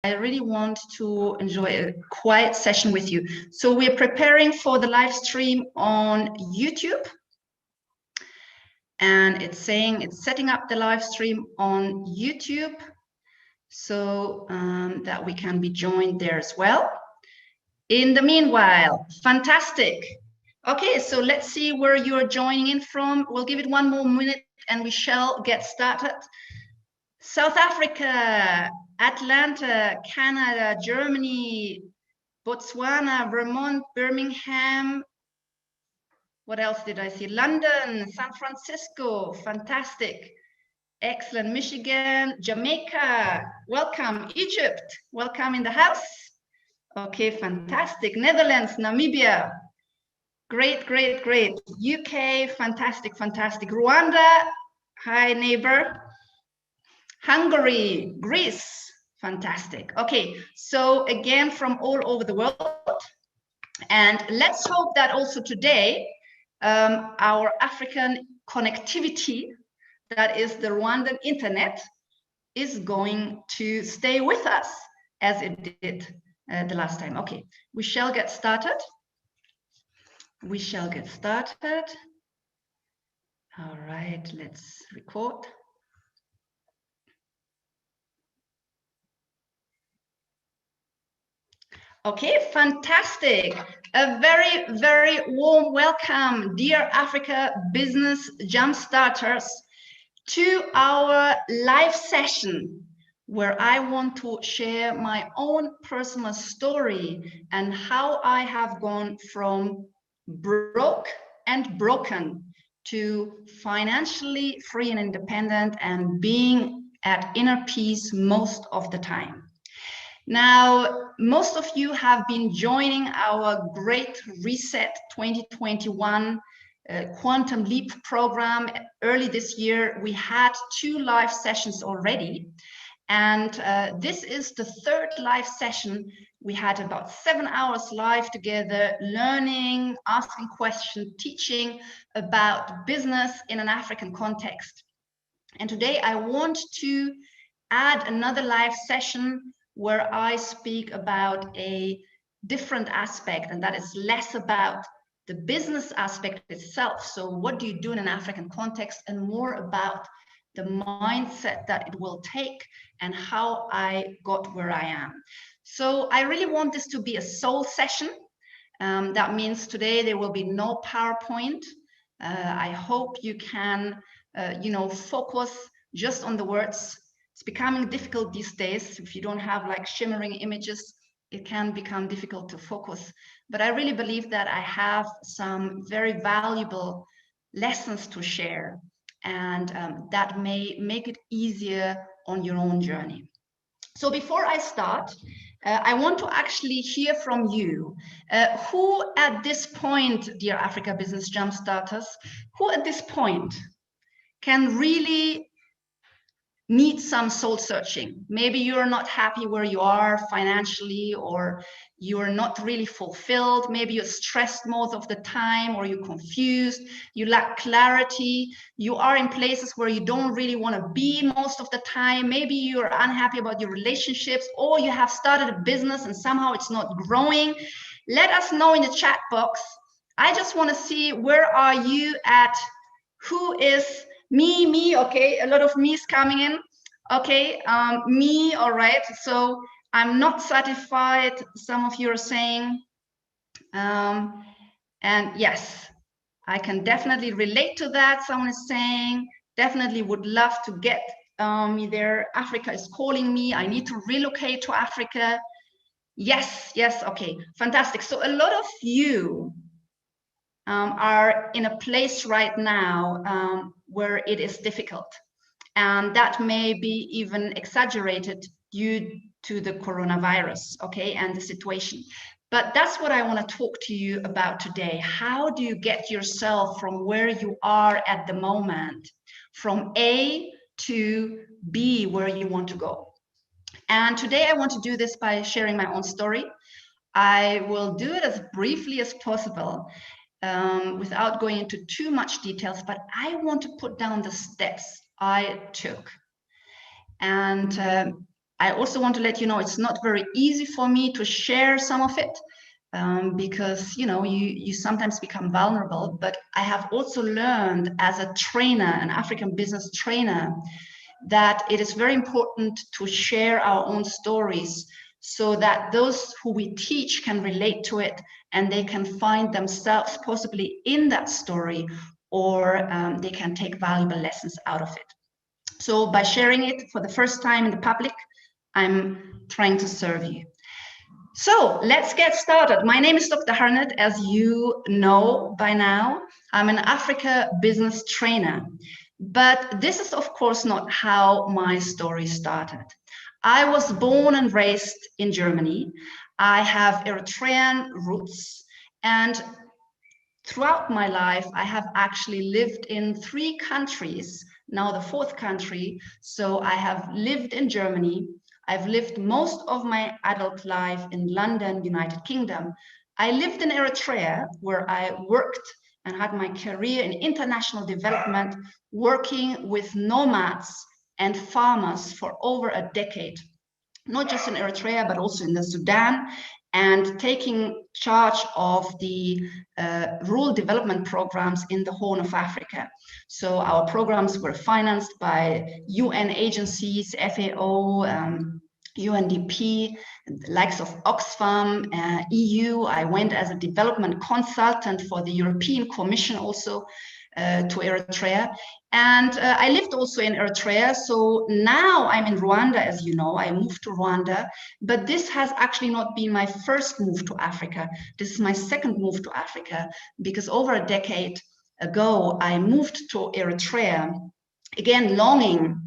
I really want to enjoy a quiet session with you. So we're preparing for the live stream on YouTube. And it's saying it's setting up the live stream on YouTube so that we can be joined there as well. In the meanwhile, fantastic. Okay, so let's see where you're joining in from. We'll give it one more minute and we shall get started. South Africa, Atlanta, Canada, Germany, Botswana, Vermont, Birmingham. What else did I see? London, San Francisco, fantastic. Excellent. Michigan, Jamaica, welcome. Egypt, welcome in the house. Okay, fantastic. Netherlands, Namibia, great, great, great. UK, fantastic, fantastic. Rwanda, hi neighbor. Hungary, Greece, fantastic. Okay, so again, from all over the world. And let's hope that also today, our African connectivity, that is the Rwandan internet, is going to stay with us as it did the last time. Okay, we shall get started. We shall get started. All right, let's record. Okay, fantastic. A very, very warm welcome, dear Africa Business Jumpstarters, to our live session where I want to share my own personal story and how I have gone from broke and broken to financially free and independent and being at inner peace most of the time. Now, most of you have been joining our Great Reset 2021 Quantum Leap program. Early this year, we had 2 live sessions already. And this is the 3rd live session. We had about 7 hours live together, learning, asking questions, teaching about business in an African context. And today I want to add another live session where I speak about a different aspect, and that is less about the business aspect itself. So what do you do in an African context, and more about the mindset that it will take and how I got where I am. So I really want this to be a soul session. That means today there will be no PowerPoint. I hope you can, focus just on the words. It's becoming difficult these days. If you don't have like shimmering images, it can become difficult to focus. But I really believe that I have some very valuable lessons to share, and that may make it easier on your own journey. So before I start, I want to actually hear from you. Who at this point, dear Africa Business Jumpstarters, who at this point can really need some soul searching? Maybe you're not happy where you are financially, or you're not really fulfilled. Maybe you're stressed most of the time, or you're confused, you lack clarity, you are in places where you don't really want to be most of the time. Maybe you're unhappy about your relationships, or you have started a business and somehow it's not growing. Let us know in the chat box. I just want to see, where are you at? Who is me, okay, a lot of me's coming in. Okay, me, all right, so I'm not satisfied, some of you are saying, and yes, I can definitely relate to that. Someone is saying, definitely would love to get me there. Africa is calling me, I need to relocate to Africa. Yes, okay, fantastic. So a lot of you are in a place right now where it is difficult, and that may be even exaggerated due to the coronavirus, okay, and the situation. But that's what I want to talk to you about today. How do you get yourself from where you are at the moment, from A to B, where you want to go? And today I want to do this by sharing my own story. I will do it as briefly as possible, without going into too much details, but I want to put down the steps I took. And I also want to let you know it's not very easy for me to share some of it because you sometimes become vulnerable. But I have also learned as a trainer, an African business trainer, that it is very important to share our own stories so that those who we teach can relate to it and they can find themselves possibly in that story, or they can take valuable lessons out of it. So by sharing it for the first time in the public, I'm trying to serve you. So let's get started. My name is Dr. Harnett, as you know by now. I'm an Africa business trainer, but this is of course not how my story started. I was born and raised in Germany. I have Eritrean roots, and throughout my life, I have actually lived in 3 countries, now the 4th country. So I have lived in Germany. I've lived most of my adult life in London, United Kingdom. I lived in Eritrea, where I worked and had my career in international development, working with nomads and farmers for over a decade, not just in Eritrea, but also in the Sudan, and taking charge of the rural development programs in the Horn of Africa. So our programs were financed by UN agencies, FAO, UNDP, the likes of Oxfam, EU. I went as a development consultant for the European Commission also to Eritrea. And I lived also in Eritrea. So now I'm in Rwanda, as you know. I moved to Rwanda, but this has actually not been my first move to Africa. This is my second move to Africa, because over a decade ago, I moved to Eritrea, again, longing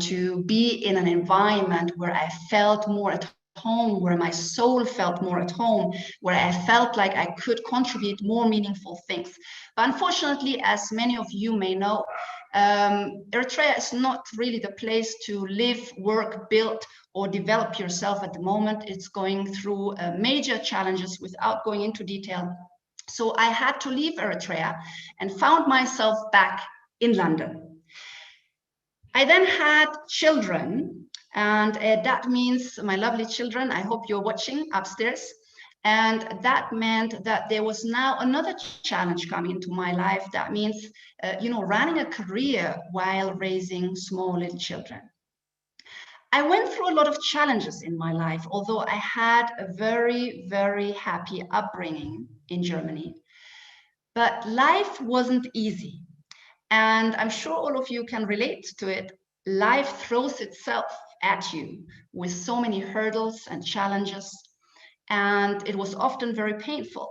to be in an environment where I felt more at home, where my soul felt more at home, where I felt like I could contribute more meaningful things. But unfortunately, as many of you may know, Eritrea is not really the place to live, work, build, or develop yourself at the moment. It's going through major challenges without going into detail. So I had to leave Eritrea and found myself back in London. I then had children, and that means my lovely children, I hope you're watching upstairs. And that meant that there was now another challenge coming into my life. That means, running a career while raising small little children. I went through a lot of challenges in my life, although I had a very, very happy upbringing in Germany. But life wasn't easy. And I'm sure all of you can relate to it. Life throws itself at you with so many hurdles and challenges, and it was often very painful.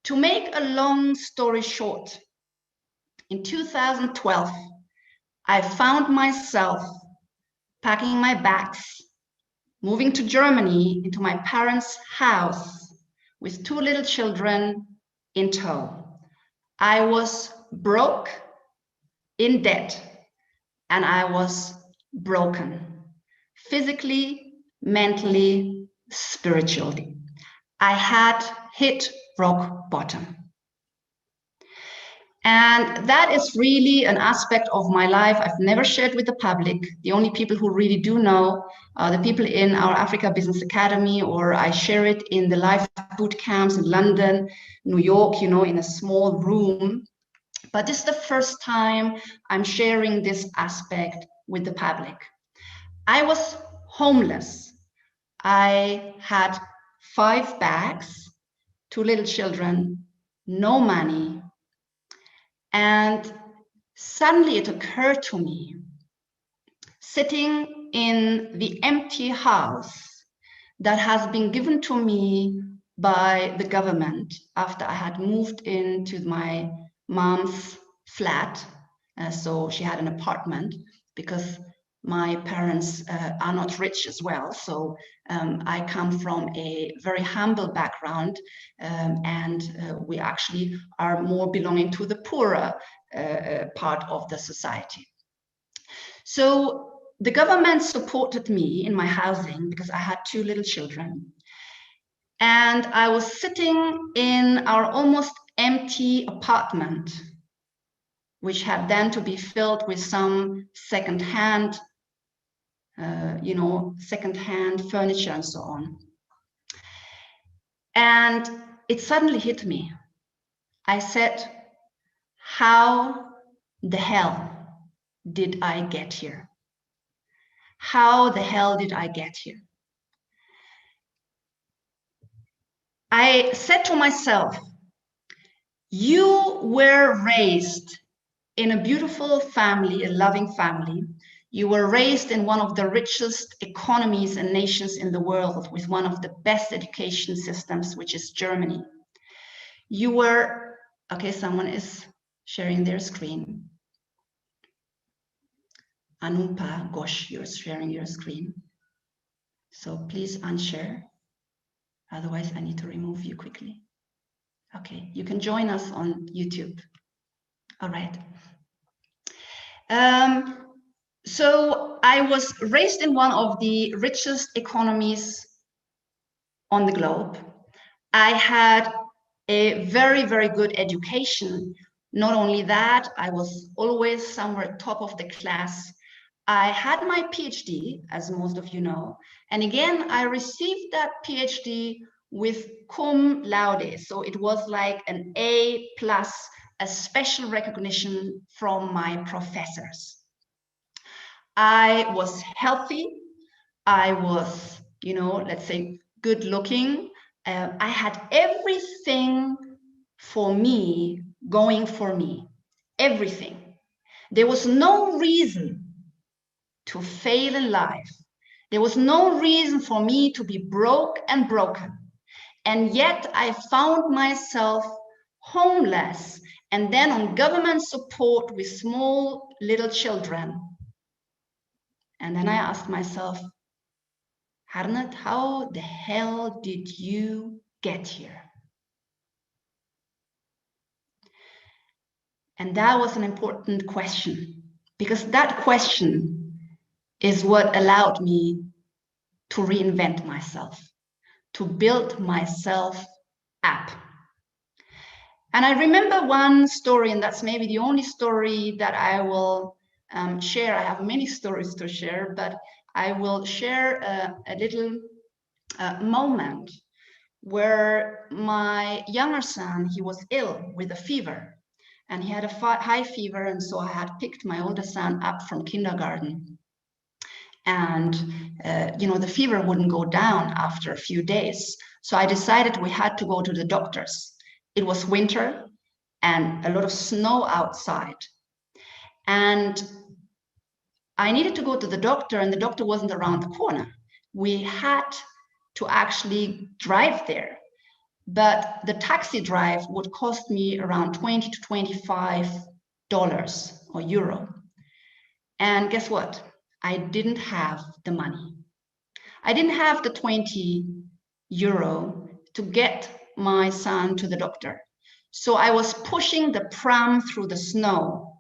To make a long story short, in 2012, I found myself packing my bags, moving to Germany into my parents' house with 2 little children in tow. I was broke, in debt, and I was broken, physically, mentally, spiritually. I had hit rock bottom. And that is really an aspect of my life I've never shared with the public. The only people who really do know are the people in our Africa Business Academy, or I share it in the live boot camps in London, New York, in a small room. But this is the first time I'm sharing this aspect with the public. I was homeless. I had 5 bags, 2 little children, no money. And suddenly it occurred to me, sitting in the empty house that has been given to me by the government after I had moved into my mom's flat. So she had an apartment, because my parents are not rich as well. So I come from a very humble background, and we actually are more belonging to the poorer part of the society. So the government supported me in my housing because I had 2 little children. And I was sitting in our almost empty apartment, which had then to be filled with some secondhand you know, secondhand furniture and so on. And it suddenly hit me. I said, how the hell did I get here? How the hell did I get here? I said to myself, you were raised in a beautiful family, a loving family. You were raised in one of the richest economies and nations in the world with one of the best education systems, which is Germany. You were, okay, someone is sharing their screen. Anumpa Ghosh, you're sharing your screen. So please unshare. Otherwise, I need to remove you quickly. Okay, you can join us on YouTube. All right. So I was raised in one of the richest economies on the globe. I had a very, very good education. Not only that, I was always somewhere top of the class. I had my PhD, as most of you know. And again, I received that PhD with cum laude. So it was like an A+, a special recognition from my professors. I was healthy. I was, you know, let's say good looking. I had everything for me going for me, everything. There was no reason to fail in life. There was no reason for me to be broke and broken. And yet I found myself homeless and then on government support with small little children. And then I asked myself, Harnet, how the hell did you get here? And that was an important question, because that question is what allowed me to reinvent myself, to build myself up. And I remember one story, and that's maybe the only story that I will share. I have many stories to share, but I will share a little moment where my younger son, he was ill with a fever, and he had a high fever, and so I had picked my older son up from kindergarten. And you know, the fever wouldn't go down after a few days, so I decided we had to go to the doctors. It was winter and a lot of snow outside, and I needed to go to the doctor, and the doctor wasn't around the corner. We had to actually drive there. But the taxi drive would cost me around $20 to $25 or euro. And guess what? I didn't have the money. I didn't have the 20 euro to get my son to the doctor. So I was pushing the pram through the snow.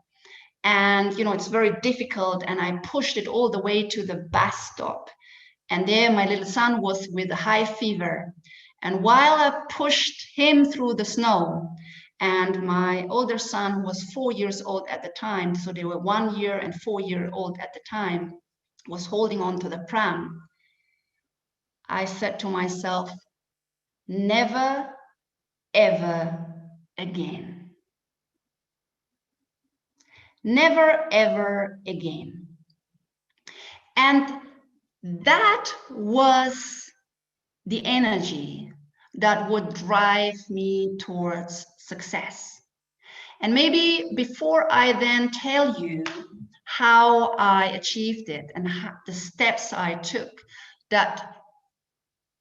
And, you know, it's very difficult. And I pushed it all the way to the bus stop. And there my little son was with a high fever. And while I pushed him through the snow, and my older son was 4 years old at the time, so they were 1 year and 4 years old at the time, was holding on to the pram, I said to myself, never, ever again. Never, ever again. And that was the energy that would drive me towards success. And maybe before I then tell you how I achieved it and the steps I took that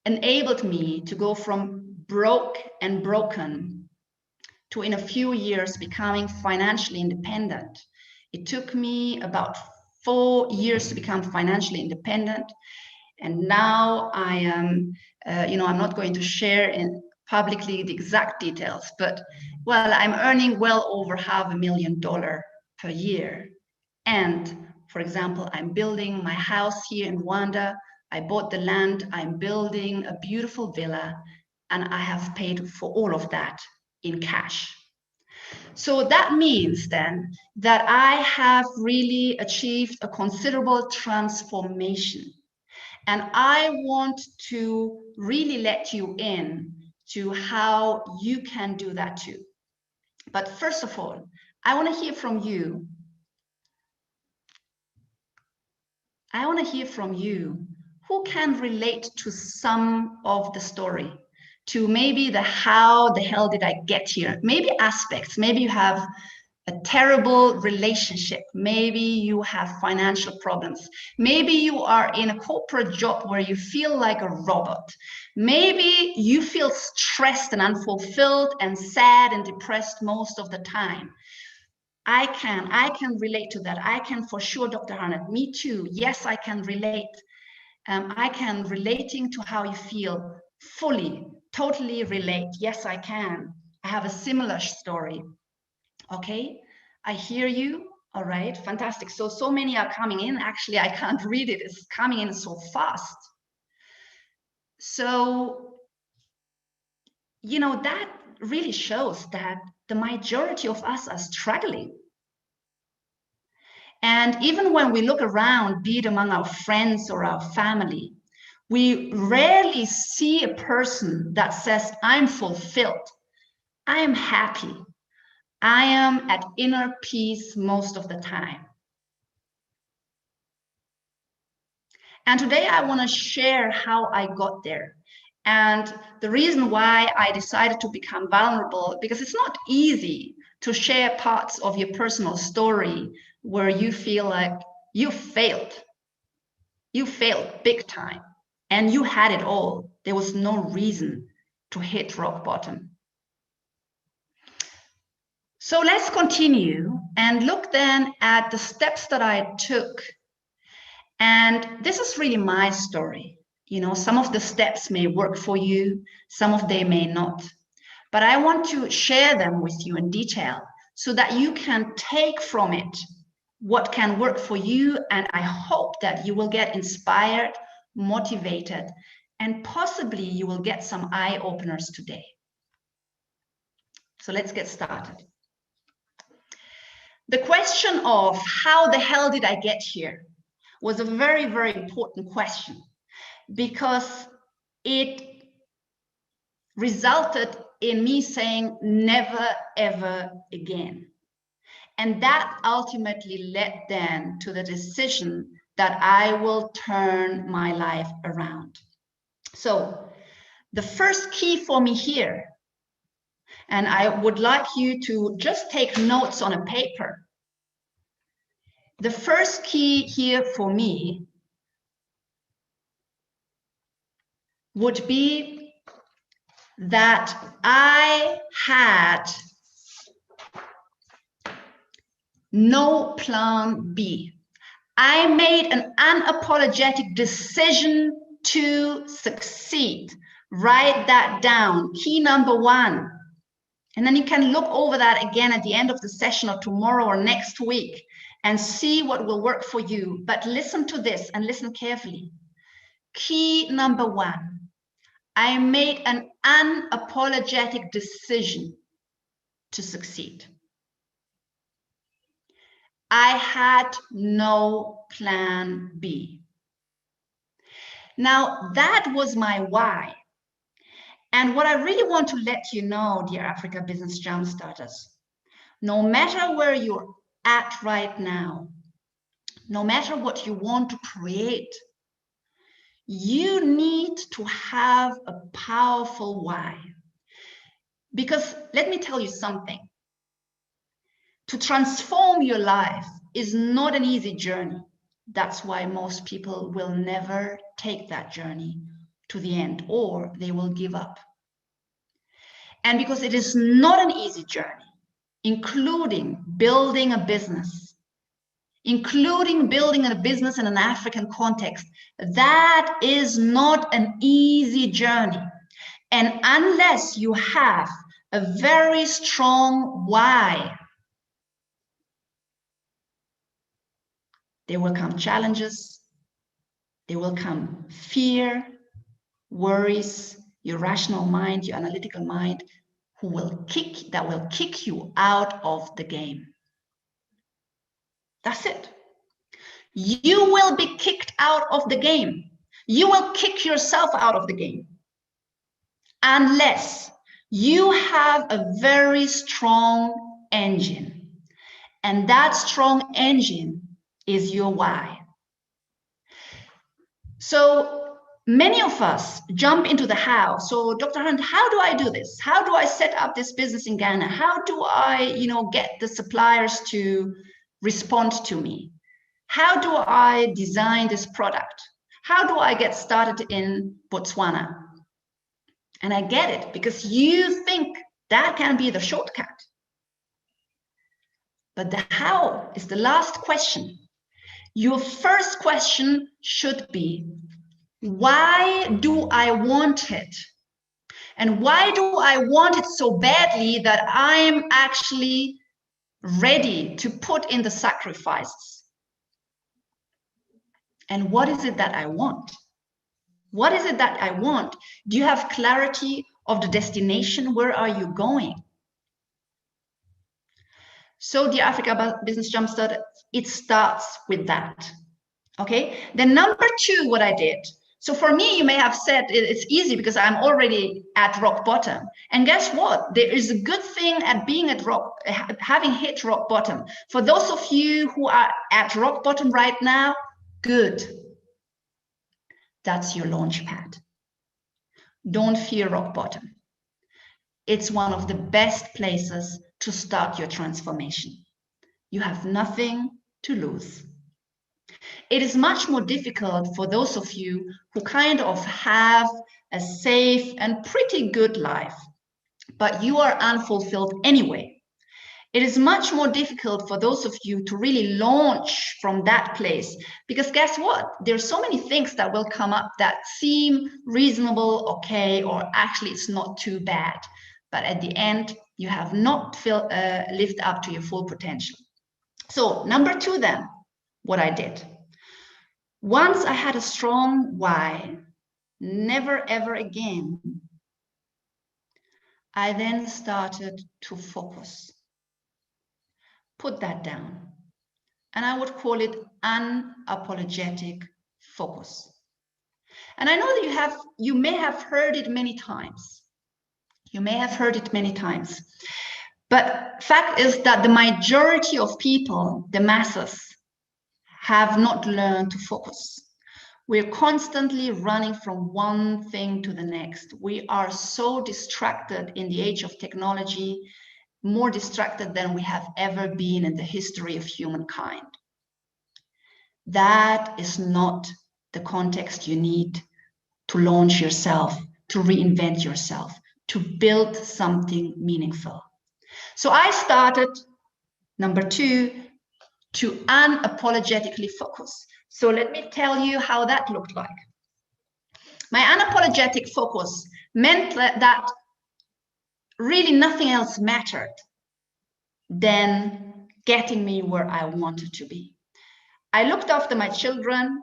enabled me to go from broke and broken to, in a few years, becoming financially independent. It took me about 4 years to become financially independent. And now I am, you know, I'm not going to share publicly the exact details, but well, I'm earning well over $500,000 per year. And for example, I'm building my house here in Rwanda. I bought the land, I'm building a beautiful villa, and I have paid for all of that in cash. So that means then that I have really achieved a considerable transformation. And I want to really let you in to how you can do that too. But first of all, I want to hear from you. I want to hear from you who can relate to some of the story, to maybe the how the hell did I get here? Maybe aspects, maybe you have a terrible relationship. Maybe you have financial problems. Maybe you are in a corporate job where you feel like a robot. Maybe you feel stressed and unfulfilled and sad and depressed most of the time. I can relate to that. I can for sure, Dr. Harnett. Me too. Yes, I can relate. I can relating to how you feel fully, totally relate. Yes, I can. I have a similar story. Okay, I hear you. All right, fantastic. So many are coming in. Actually, I can't read it. It's coming in so fast. So, you know, that really shows that the majority of us are struggling. And even when we look around, be it among our friends or our family, we rarely see a person that says, I'm fulfilled, I am happy, I am at inner peace most of the time. And today I want to share how I got there. And the reason why I decided to become vulnerable, because it's not easy to share parts of your personal story where you feel like you failed. You failed big time and you had it all. There was no reason to hit rock bottom. So let's continue and look then at the steps that I took. And this is really my story. You know, some of the steps may work for you, some of them may not. But I want to share them with you in detail so that you can take from it what can work for you. And I hope that you will get inspired, motivated, and possibly you will get some eye openers today. So let's get started. The question of how the hell did I get here was a very, very important question because it resulted in me saying never, ever again. And that ultimately led then to the decision that I will turn my life around. So the first key for me here, and I would like you to just take notes on a paper. The first key here for me would be that I had no plan B. I made an unapologetic decision to succeed. Write that down. Key number one. And then you can look over that again at the end of the session or tomorrow or next week and see what will work for you. But listen to this and listen carefully. Key number one. I made an unapologetic decision to succeed. I had no plan B. Now, that was my why. And what I really want to let you know, dear Africa Business Jumpstarters, no matter where you're at right now, no matter what you want to create, you need to have a powerful why. Because let me tell you something. To transform your life is not an easy journey. That's why most people will never take that journey to the end, or they will give up. And because it is not an easy journey, including building a business, including building a business in an African context, that is not an easy journey. And unless you have a very strong why, there will come challenges, there will come fear, worries, your rational mind, your analytical mind that will kick you out of the game. That's it. You will be kicked out of the game. You will kick yourself out of the game unless you have a very strong engine. And that strong engine is your why. So many of us jump into the how. So Dr. Hunt, how do I do this? How do I set up this business in Ghana? How do I, get the suppliers to respond to me? How do I design this product? How do I get started in Botswana? And I get it, because you think that can be the shortcut. But the how is the last question. Your first question should be, why do I want it? And why do I want it so badly that I'm actually ready to put in the sacrifices? And what is it that I want? What is it that I want? Do you have clarity of the destination? Where are you going? So the Africa Business Jumpstart, it starts with that. Okay. Then number two, what I did. So for me, you may have said it's easy because I'm already at rock bottom. And guess what? There is a good thing at being at having hit rock bottom. For those of you who are at rock bottom right now, good. That's your launch pad. Don't fear rock bottom. It's one of the best places to start your transformation. You have nothing to lose. It is much more difficult for those of you who kind of have a safe and pretty good life, but you are unfulfilled anyway. It is much more difficult for those of you to really launch from that place, because guess what? There's so many things that will come up that seem reasonable, okay, or actually it's not too bad. But at the end, you have not lived up to your full potential. So number two then, what I did. Once I had a strong why, never ever again, I then started to focus. Put that down. And I would call it unapologetic focus. And I know that you may have heard it many times. You may have heard it many times. But fact is that the majority of people, the masses, have not learned to focus. We're constantly running from one thing to the next. We are so distracted in the age of technology, more distracted than we have ever been in the history of humankind. That is not the context you need to launch yourself, to reinvent yourself, to build something meaningful. So I started, number two, to unapologetically focus. So let me tell you how that looked like. My unapologetic focus meant that really nothing else mattered than getting me where I wanted to be. I looked after my children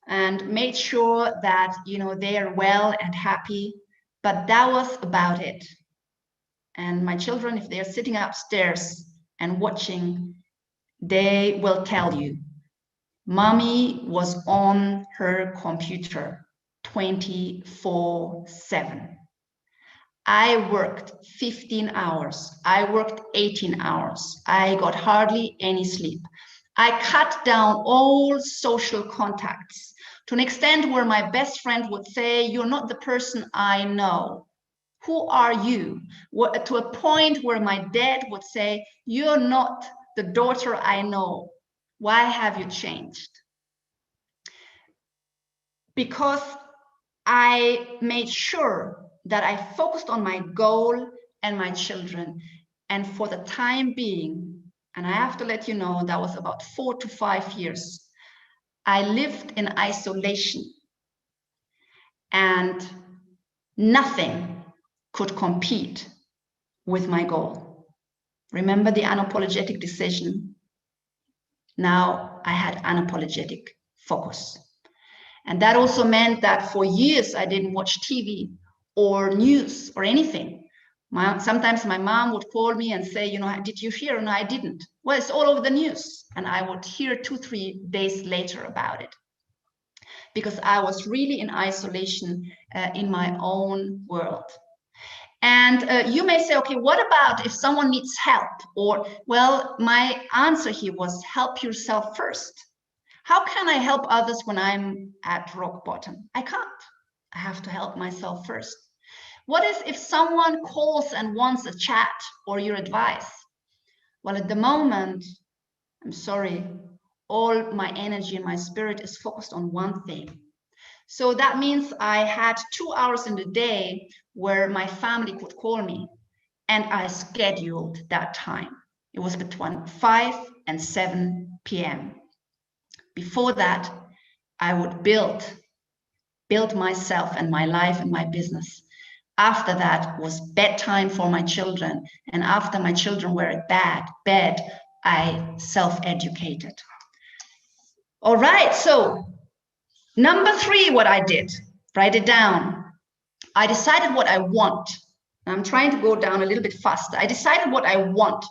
and made sure that, they are well and happy, but that was about it. And my children, if they're sitting upstairs and watching, they will tell you, Mommy was on her computer 24/7. I worked 15 hours. I worked 18 hours. I got hardly any sleep. I cut down all social contacts to an extent where my best friend would say, you're not the person I know. Who are you? To a point where my dad would say, you're not the daughter I know. Why have you changed? Because I made sure that I focused on my goal and my children. And for the time being, and I have to let you know, that was about 4 to 5 years, I lived in isolation, and nothing could compete with my goal. Remember the unapologetic decision? Now I had unapologetic focus. And that also meant that for years I didn't watch TV or news or anything. Sometimes my mom would call me and say, you know, did you hear? No, I didn't. Well, it's all over the news. And I would hear 2-3 days later about it, because I was really in isolation in my own world. And you may say, okay, what about if someone needs help? Or, well, my answer here was help yourself first. How can I help others when I'm at rock bottom? I can't. I have to help myself first. What is if someone calls and wants a chat or your advice? Well, at the moment, I'm sorry, all my energy and my spirit is focused on one thing. So that means I had 2 hours in the day where my family could call me, and I scheduled that time. It was between 5 and 7 p.m. Before that, I would build myself and my life and my business. After that was bedtime for my children. And after my children were at bed, I self-educated. All right, so number 3, what I did, write it down. I decided what I want. I'm trying to go down a little bit faster. I decided what I want.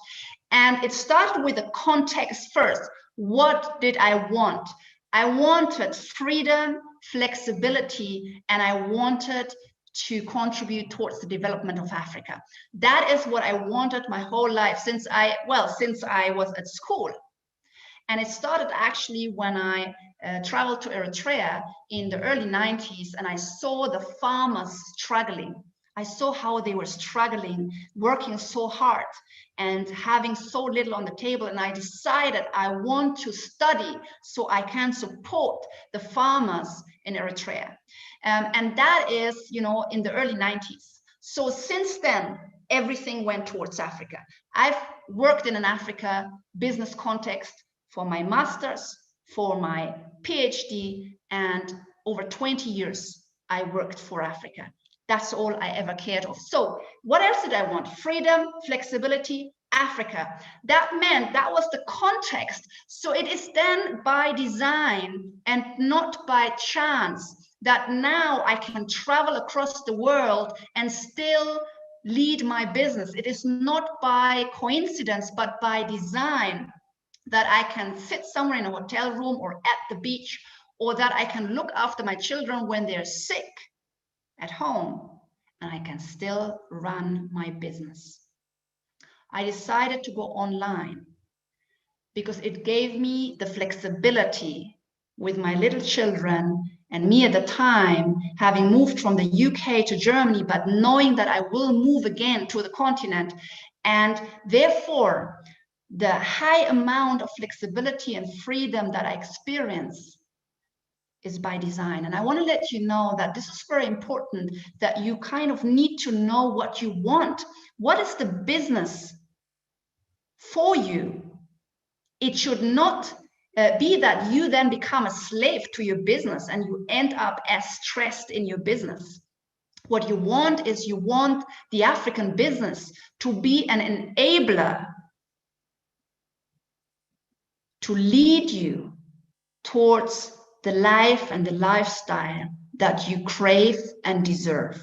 And it started with the context first. What did I want? I wanted freedom, flexibility, and I wanted to contribute towards the development of Africa. That is what I wanted my whole life since I was at school. And it started actually when I traveled to Eritrea in the early 90s, and I saw the farmers struggling. I saw how they were struggling, working so hard and having so little on the table. And I decided I want to study so I can support the farmers in Eritrea. And that is, you know, in the early 90s. So since then, everything went towards Africa. I've worked in an Africa business context for my master's, for my PhD, and over 20 years, I worked for Africa. That's all I ever cared of. So what else did I want? Freedom, flexibility, Africa. That meant that was the context. So it is then by design and not by chance that now I can travel across the world and still lead my business. It is not by coincidence, but by design, that I can sit somewhere in a hotel room or at the beach, or that I can look after my children when they're sick at home, and I can still run my business. I decided to go online because it gave me the flexibility with my little children, and me at the time having moved from the UK to Germany, but knowing that I will move again to the continent. And therefore, the high amount of flexibility and freedom that I experience is by design. And I want to let you know that this is very important, that you kind of need to know what you want. What is the business for you? It should not be that you then become a slave to your business and you end up as stressed in your business. What you want is, you want the African business to be an enabler to lead you towards the life and the lifestyle that you crave and deserve.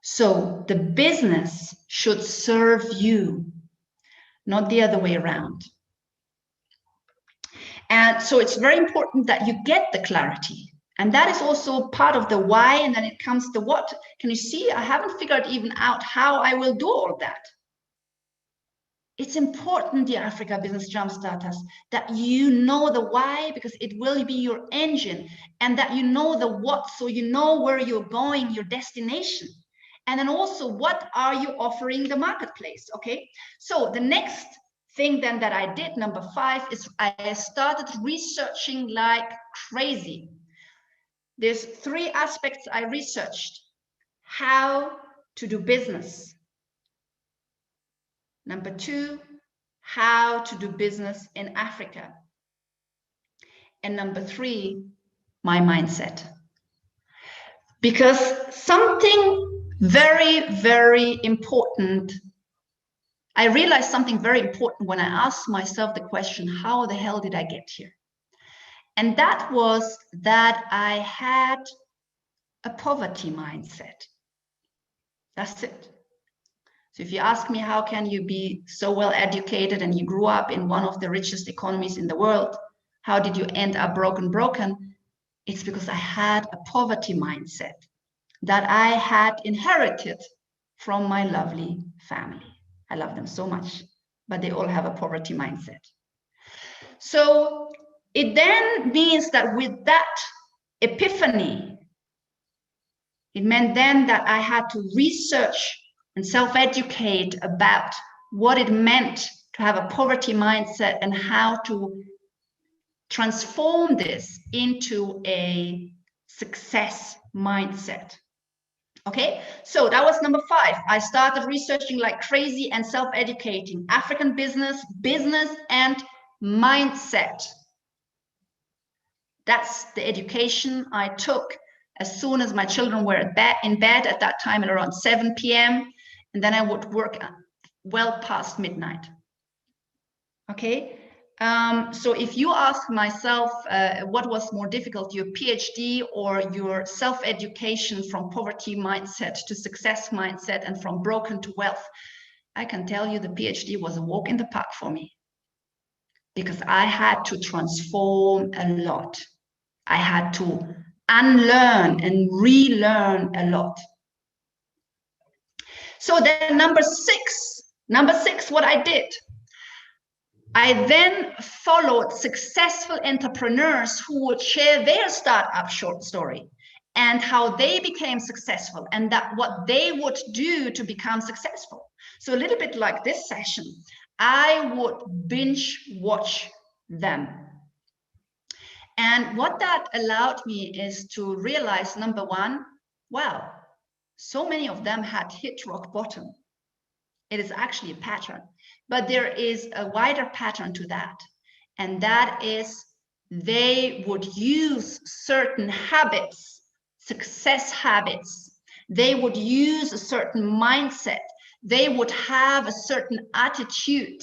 So the business should serve you, not the other way around. And so it's very important that you get the clarity. And that is also part of the why, and then it comes to what. Can you see? I haven't figured even out how I will do all that. It's important, dear Africa Business Jumpstarters, that you know the why, because it will be your engine, and that you know the what, so you know where you're going, your destination. And then also, what are you offering the marketplace? Okay, so the next thing then that I did, number 5, is I started researching like crazy. There's 3 aspects I researched: how to do business. Number 2, how to do business in Africa. And number 3, my mindset. Because something very, very important, I realized something very important when I asked myself the question, how the hell did I get here? And that was that I had a poverty mindset. That's it. So if you ask me, how can you be so well educated and you grew up in one of the richest economies in the world? How did you end up broken? It's because I had a poverty mindset that I had inherited from my lovely family. I love them so much, but they all have a poverty mindset. So it then means that with that epiphany, it meant then that I had to research and self-educate about what it meant to have a poverty mindset and how to transform this into a success mindset. Okay, so that was number 5. I started researching like crazy and self-educating African business and mindset. That's the education I took as soon as my children were in bed at that time at around 7 p.m. And then I would work well past midnight. Okay, so if you ask myself what was more difficult, your PhD or your self-education from poverty mindset to success mindset and from broken to wealth, I can tell you the PhD was a walk in the park for me, because I had to transform a lot. I had to unlearn and relearn a lot. So then number six, what I did, I then followed successful entrepreneurs who would share their startup short story and how they became successful and that what they would do to become successful. So a little bit like this session, I would binge watch them. And what that allowed me is to realize, number one, wow, so many of them had hit rock bottom. It is actually a pattern, but there is a wider pattern to that. And that is they would use certain habits, success habits. They would use a certain mindset. They would have a certain attitude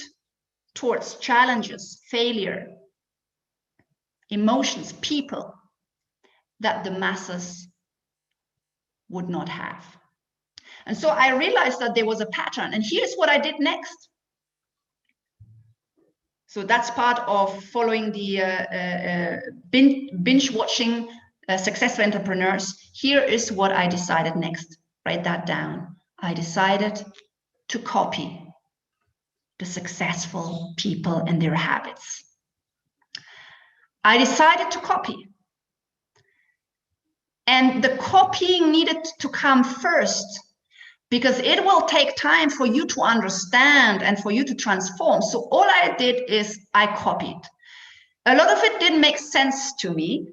towards challenges, failure, emotions, people that the masses would not have. And so I realized that there was a pattern, and here's what I did next. So that's part of following the binge watching successful entrepreneurs. Here is what I decided next. Write that down. I decided to copy the successful people and their habits. I decided to copy. And the copying needed to come first, because it will take time for you to understand and for you to transform. So all I did is I copied. A lot of it didn't make sense to me.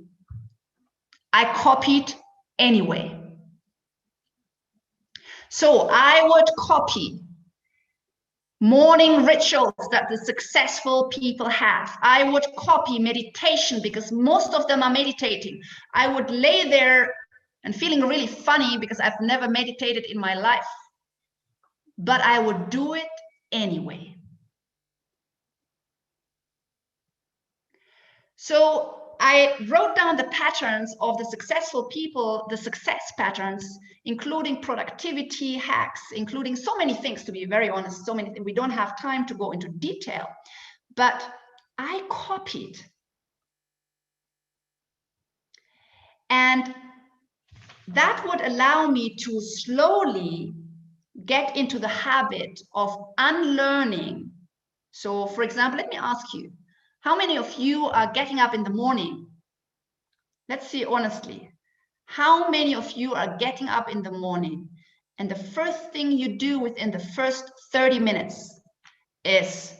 I copied anyway. So I would copy morning rituals that the successful people have. I would copy meditation because most of them are meditating. I would lay there and feeling really funny because I've never meditated in my life, but I would do it anyway. So I wrote down the patterns of the successful people, the success patterns, including productivity hacks, including so many things, to be very honest, so many things. We don't have time to go into detail, but I copied. And that would allow me to slowly get into the habit of unlearning. So for example, let me ask you, how many of you are getting up in the morning? Let's see honestly. How many of you are getting up in the morning and the first thing you do within the first 30 minutes is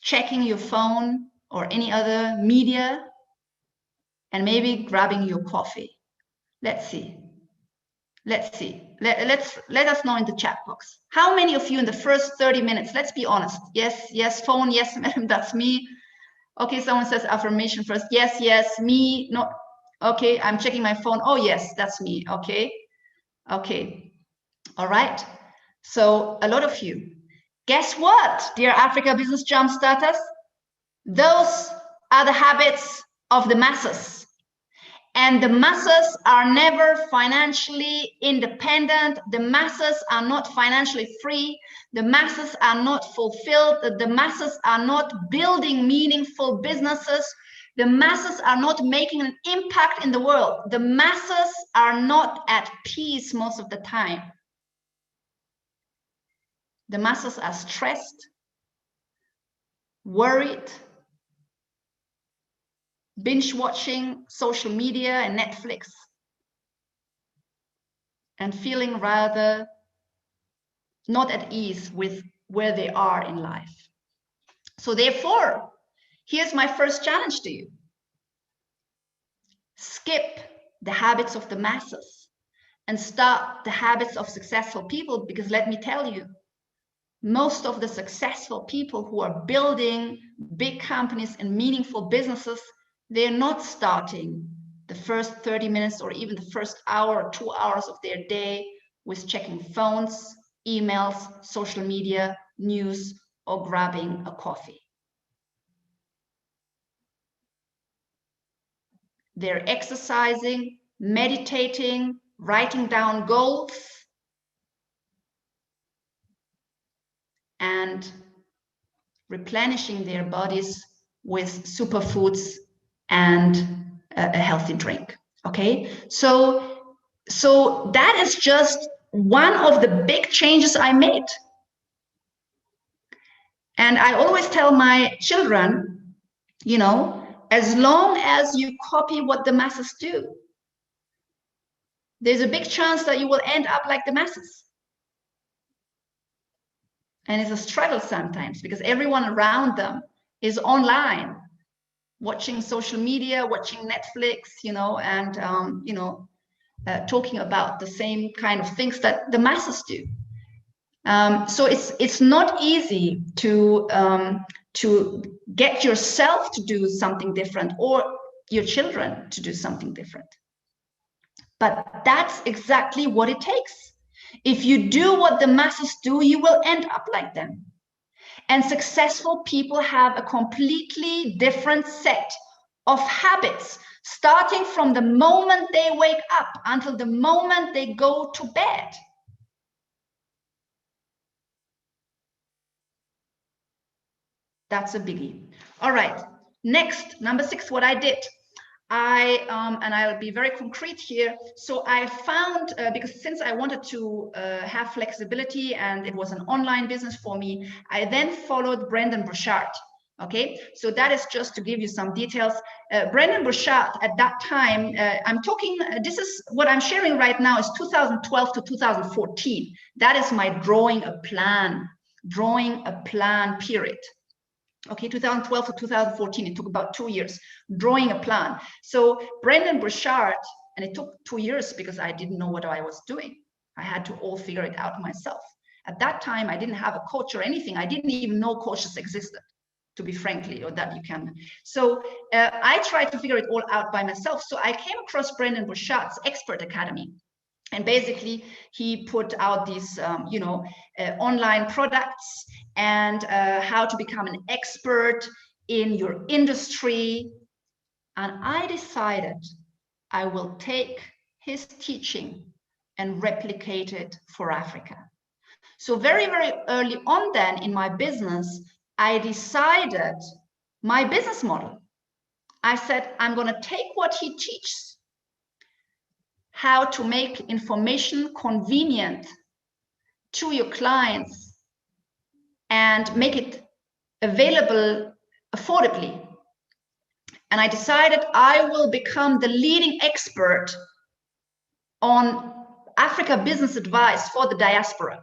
checking your phone or any other media and maybe grabbing your coffee? Let's see. Let's see. Let us know in the chat box. How many of you in the first 30 minutes, let's be honest. Yes, phone. Yes, madam, that's me. Okay, someone says affirmation first. Yes, me. No. Okay, I'm checking my phone. Oh, yes, that's me. Okay. All right. So a lot of you. Guess what, dear Africa Business Jump Starters? Those are the habits of the masses. And the masses are never financially independent. The masses are not financially free. The masses are not fulfilled. The masses are not building meaningful businesses. The masses are not making an impact in the world. The masses are not at peace most of the time. The masses are stressed, worried, binge watching social media and Netflix, and feeling rather not at ease with where they are in life. So therefore, here's my first challenge to you. Skip the habits of the masses and start the habits of successful people, because let me tell you, most of the successful people who are building big companies and meaningful businesses, they're not starting the first 30 minutes or even the first hour or 2 hours of their day with checking phones, emails, social media, news, or grabbing a coffee. They're exercising, meditating, writing down goals, and replenishing their bodies with superfoods and a healthy drink. Okay, so that is just one of the big changes I made. And I always tell my children, you know, as long as you copy what the masses do, there's a big chance that you will end up like the masses. And it's a struggle sometimes because everyone around them is online, watching social media, watching Netflix, you know, and, talking about the same kind of things that the masses do. So it's not easy to get yourself to do something different or your children to do something different. But that's exactly what it takes. If you do what the masses do, you will end up like them. And successful people have a completely different set of habits, starting from the moment they wake up until the moment they go to bed. That's a biggie. All right, next, number 6, what I did. And I'll be very concrete here. So I found, because since I wanted to have flexibility and it was an online business for me, I then followed Brendon Burchard. Okay, so that is just to give you some details. Brendon Burchard at that time, I'm talking, this is what I'm sharing right now is 2012 to 2014. That is my drawing a plan period. Okay, 2012 to 2014, it took about 2 years, drawing a plan. So Brendon Burchard, and it took 2 years because I didn't know what I was doing. I had to all figure it out myself. At that time, I didn't have a coach or anything. I didn't even know coaches existed, to be frankly, or that you can. So I tried to figure it all out by myself. So I came across Brendon Burchard's Expert Academy. And basically, he put out these, online products and how to become an expert in your industry. And I decided I will take his teaching and replicate it for Africa. So very, very early on then in my business, I decided my business model. I said, I'm going to take what he teaches, how to make information convenient to your clients and make it available affordably. And I decided I will become the leading expert on Africa business advice for the diaspora.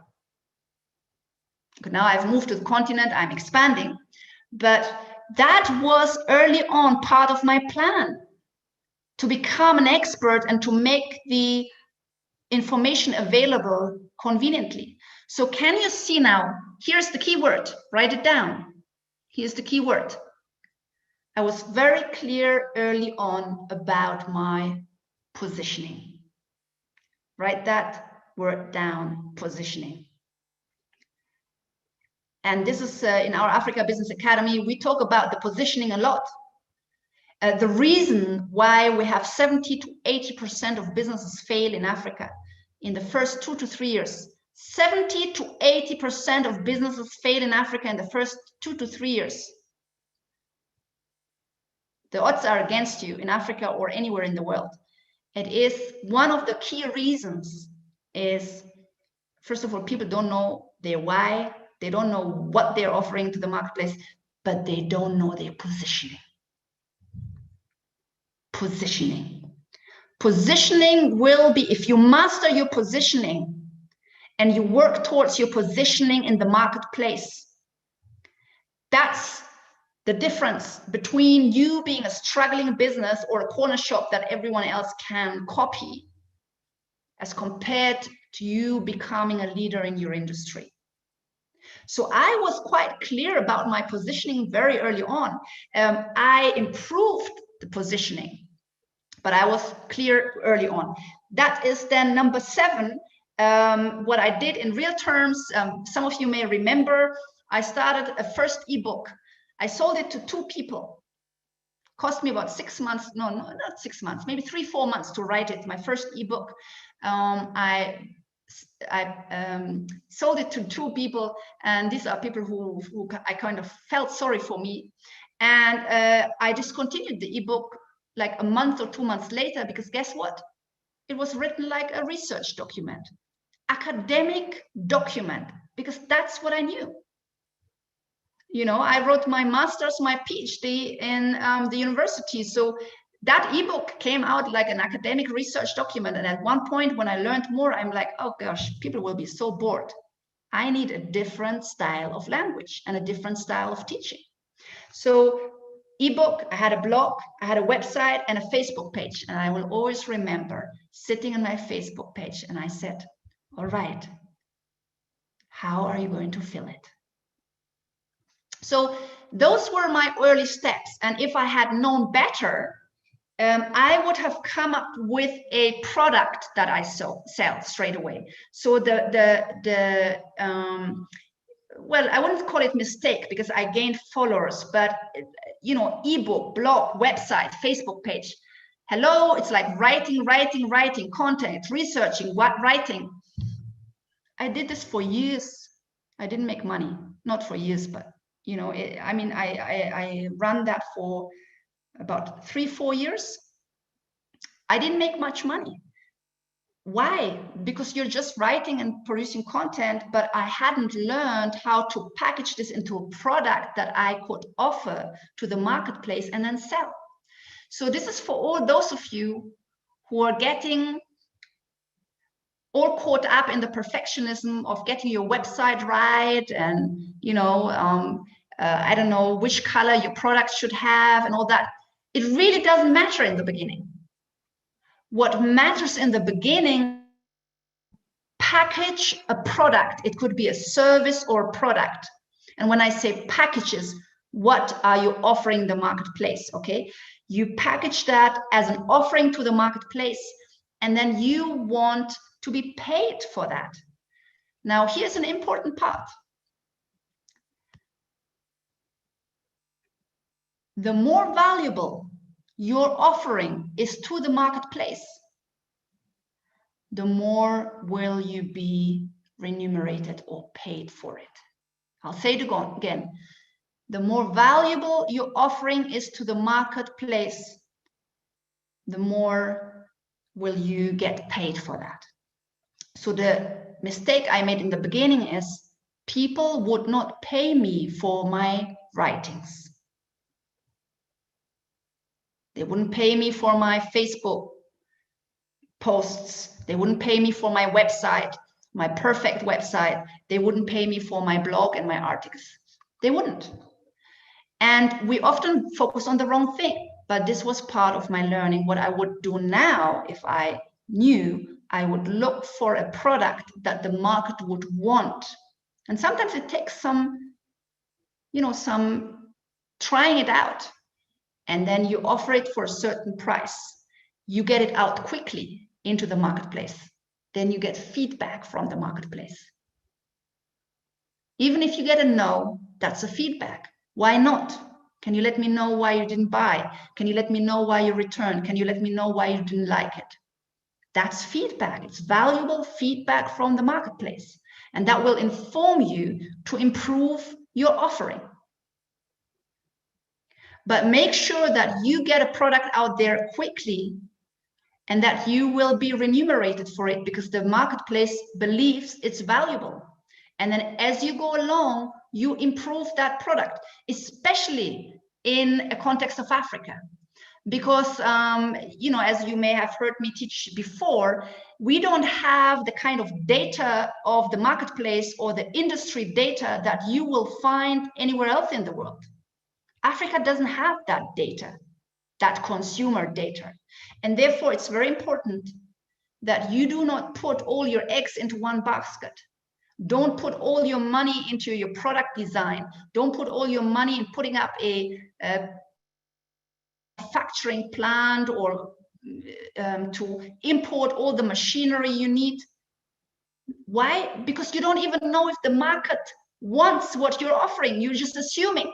Now I've moved to the continent, I'm expanding, but that was early on part of my plan, to become an expert and to make the information available conveniently. So can you see now, here's the keyword, write it down. Here's the keyword. I was very clear early on about my positioning. Write that word down, positioning. And this is in our Africa Business Academy, we talk about the positioning a lot. the reason why we have 70 to 80% of businesses fail in Africa in the first 2 to 3 years. 70 to 80% of businesses fail in Africa in the first 2 to 3 years. The odds are against you in Africa or anywhere in the world. It is one of the key reasons is, first of all, people don't know their why. They don't know what they're offering to the marketplace, but they don't know their positioning. Positioning will be, if you master your positioning and you work towards your positioning in the marketplace, that's the difference between you being a struggling business or a corner shop that everyone else can copy, as compared to you becoming a leader in your industry. So I was quite clear about my positioning very early on. I improved the positioning, but I was clear early on. That is then number 7. What I did in real terms, some of you may remember, I started a first ebook. I sold it to 2 people. Cost me about 6 months, no, not 6 months, maybe 3-4 months to write it, my first ebook. I sold it to 2 people, and these are people who I kind of felt sorry for me. And I discontinued the ebook like a month or 2 months later, because guess what? It was written like a research document, academic document, because that's what I knew. You know, I wrote my master's, my PhD in the university. So that ebook came out like an academic research document. And at one point when I learned more, I'm like, oh gosh, people will be so bored. I need a different style of language and a different style of teaching. So ebook, I had a blog, I had a website and a Facebook page. And I will always remember sitting on my Facebook page and I said, all right, how are you going to fill it? So those were my early steps. And if I had known better, I would have come up with a product that I sell straight away. So well, I wouldn't call it mistake because I gained followers, but you know, ebook, blog, website, Facebook page. Hello, it's like writing content, researching, writing. I did this for years. I didn't make money, not for years, but you know, I ran that for about 3-4 years. I didn't make much money. Why? Because you're just writing and producing content, but I hadn't learned how to package this into a product that I could offer to the marketplace and then sell. So this is for all those of you who are getting all caught up in the perfectionism of getting your website right and, you know, I don't know which color your product should have and all that. It really doesn't matter in the beginning. What matters in the beginning, package a product. It could be a service or a product. And when I say packages, what are you offering the marketplace? Okay, you package that as an offering to the marketplace, and then you want to be paid for that. Now, here's an important part. The more valuable your offering is to the marketplace, the more will you be remunerated or paid for it. I'll say it again. The more valuable your offering is to the marketplace, the more will you get paid for that. So the mistake I made in the beginning is people would not pay me for my writings. They wouldn't pay me for my Facebook posts. They wouldn't pay me for my website, my perfect website. They wouldn't pay me for my blog and my articles. They wouldn't. And we often focus on the wrong thing, but this was part of my learning. What I would do now, if I knew, I would look for a product that the market would want. And sometimes it takes some, you know, some trying it out. And then you offer it for a certain price. You get it out quickly into the marketplace. Then you get feedback from the marketplace. Even if you get a no, that's a feedback. Why not? Can you let me know why you didn't buy? Can you let me know why you returned? Can you let me know why you didn't like it? That's feedback. It's valuable feedback from the marketplace. And that will inform you to improve your offering. But make sure that you get a product out there quickly and that you will be remunerated for it because the marketplace believes it's valuable. And then as you go along, you improve that product, especially in a context of Africa. Because, you know, as you may have heard me teach before, we don't have the kind of data of the marketplace or the industry data that you will find anywhere else in the world. Africa doesn't have that data, that consumer data. And therefore, it's very important that you do not put all your eggs into one basket. Don't put all your money into your product design. Don't put all your money in putting up a manufacturing plant or to import all the machinery you need. Why? Because you don't even know if the market wants what you're offering. You're just assuming.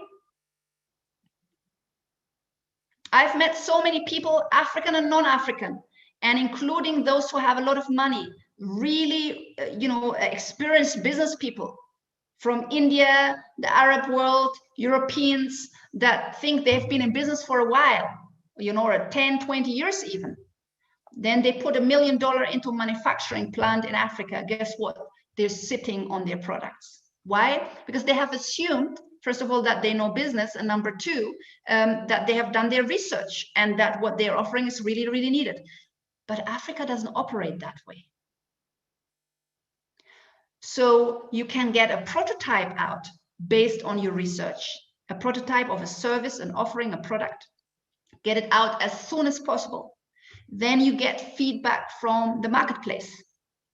I've met so many people, African and non-African, and including those who have a lot of money, really, you know, experienced business people from India, the Arab world, Europeans that think they've been in business for a while, you know, or 10, 20 years even. Then they put $1 million into a manufacturing plant in Africa. Guess what? They're sitting on their products. Why? Because they have assumed, first of all, that they know business, and number two, that they have done their research and that what they're offering is really, really needed. But Africa doesn't operate that way. So you can get a prototype out based on your research, a prototype of a service, an offering, a product. Get it out as soon as possible. Then you get feedback from the marketplace.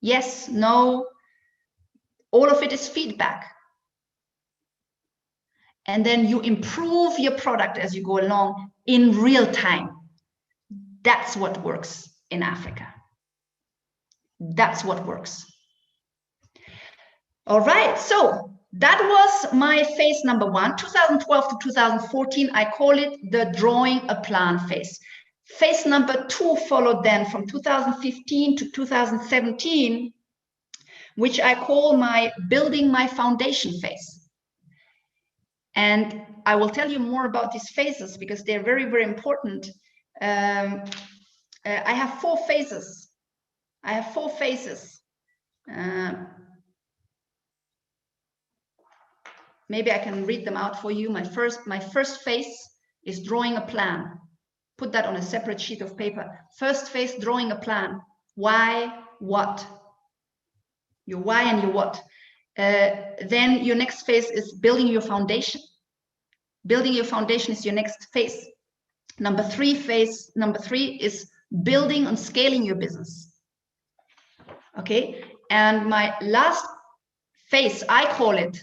Yes, no, all of it is feedback. And then you improve your product as you go along in real time. That's what works in Africa. That's what works. All right, so that was my phase number 1, 2012 to 2014. I call it the drawing a plan phase. Phase number 2 followed then from 2015 to 2017, which I call my building my foundation phase. And I will tell you more about these phases because they're very, very important. I have 4 phases. I have 4 phases. Maybe I can read them out for you. My first phase is drawing a plan. Put that on a separate sheet of paper. First phase, drawing a plan. Why, what? Your why and your what. Then your next phase is building your foundation. Building your foundation is your next phase. Phase number 3 is building and scaling your business. Okay, and my last phase, I call it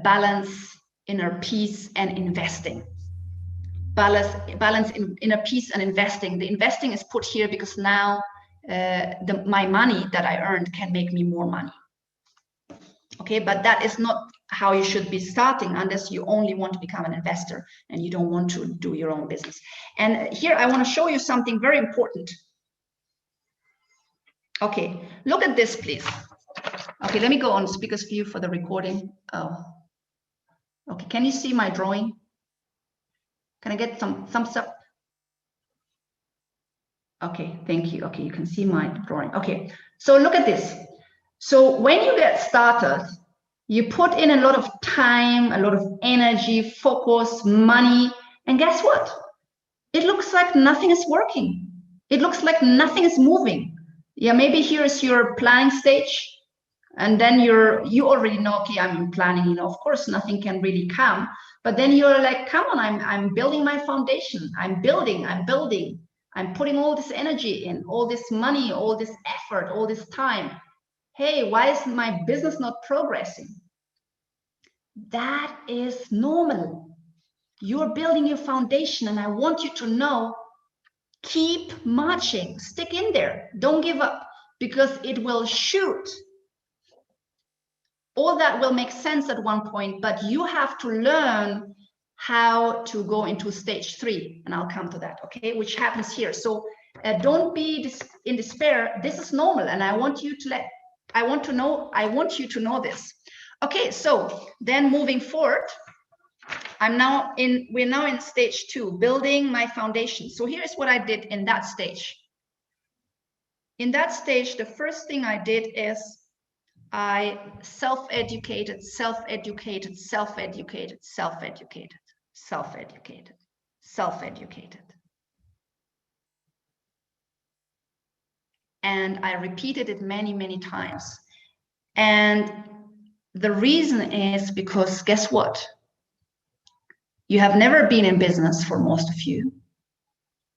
balance, inner peace, and investing. Balance inner peace and investing. The investing is put here because now my money that I earned can make me more money. Okay, but that is not how you should be starting unless you only want to become an investor and you don't want to do your own business. And here I want to show you something very important. Okay, look at this, please. Okay, let me go on speaker's view for the recording. Oh, okay, can you see my drawing? Can I get some thumbs up? Okay, thank you. Okay, you can see my drawing. Okay, so look at this. So when you get started, you put in a lot of time, a lot of energy, focus, money, and guess what? It looks like nothing is working. It looks like nothing is moving. Yeah, maybe here's your planning stage, and then you already know, okay, I'm in planning, you know, of course nothing can really come, but then you're like, come on, I'm building my foundation. I'm building, I'm putting all this energy in, all this money, all this effort, all this time. Hey, why is my business not progressing? That is normal. You're building your foundation, and I want you to know, keep marching, stick in there, don't give up, because it will shoot. all that will make sense at one point, but you have to learn how to go into stage 3, and I'll come to that, okay, which happens here. So don't be in despair. This is normal, and I want you to know this. Okay, so then moving forward, we're now in stage 2, building my foundation. So here's what I did in that stage. In that stage, the first thing I did is I self-educated, self-educated, self-educated, self-educated, self-educated, self-educated. And I repeated it many, many times. And the reason is because guess what? You have never been in business, for most of you.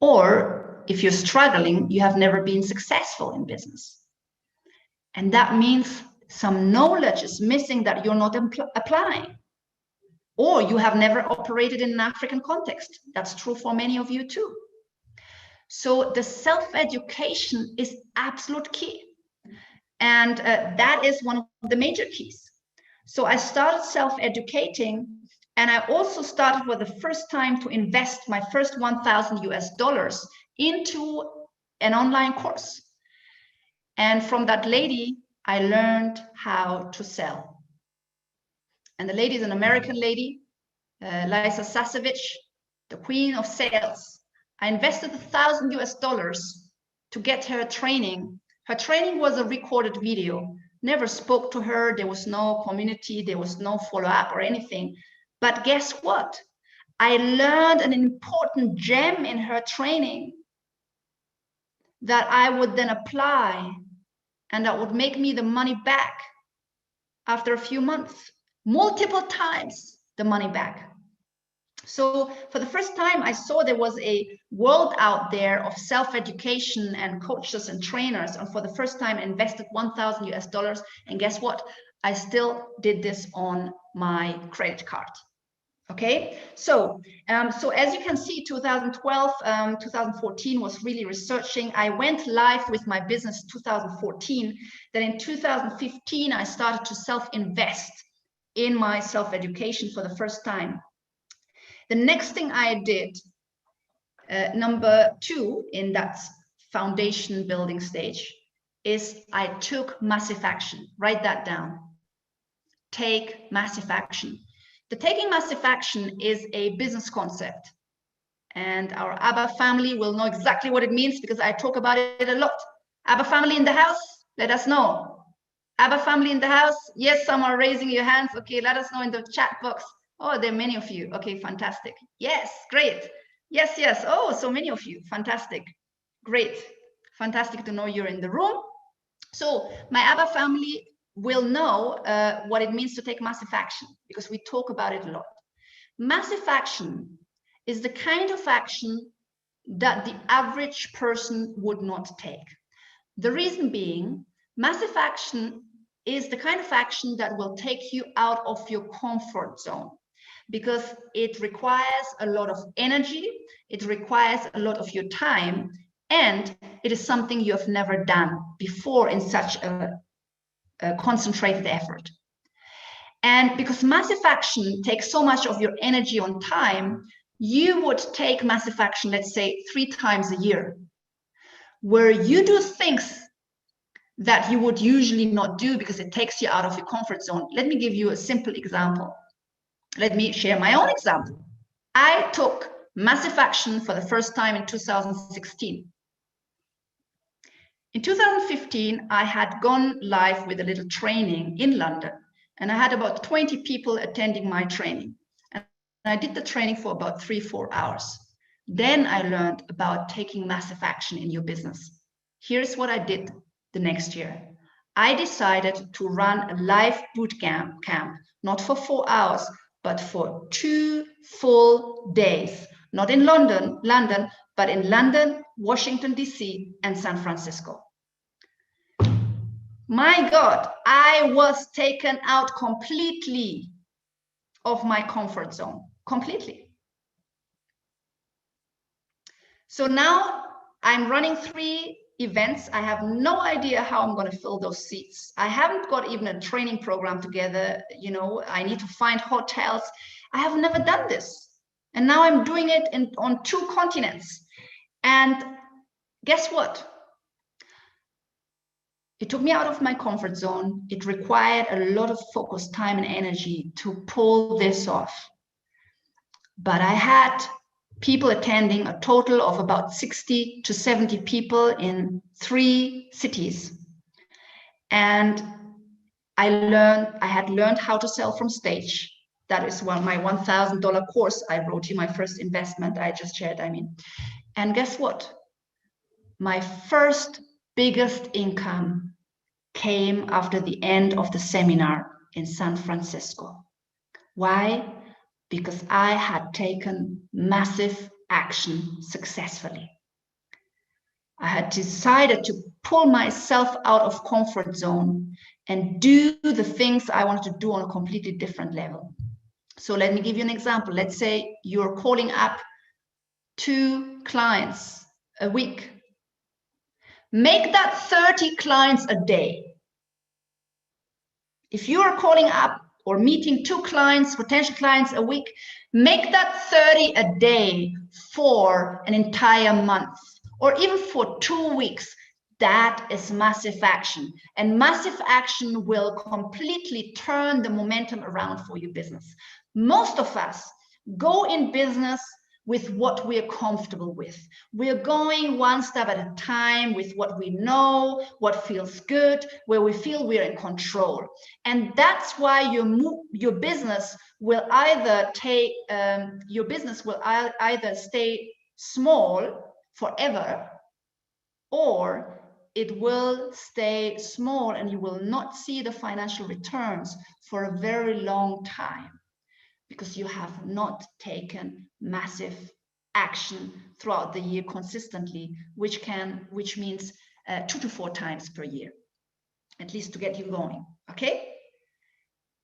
Or if you're struggling, you have never been successful in business. And that means some knowledge is missing that you're not applying. Or you have never operated in an African context. That's true for many of you too. So the self-education is absolute key. And that is one of the major keys. So I started self-educating, and I also started for the first time to invest my first $1,000 into an online course. And from that lady, I learned how to sell. And the lady is an American lady, Lisa Sasevich, the queen of sales. I invested $1,000 to get her training. Her training was a recorded video. Never spoke to her. There was no community. There was no follow-up or anything. But guess what? I learned an important gem in her training that I would then apply, and that would make me the money back after a few months, multiple times the money back. So for the first time, I saw there was a world out there of self-education and coaches and trainers. And for the first time, I invested $1,000. And guess what? I still did this on my credit card. Okay, so as you can see, 2012, 2014 was really researching. I went live with my business 2014. Then in 2015, I started to self-invest in my self-education for the first time. The next thing I did, number 2 in that foundation building stage, is I took massive action. Write that down. Take massive action. The taking massive action is a business concept, and our ABBA family will know exactly what it means because I talk about it a lot. ABBA family in the house, let us know. ABBA family in the house, yes, some are raising your hands. Okay, let us know in the chat box. Oh, there are many of you. Okay, fantastic. Yes, great. Yes, yes. Oh, so many of you. Fantastic. Great. Fantastic to know you're in the room. So my ABBA family will know what it means to take massive action, because we talk about it a lot. Massive action is the kind of action that the average person would not take. The reason being, massive action is the kind of action that will take you out of your comfort zone, because it requires a lot of energy, it requires a lot of your time, and it is something you have never done before in such a concentrated effort. And because massive action takes so much of your energy on time, you would take massive action, let's say 3 times a year, where you do things that you would usually not do because it takes you out of your comfort zone. Let me give you a simple example. Let me share my own example. I took massive action for the first time in 2016. In 2015, I had gone live with a little training in London, and I had about 20 people attending my training. And I did the training for about 3-4 hours. Then I learned about taking massive action in your business. Here's what I did the next year. I decided to run a live boot camp, not for 4 hours, but for 2 full days. Not in London, but in London, Washington, DC, and San Francisco. My God, I was taken out completely of my comfort zone, completely. So now I'm running 3 events. I have no idea how I'm going to fill those seats. I haven't got even a training program together. You know, I need to find hotels. I have never done this. And now I'm doing it on 2 continents. And guess what? It took me out of my comfort zone. It required a lot of focus, time, and energy to pull this off. But I had people attending, a total of about 60 to 70 people in 3 cities. And I had learned how to sell from stage. That is my $1,000 course I wrote you, my first investment I just shared, And guess what? My first biggest income came after the end of the seminar in San Francisco. Why? Because I had taken massive action successfully. I had decided to pull myself out of comfort zone and do the things I wanted to do on a completely different level. So let me give you an example. Let's say you're calling up 2 clients a week. Make that 30 clients a day. If you are calling up or meeting 2 clients, potential clients a week, make that 30 a day for an entire month or even for 2 weeks. That is massive action. And massive action will completely turn the momentum around for your business. Most of us go in business with what we're comfortable with. We're going one step at a time with what we know, what feels good, where we feel we're in control. And that's why your business will either either stay small forever, or it will stay small and you will not see the financial returns for a very long time, because you have not taken massive action throughout the year consistently, which means 2 to 4 times per year, at least to get you going, okay?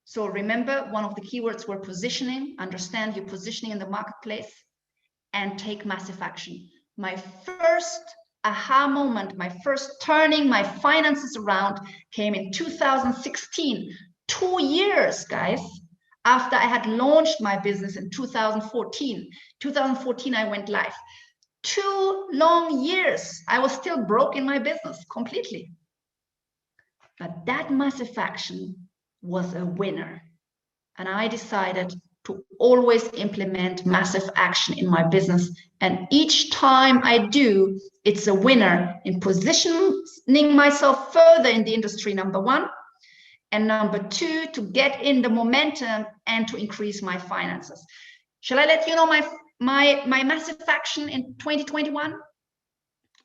So remember, one of the keywords were positioning. Understand your positioning in the marketplace and take massive action. My first aha moment, my first turning my finances around came in 2016, 2 years, guys, after I had launched my business in 2014. 2014, I went live. 2 long years. I was still broke in my business completely. But that massive action was a winner. And I decided to always implement massive action in my business. And each time I do, it's a winner in positioning myself further in the industry, number 1. And number 2, to get in the momentum and to increase my finances. Shall I let you know my massive action in 2021?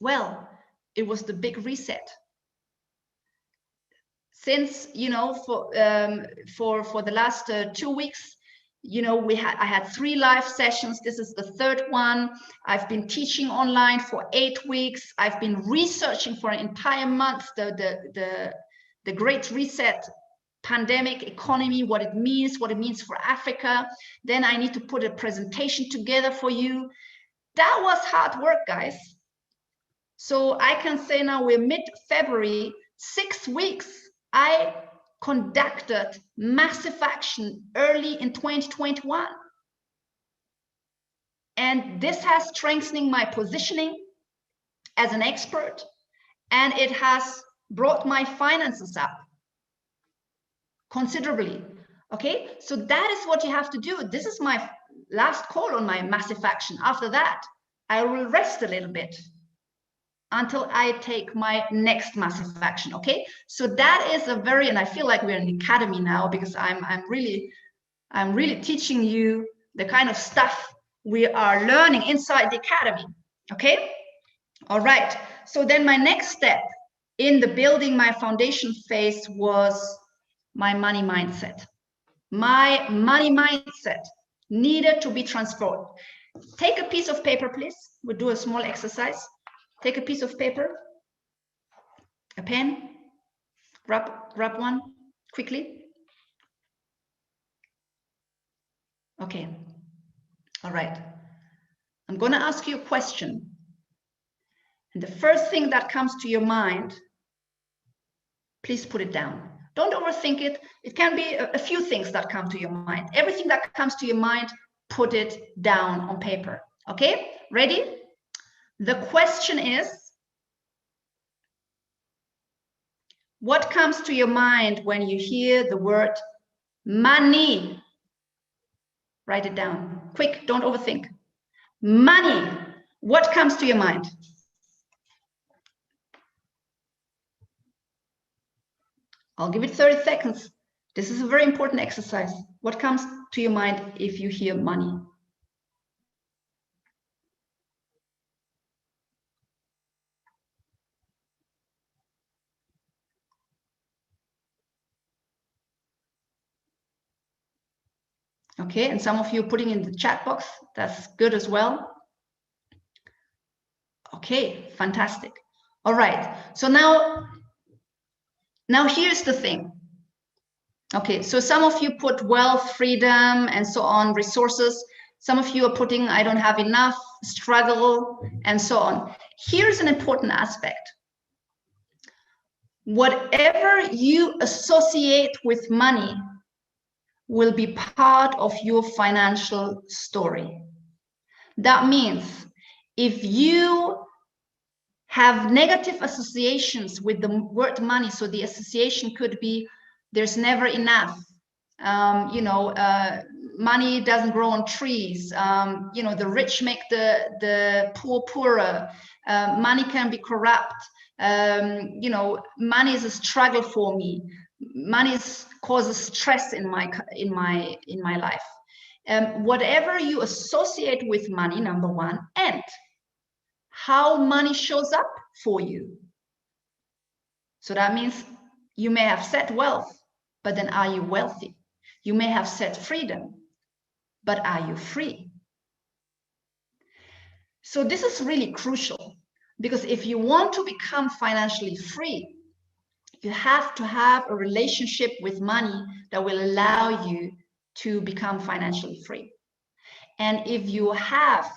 Well, it was the big reset. Since, you know, for the last 2 weeks, you know, I had 3 live sessions. This is the 3rd one. I've been teaching online for 8 weeks. I've been researching for an entire month the Great Reset pandemic economy, what it means for Africa. Then I need to put a presentation together for you. That was hard work, guys. So I can say now we're mid-February, 6 weeks. I conducted massive action early in 2021. And this has strengthened my positioning as an expert, and it has brought my finances up considerably. Okay, so that is what you have to do. This is my last call on my massive action. After that, I will rest a little bit until I take my next massive action. Okay, so that is a very, and I feel like we're in the academy now, because I'm really teaching you the kind of stuff we are learning inside the academy. Okay, all right. So then my next step in the building my foundation phase was my money mindset. My money mindset needed to be transformed. Take a piece of paper, please. We'll do a small exercise. Take a piece of paper, a pen, grab one quickly. Okay, all right. I'm going to ask you a question. and the first thing that comes to your mind, please put it down. Don't overthink it. It can be a few things that come to your mind. Everything that comes to your mind, put it down on paper. Okay, ready? The question is, what comes to your mind when you hear the word money? Write it down. Quick, don't overthink. Money. What comes to your mind? I'll give it 30 seconds. This is a very important exercise. What comes to your mind if you hear money? Okay, and some of you putting in the chat box, that's good as well. Okay, fantastic. All right, so now here's the thing. Okay, so some of you put wealth, freedom, and so on, resources. Some of you are putting, I don't have enough, struggle, and so on. Here's an important aspect. Whatever you associate with money will be part of your financial story. That means if you have negative associations with the word money, so the association could be there's never enough, money doesn't grow on trees, the rich make the poor poorer, money can be corrupt, money is a struggle for me, money causes stress in my life. Whatever you associate with money, number one, and how money shows up for you. So that means you may have said wealth, but then are you wealthy? You may have said freedom, but are you free? So this is really crucial, because if you want to become financially free, you have to have a relationship with money that will allow you to become financially free. And if you have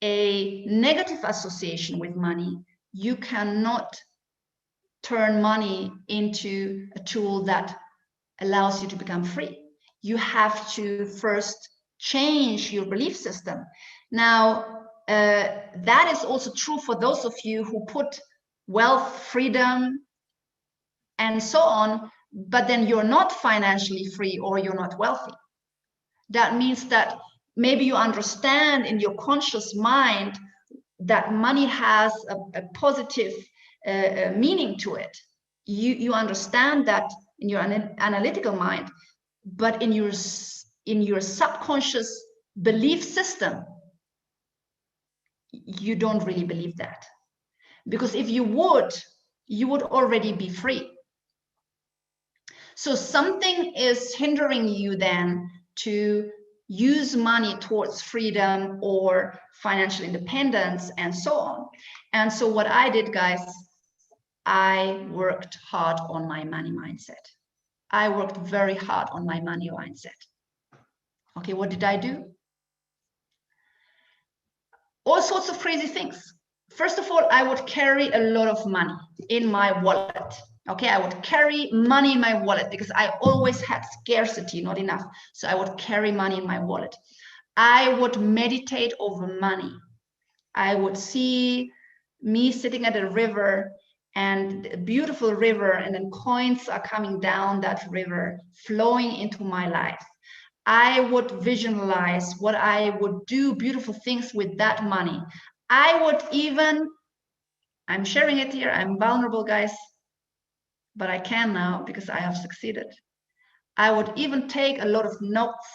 a negative association with money, you cannot turn money into a tool that allows you to become free. You have to first change your belief system. Now, that is also true for those of you who put wealth, freedom, and so on, but then you're not financially free or you're not wealthy. That means that maybe you understand in your conscious mind that money has a positive meaning to it. You understand that in your analytical mind, but in your subconscious belief system, you don't really believe that. Because if you would already be free. So something is hindering you then to use money towards freedom or financial independence and so on. And so what I did, guys, I worked hard on my money mindset. I worked very hard on my money mindset. Okay, what did I do? All sorts of crazy things. First of all, I would carry a lot of money in my wallet. Okay, I would carry money in my wallet because I always had scarcity, not enough. So I would carry money in my wallet. I would meditate over money. I would see me sitting at a river, and a beautiful river, and then coins are coming down that river, flowing into my life. I would visualize what I would do, beautiful things with that money. I would even, I'm sharing it here, I'm vulnerable, guys, but I can now because I have succeeded. I would even take a lot of notes,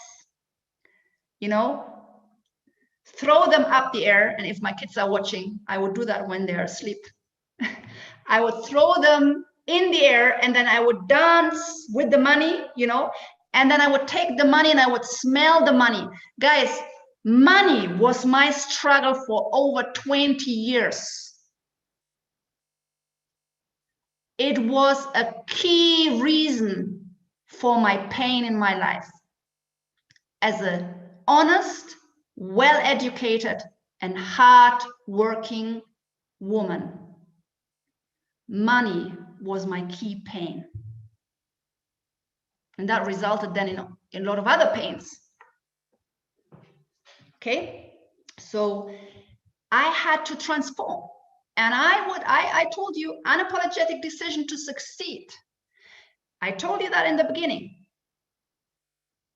throw them up the air. And if my kids are watching, I would do that when they're asleep. I would throw them in the air, and then I would dance with the money, and then I would take the money and I would smell the money. Guys, money was my struggle for over 20 years. It was a key reason for my pain in my life. As an honest, well-educated, and hard-working woman, money was my key pain. And that resulted then in a lot of other pains. Okay, so I had to transform. And I told you, unapologetic decision to succeed. I told you that in the beginning.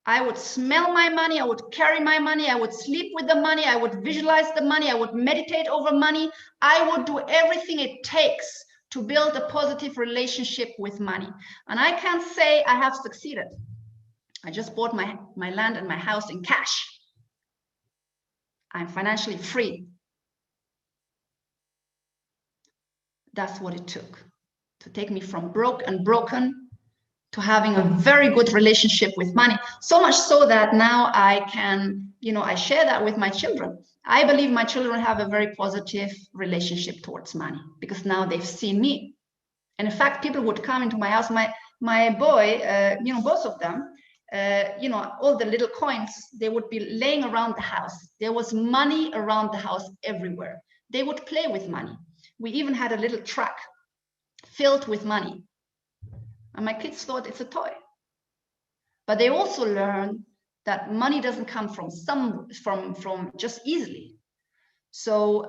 I would smell my money, I would carry my money, I would sleep with the money, I would visualize the money, I would meditate over money. I would do everything it takes to build a positive relationship with money. And I can't say I have succeeded. I just bought my land and my house in cash. I'm financially free. That's what it took to take me from broke and broken to having a very good relationship with money. So much so that now I can, I share that with my children. I believe my children have a very positive relationship towards money because now they've seen me. And in fact, people would come into my house. My boy, both of them, all the little coins, they would be laying around the house. There was money around the house everywhere. They would play with money. We even had a little truck filled with money. And my kids thought it's a toy. But they also learned that money doesn't come from just easily. So,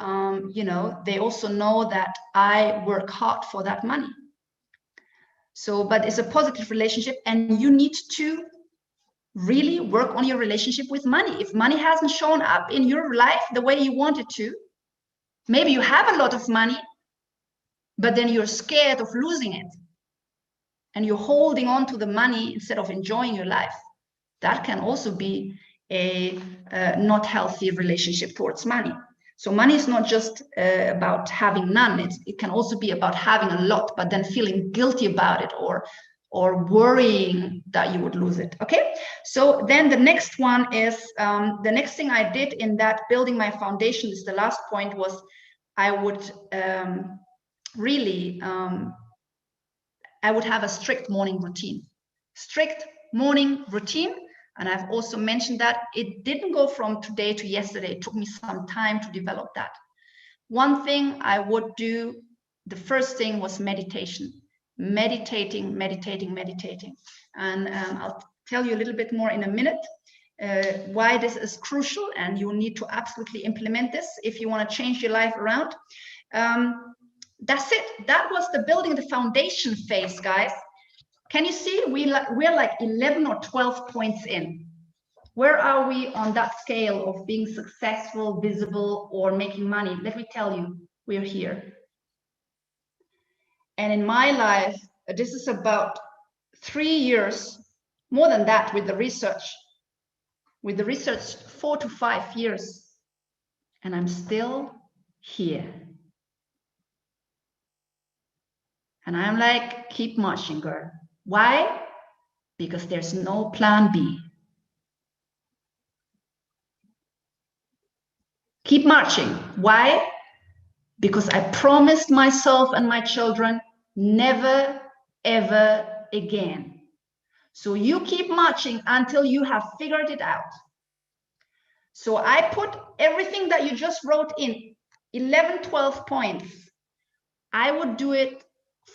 they also know that I work hard for that money. So, but it's a positive relationship, and you need to really work on your relationship with money. If money hasn't shown up in your life the way you want it to, maybe you have a lot of money, but then you're scared of losing it. And you're holding on to the money instead of enjoying your life. That can also be a not healthy relationship towards money. So money is not just about having none. It can also be about having a lot, but then feeling guilty about it or worrying that you would lose it. Okay. So then the next one is the next thing I did in that building my foundation is the last point was I would I would have a strict morning routine. And I've also mentioned that it didn't go from today to yesterday. It took me some time to develop that. One thing I would do, the first thing was meditation. Meditating. And I'll tell you a little bit more in a minute why this is crucial, and you need to absolutely implement this if you want to change your life around. That's it. That was the building the foundation phase, guys. Can you see we're like 11 or 12 points in? Where are we on that scale of being successful, visible, or making money? Let me tell you, we're here. And in my life, this is about 3 years, more than that with the research. With the research, 4 to 5 years. And I'm still here. And I'm like, keep marching, girl. Why? Because there's no plan B. Keep marching. Why? Because I promised myself and my children, never, ever again. So you keep marching until you have figured it out. So I put everything that you just wrote in, 11, 12 points. I would do it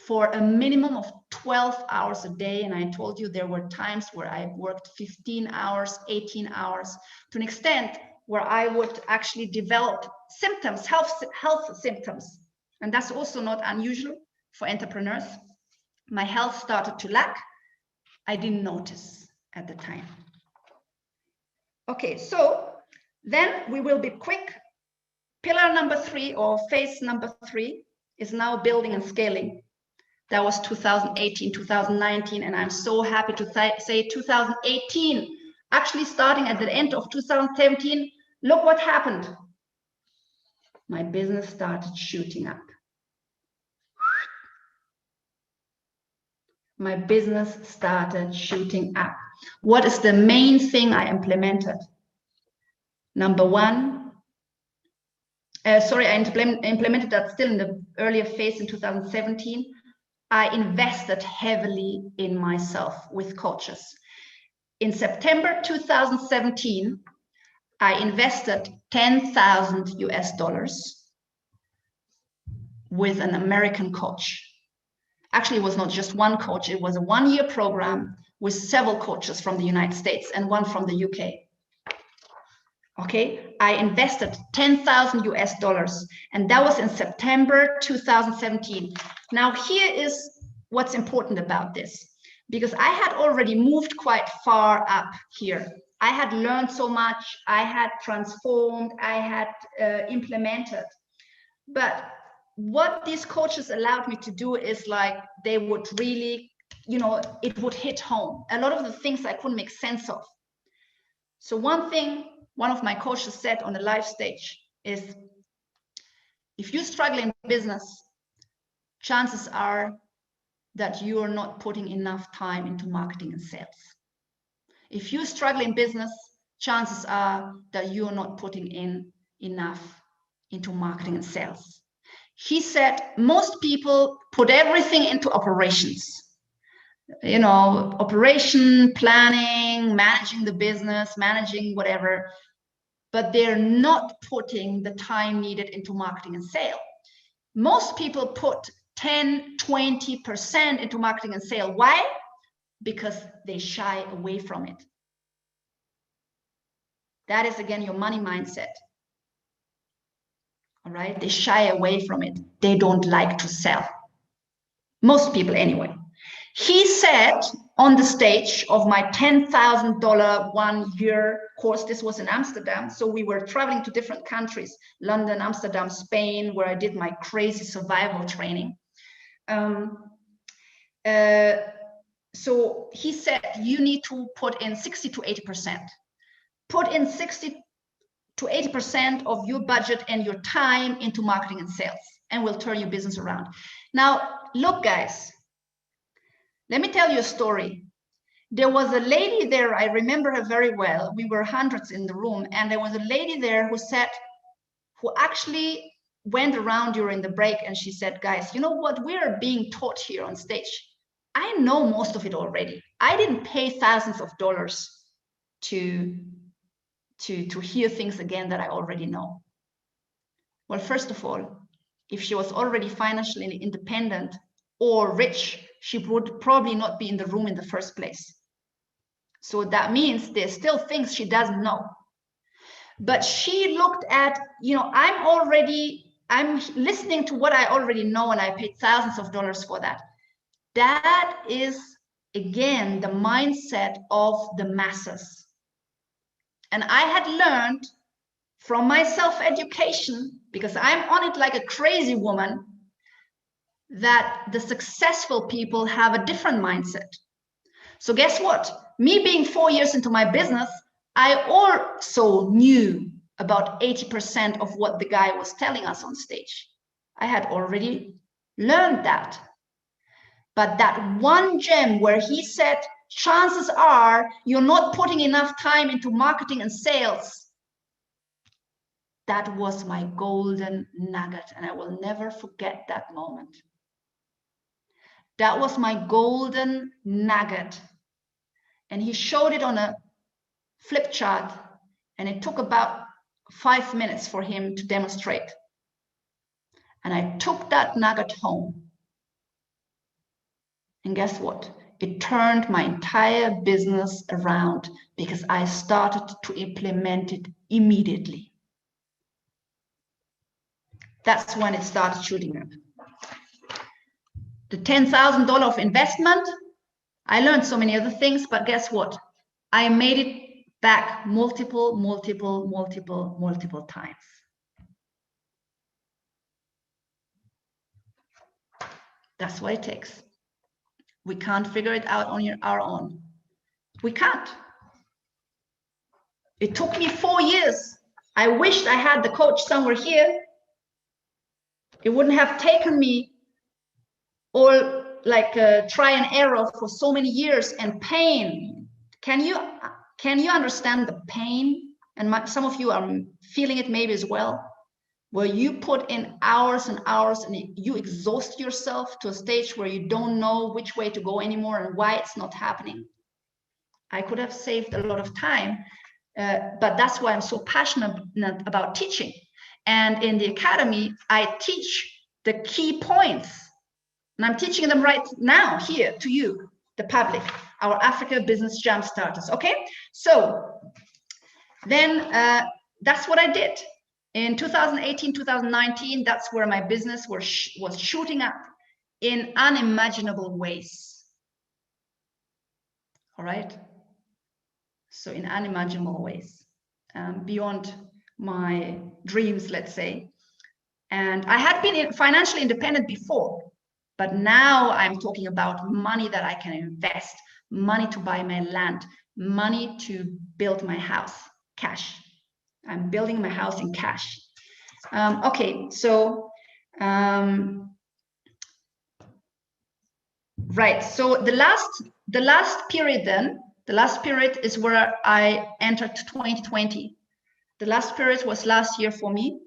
for a minimum of 12 hours a day. And I told you there were times where I worked 15 hours, 18 hours, to an extent where I would actually develop symptoms, health symptoms. And that's also not unusual for entrepreneurs. My health started to lack. I didn't notice at the time. Okay, so then we will be quick. Pillar number 3 or phase number 3 is now building and scaling. That was 2018, 2019, and I'm so happy to say 2018, actually starting at the end of 2017, look what happened. My business started shooting up. My business started shooting up. What is the main thing I implemented? Number 1, I implemented that still in the earlier phase in 2017. I invested heavily in myself with coaches. In September 2017, I invested $10,000 US. with an American coach. Actually, it was not just one coach. It was a one-year program with several coaches from the United States and one from the UK. Okay, I invested 10,000 US dollars, and that was in September 2017. Now, here is what's important about this, because I had already moved quite far up here. I had learned so much, I had transformed, I had implemented. But what these coaches allowed me to do is like, they would really, you know, it would hit home. A lot of the things I couldn't make sense of. So one thing one of my coaches said on the live stage is, if you struggle in business, chances are that you are not putting enough time into marketing and sales. If you struggle in business, chances are that you are not putting in enough into marketing and sales. He said most people put everything into operations. You know, operation, planning, managing the business, managing whatever, but they're not putting the time needed into marketing and sale. Most people put 10, 20% into marketing and sale. Why? Because they shy away from it. That is, again, your money mindset. All right, they shy away from it. They don't like to sell. Most people anyway. He said on the stage of my $10,000 one-year course, this was in Amsterdam, so we were traveling to different countries, London, Amsterdam, Spain, where I did my crazy survival training. So he said, you need to put in 60 to 80%. Put in 60 to 80% of your budget and your time into marketing and sales, and we'll turn your business around. Now, look, guys, let me tell you a story. There was a lady there, I remember her very well. We were hundreds in the room, and there was a lady there who actually went around during the break, and she said, guys, you know what we're being taught here on stage? I know most of it already. I didn't pay thousands of dollars to hear things again that I already know. Well, first of all, if she was already financially independent or rich, she would probably not be in the room in the first place. So that means there's still things she doesn't know. But she looked at, you know, I'm listening to what I already know, and I paid thousands of dollars for that. That is, again, the mindset of the masses. And I had learned from my self-education, because I'm on it like a crazy woman, that the successful people have a different mindset. So guess what? Me being 4 years into my business, I also knew about 80% of what the guy was telling us on stage. I had already learned that. But that one gem where he said, chances are you're not putting enough time into marketing and sales, that was my golden nugget, and I will never forget that moment. That was my golden nugget. And he showed it on a flip chart, and it took about 5 minutes for him to demonstrate. And I took that nugget home. And guess what? It turned my entire business around, because I started to implement it immediately. That's when it started shooting up. The $10,000 of investment, I learned so many other things, but guess what? I made it back multiple times. That's what it takes. We can't figure it out on our own. We can't. It took me 4 years. I wished I had the coach somewhere here. It wouldn't have taken me all like try and error for so many years, and pain. Can you understand the pain? And some of you are feeling it maybe as well, where you put in hours and hours and you exhaust yourself to a stage where you don't know which way to go anymore and why it's not happening. I could have saved a lot of time, but that's why I'm so passionate about teaching. And in the academy, I teach the key points. And I'm teaching them right now here to you, the public, our Africa Business Jump Starters. Okay, so then that's what I did. In 2018, 2019, that's where my business was shooting up in unimaginable ways. All right. So in unimaginable ways, beyond my dreams, let's say. And I had been financially independent before, but now I'm talking about money that I can invest, money to buy my land, money to build my house, cash. I'm building my house in cash. Okay, so right. So the last period then, the last period is where I entered 2020. The last period was last year for me.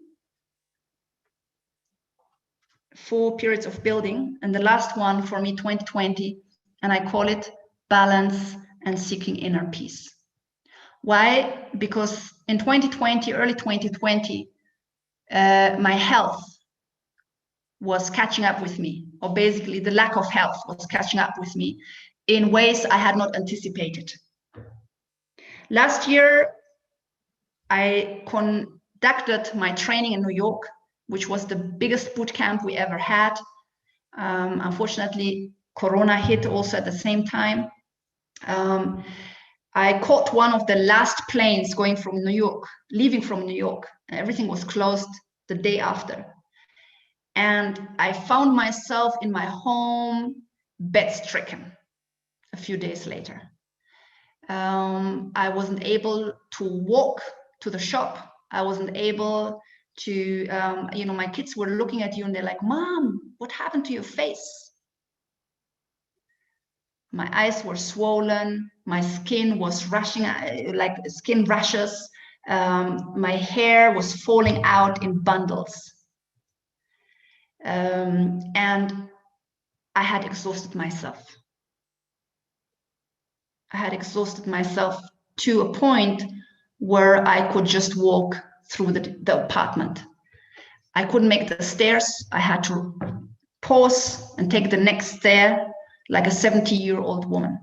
4 periods of building, and the last one for me, 2020, and I call it balance and seeking inner peace. Why? Because in 2020, early 2020, my health was catching up with me, or basically the lack of health was catching up with me in ways I had not anticipated. Last year, I conducted my training in New York, which was the biggest boot camp we ever had. Unfortunately, Corona hit also at the same time. I caught one of the last planes going from New York, leaving from New York, and everything was closed the day after. And I found myself in my home, bed-stricken a few days later. I wasn't able to walk to the shop. I wasn't able to, you know, my kids were looking at you and they're like, "Mom, what happened to your face?" My eyes were swollen. My skin was rushing, like skin rashes. My hair was falling out in bundles. And I had exhausted myself. I had exhausted myself to a point where I could just walk through the apartment. I couldn't make the stairs. I had to pause and take the next stair like a 70-year-old woman.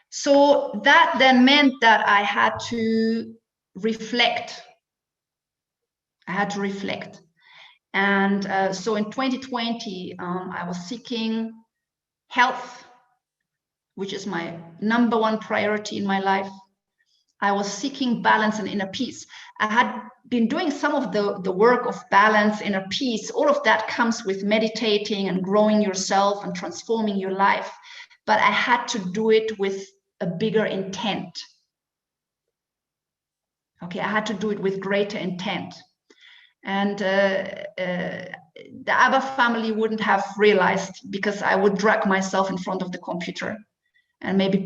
So that then meant that I had to reflect. I had to reflect. And so in 2020, I was seeking health, which is my #1 priority in my life. I was seeking balance and inner peace. I had been doing some of the work of balance, inner peace. All of that comes with meditating and growing yourself and transforming your life. But I had to do it with a bigger intent. Okay, I had to do it with greater intent. And the Abba family wouldn't have realized, because I would drag myself in front of the computer and maybe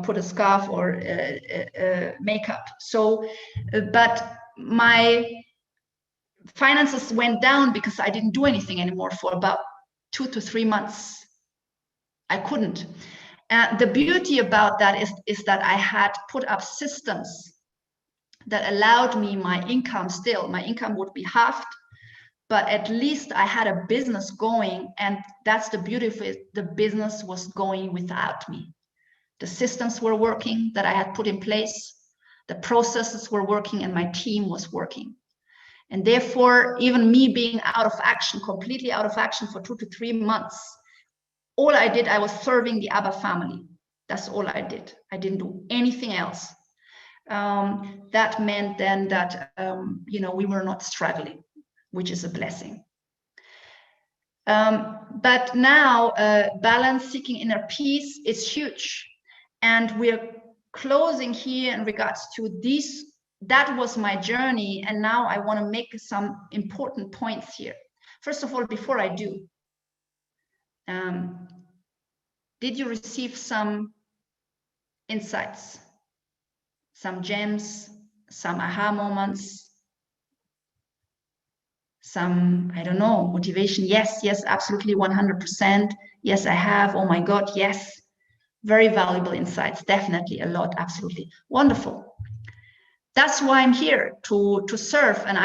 put a scarf or makeup. So, but my finances went down because I didn't do anything anymore for about 2 to 3 months. I couldn't. The beauty about that is that I had put up systems that allowed me my income would be halved, but at least I had a business going, and that's the beauty of it. The business was going without me. The systems were working that I had put in place, the processes were working, and my team was working. And therefore, even me being out of action, completely out of action for 2 to 3 months, all I did, I was serving the Abba family. That's all I did. I didn't do anything else. That meant then that, we were not struggling, which is a blessing. But now balance, seeking inner peace is huge. And we're closing here in regards to these. That was my journey. And now I want to make some important points here. First of all, before I do, did you receive some insights, some gems, some aha moments, some, I don't know, motivation? Yes, absolutely, 100%. Yes, I have. Oh my God, yes. Very valuable insights, definitely a lot, absolutely. Wonderful. that's why I'm here to serve, and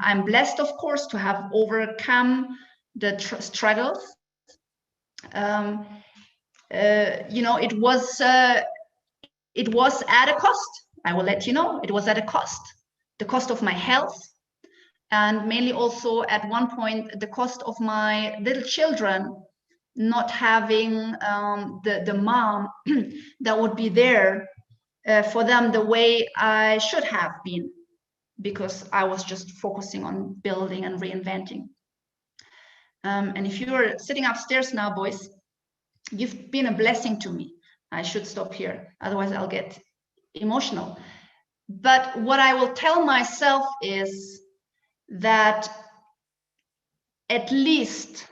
I'm blessed, of course, to have overcome the struggles. You know, it was at a cost. I will let you know, it was at a cost. The cost of my health, and mainly also at one point the cost of my little children not having the mom that would be there for them the way I should have been, because I was just focusing on building and reinventing. And if you're sitting upstairs now, boys, you've been a blessing to me. I should stop here, otherwise I'll get emotional. But what I will tell myself is that at least,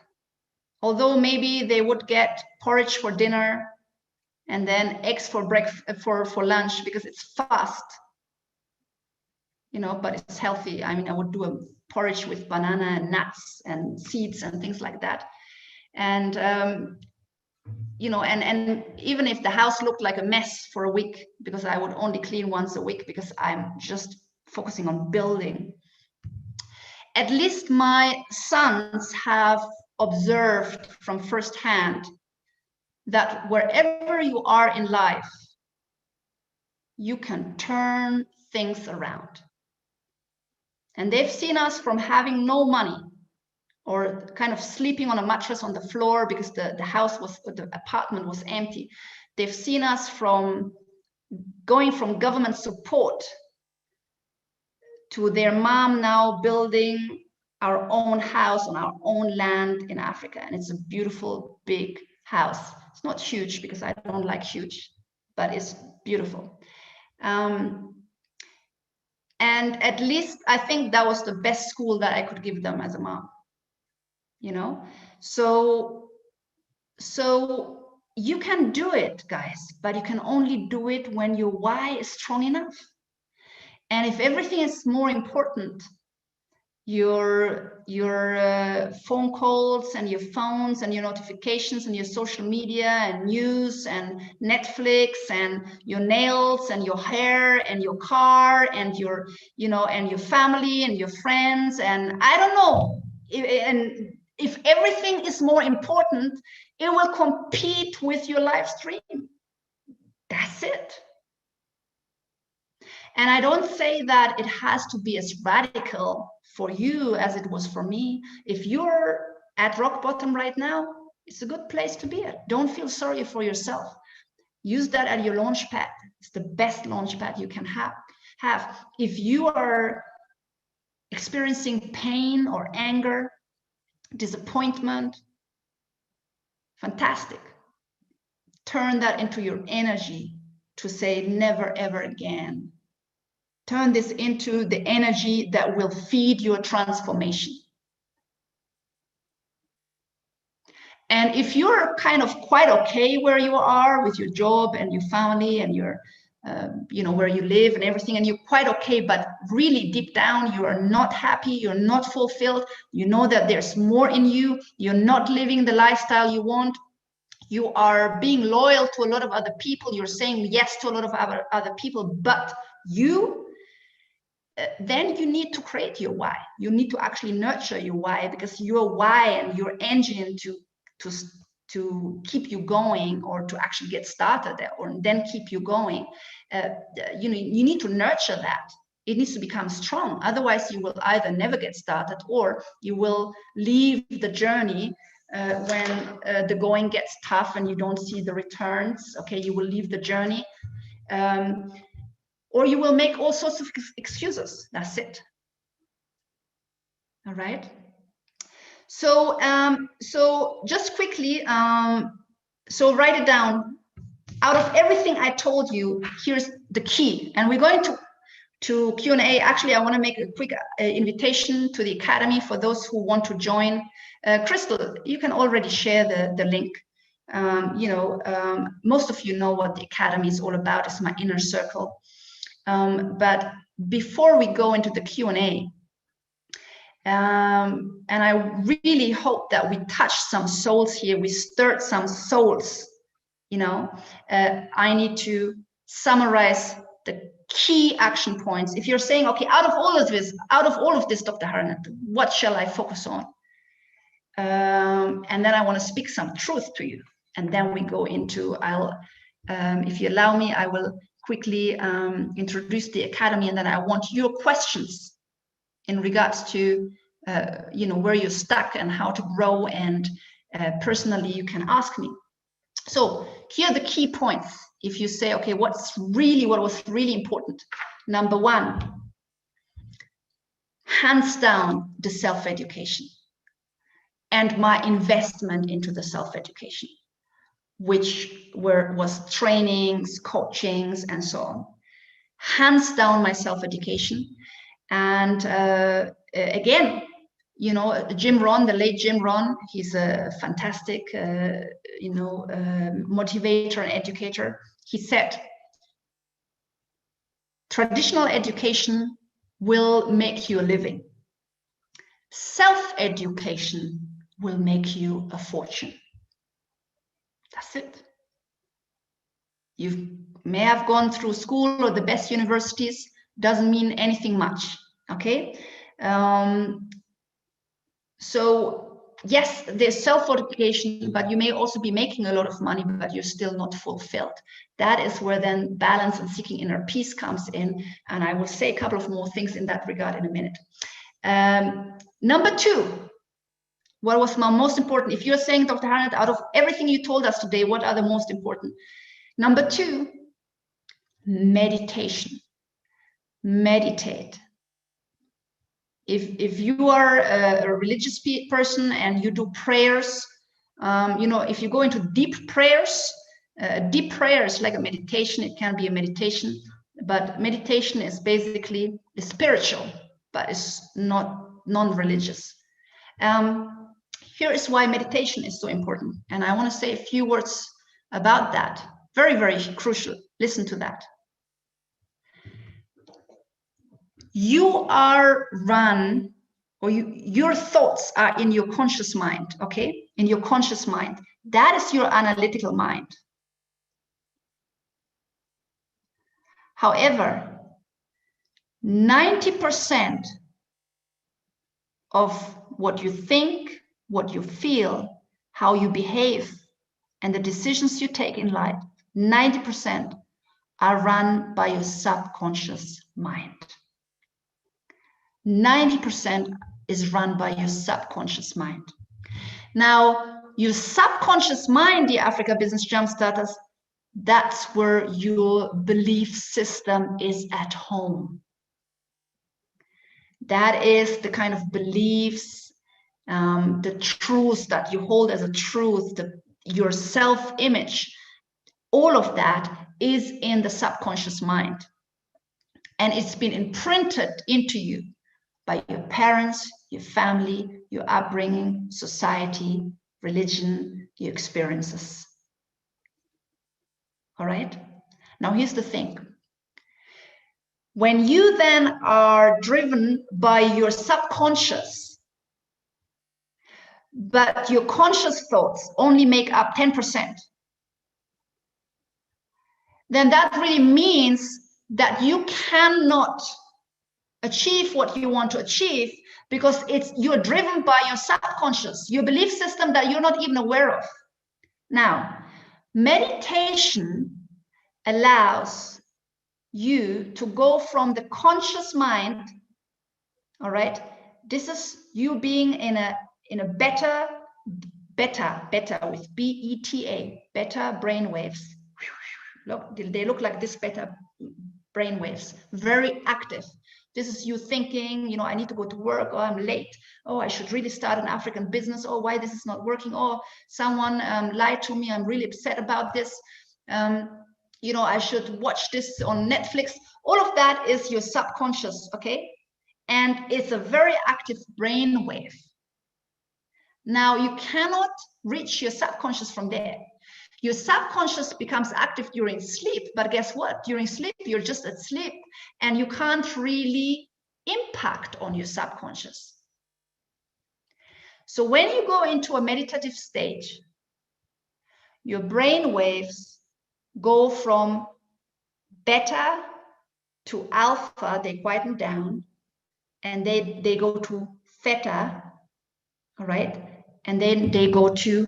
although maybe they would get porridge for dinner and then eggs for breakfast, for lunch, because it's fast, you know, but it's healthy. I mean, I would do a porridge with banana and nuts and seeds and things like that. And you know, and even if the house looked like a mess for a week, because I would only clean once a week because I'm just focusing on building, at least my sons have observed from firsthand that wherever you are in life, you can turn things around. And they've seen us from having no money, or kind of sleeping on a mattress on the floor because the apartment was empty. They've seen us from going from government support to their mom now building our own house on our own land in Africa. And it's a beautiful, big house. It's not huge because I don't like huge, but it's beautiful. And at least I think that was the best school that I could give them as a mom, you know? So you can do it, guys, but you can only do it when your why is strong enough. And if everything is more important, your phone calls and your phones and your notifications and your social media and news and Netflix and your nails and your hair and your car and your, you know, and your family and your friends, and I don't know, and if everything is more important, it will compete with your live stream. That's it. And I don't say that it has to be as radical for you as it was for me. If you're at rock bottom right now, it's a good place to be at. Don't feel sorry for yourself. Use that as your launch pad. It's the best launch pad you can have. If you are experiencing pain or anger, disappointment, fantastic. Turn that into your energy to say never ever again. Turn this into the energy that will feed your transformation. And if you're kind of quite okay where you are with your job and your family and your, you know, where you live and everything, and you're quite okay, but really deep down, you are not happy, you're not fulfilled, you know that there's more in you, you're not living the lifestyle you want, you are being loyal to a lot of other people, you're saying yes to a lot of other people, but you, then you need to create your why. You need to actually nurture your why, because your why and your engine to keep you going, or to actually get started there, or then keep you going, you know, you need to nurture that. It needs to become strong. Otherwise, you will either never get started, or you will leave the journey when the going gets tough and you don't see the returns. Okay, you will leave the journey. Or you will make all sorts of excuses. That's it. All right. So, so just quickly, so write it down. Out of everything I told you, here's the key. And we're going to Q&A. Actually, I want to make a quick invitation to the Academy for those who want to join. Crystal, you can already share the link. You know, most of you know what the Academy is all about. It's my inner circle. But before we go into the Q&A, and I really hope that we touch some souls here, we stirred some souls, you know, I need to summarize the key action points. If you're saying, okay, out of all of this, Dr. Harnett, what shall I focus on? And then I want to speak some truth to you. And then we go into, if you allow me, I will quickly introduce the Academy, and then I want your questions in regards to, where you're stuck and how to grow, and personally, you can ask me. So here are the key points. If you say, okay, what was really important? Number one, hands down, the self-education and my investment into the self-education, which was trainings, coachings, and so on. Hands down, my self-education. And again, Jim Rohn, the late Jim Rohn, he's a fantastic, motivator and educator. He said, traditional education will make you a living. Self-education will make you a fortune. That's it. You may have gone through school or the best universities, doesn't mean anything much, okay? So yes, there's self-education, but you may also be making a lot of money, but you're still not fulfilled. That is where then balance and seeking inner peace comes in. And I will say a couple of more things in that regard in a minute. Number two, what was my most important? If you're saying, Dr. Harnett, out of everything you told us today, what are the most important? Number two, meditation. Meditate. If you are a religious person and you do prayers, if you go into deep prayers like a meditation, it can be a meditation, but meditation is basically spiritual, but it's not non-religious. Here is why meditation is so important. And I want to say a few words about that. Very, very crucial. Listen to that. You are run, or your thoughts are in your conscious mind, okay? In your conscious mind. That is your analytical mind. However, 90% of what you think, what you feel, how you behave, and the decisions you take in life, 90% are run by your subconscious mind. 90% is run by your subconscious mind. Now, your subconscious mind, dear Africa Business Jumpstarters, that's where your belief system is at home. That is the kind of beliefs, the truths that you hold as a truth, your self-image, all of that is in the subconscious mind. And it's been imprinted into you by your parents, your family, your upbringing, society, religion, your experiences. All right? Now, here's the thing. When you then are driven by your subconscious, but your conscious thoughts only make up 10%, then that really means that you cannot achieve what you want to achieve, because you're driven by your subconscious, your belief system that you're not even aware of. Now, meditation allows you to go from the conscious mind, all right? This is you being in a beta with B-E-T-A, beta brainwaves. Look, they look like this beta brainwaves, very active. This is you thinking, I need to go to work, or I'm late. Oh, I should really start an African business. Oh, why this is not working? Oh, someone lied to me. I'm really upset about this. I should watch this on Netflix. All of that is your subconscious, okay? And it's a very active brain wave. Now, you cannot reach your subconscious from there. Your subconscious becomes active during sleep, but guess what? During sleep, you're just asleep and you can't really impact on your subconscious. So when you go into a meditative stage, your brain waves go from beta to alpha, they quieten down, and they go to theta, all right? And then they go to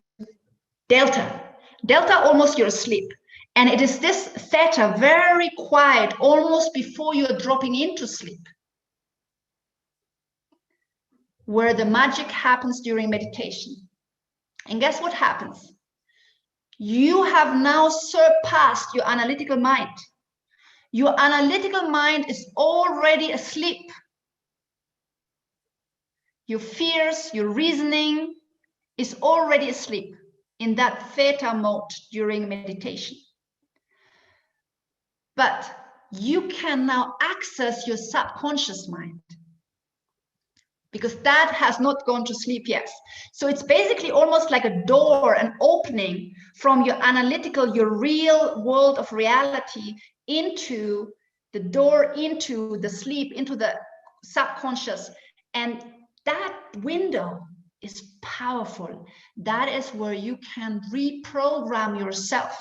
delta. Delta, almost you're asleep. And it is this theta, very quiet, almost before you're dropping into sleep, where the magic happens during meditation. And guess what happens? You have now surpassed your analytical mind. Your analytical mind is already asleep. Your fears, your reasoning is already asleep in that theta mode during meditation. But you can now access your subconscious mind, because that has not gone to sleep yet. So it's basically almost like a door, an opening from your analytical, your real world of reality into the door, into the sleep, into the subconscious. And that window is powerful. That is where you can reprogram yourself.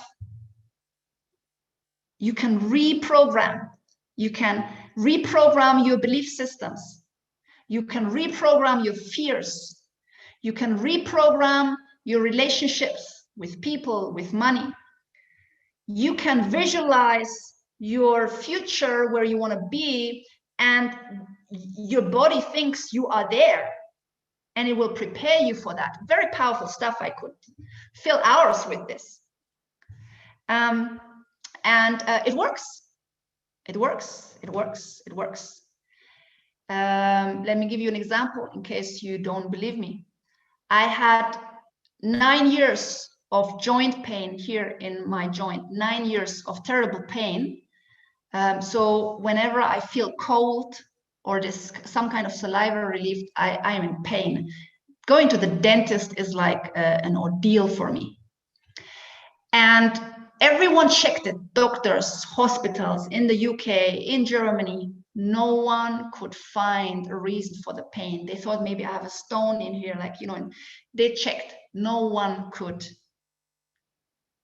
You can reprogram. You can reprogram your belief systems. You can reprogram your fears. You can reprogram your relationships with people, with money. You can visualize your future, where you want to be, and your body thinks you are there, and it will prepare you for that. Very powerful stuff. I could fill hours with this. It works. It works. It works. It works. Let me give you an example in case you don't believe me. I had 9 years of joint pain here in my joint, 9 years of terrible pain. So whenever I feel cold or some kind of saliva relief, I am in pain. Going to the dentist is like an ordeal for me. And everyone checked it, doctors, hospitals in the UK, in Germany. No one could find a reason for the pain. They thought maybe I have a stone in here, like, you know, and they checked. No one could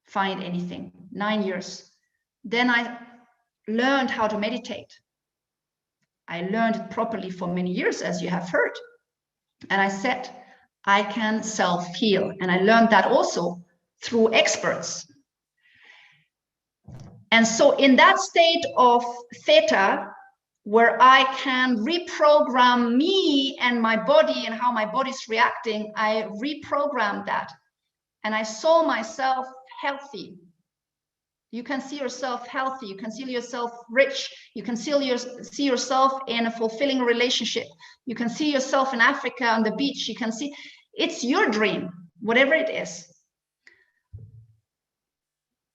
find anything. 9 years. Then I learned how to meditate. I learned it properly for many years, as you have heard. And I said, I can self-heal. And I learned that also through experts. And so in that state of theta, where I can reprogram me and my body and how my body's reacting, I reprogrammed that. And I saw myself healthy. You can see yourself healthy. You can see yourself rich. You can see yourself in a fulfilling relationship. You can see yourself in Africa on the beach. You can see, it's your dream, whatever it is.